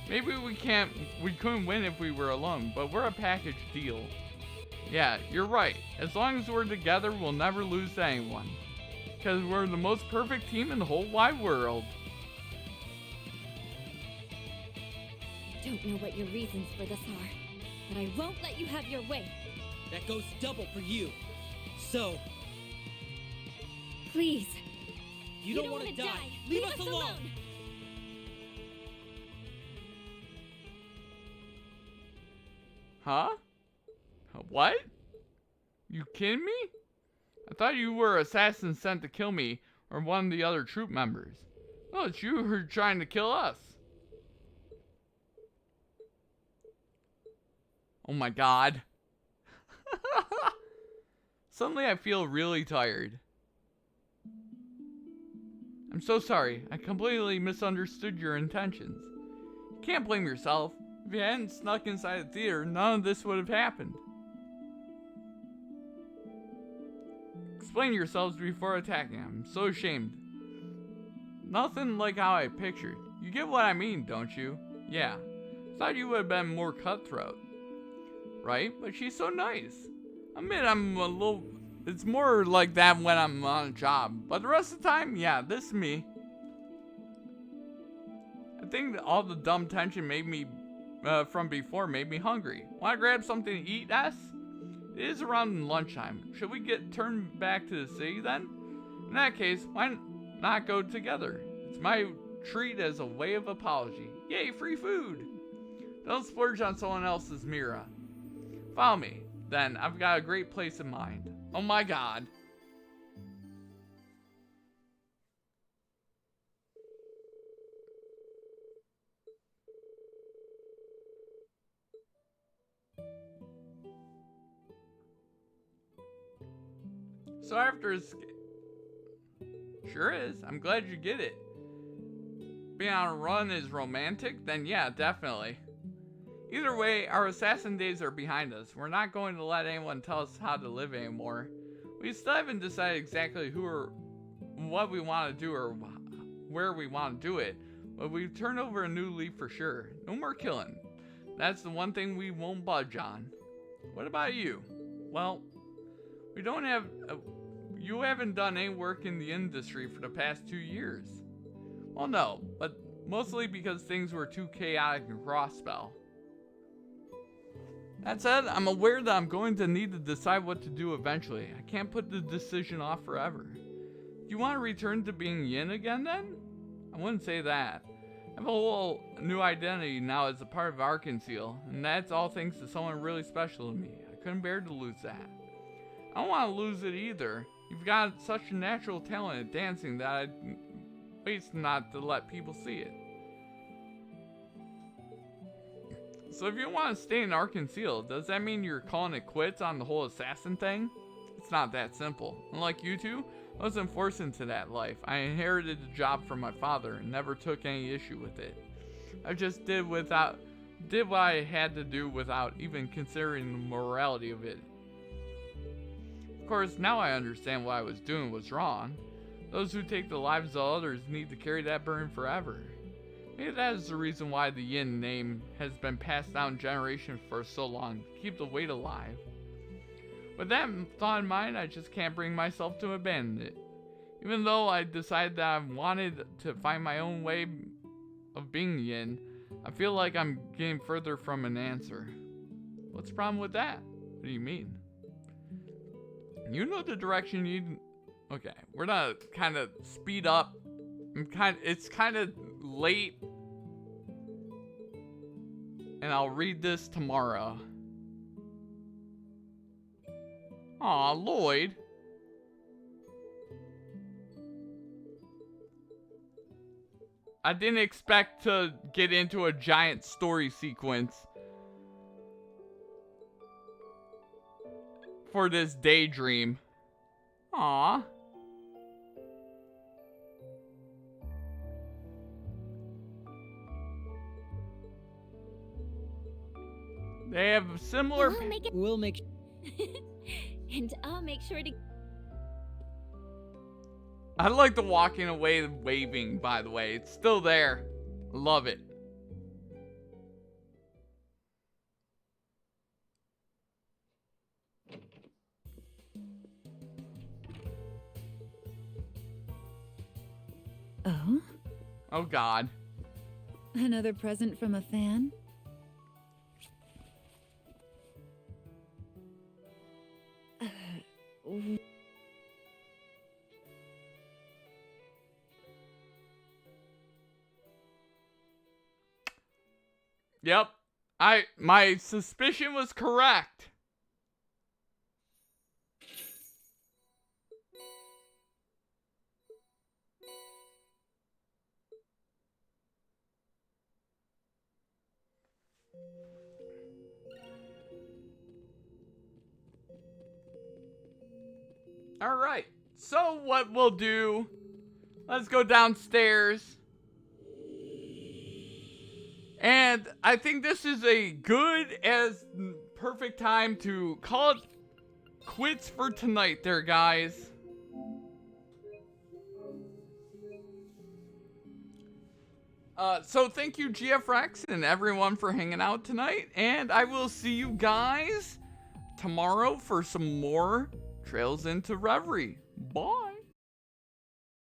maybe we couldn't win if we were alone, but we're a package deal. Yeah, you're right. As long as we're together, we'll never lose to anyone. Because we're the most perfect team in the whole wide world. Don't know what your reasons for this are, but I won't let you have your way. That goes double for you. So, Please. you don't want to die. Leave us alone. Huh? What? You kidding me? I thought you were assassins sent to kill me or one of the other troop members. No, it's you who are trying to kill us. Oh my god. Suddenly I feel really tired. I'm so sorry. I completely misunderstood your intentions. You can't blame yourself. If you hadn't snuck inside the theater, none of this would have happened. Explain yourselves before attacking. I'm so ashamed. Nothing like how I pictured. You get what I mean, don't you? Yeah. Thought you would have been more cutthroat. Right? But she's so nice. I admit I'm a little... It's more like that when I'm on a job. But the rest of the time, yeah, this is me. I think that all the dumb tension made me... from before made me hungry. Want to grab something to eat, S? It is around lunchtime. Should we turn back to the city then? In that case, why not go together? It's my treat as a way of apology. Yay, free food! Don't splurge on someone else's Mira. Follow me, then. I've got a great place in mind. Oh my god. So after escape... Sure is. I'm glad you get it. Being on a run is romantic? Then yeah, definitely. Either way, our assassin days are behind us. We're not going to let anyone tell us how to live anymore. We still haven't decided exactly who or what we want to do or where we want to do it, but we've turned over a new leaf for sure. No more killing. That's the one thing we won't budge on. What about you? Well, we don't have... you haven't done any work in the industry for the past 2 years. Well, no, but mostly because things were too chaotic and cross-spell. That said, I'm aware that I'm going to need to decide what to do eventually. I can't put the decision off forever. Do you want to return to being Yin again then? I wouldn't say that. I have a whole new identity now as a part of Arkansas, and that's all thanks to someone really special to me. I couldn't bear to lose that. I don't want to lose it either. You've got such a natural talent at dancing that I'd waste not to let people see it. So if you want to stay in Arkansas, does that mean you're calling it quits on the whole assassin thing? It's not that simple. Unlike you two, I wasn't forced into that life. I inherited the job from my father and never took any issue with it. I just did what I had to do without even considering the morality of it. Of course, now I understand what I was doing was wrong. Those who take the lives of others need to carry that burden forever. Maybe that is the reason why the yin name has been passed down generations for so long, to keep the weight alive. With that thought in mind, I just can't bring myself to abandon it. Even though I decided that I wanted to find my own way of being yin, I feel like I'm getting further from an answer. What's the problem with that? What do you mean? You know the direction you... Okay, we're gonna kind of speed up. It's kind of late. And I'll read this tomorrow. Aw, Lloyd. I didn't expect to get into a giant story sequence for this daydream. Aw. They have similar... We'll make and I'll make sure to... I like the walking away waving, by the way. It's still there. Love it. Oh? Oh, God. Another present from a fan? Yep. My suspicion was correct. All right. So what we'll do, let's go downstairs. And I think this is a good as perfect time to call it quits for tonight there, guys. So thank you, GF Rex, and everyone for hanging out tonight. And I will see you guys tomorrow for some more Trails into Reverie. Bye.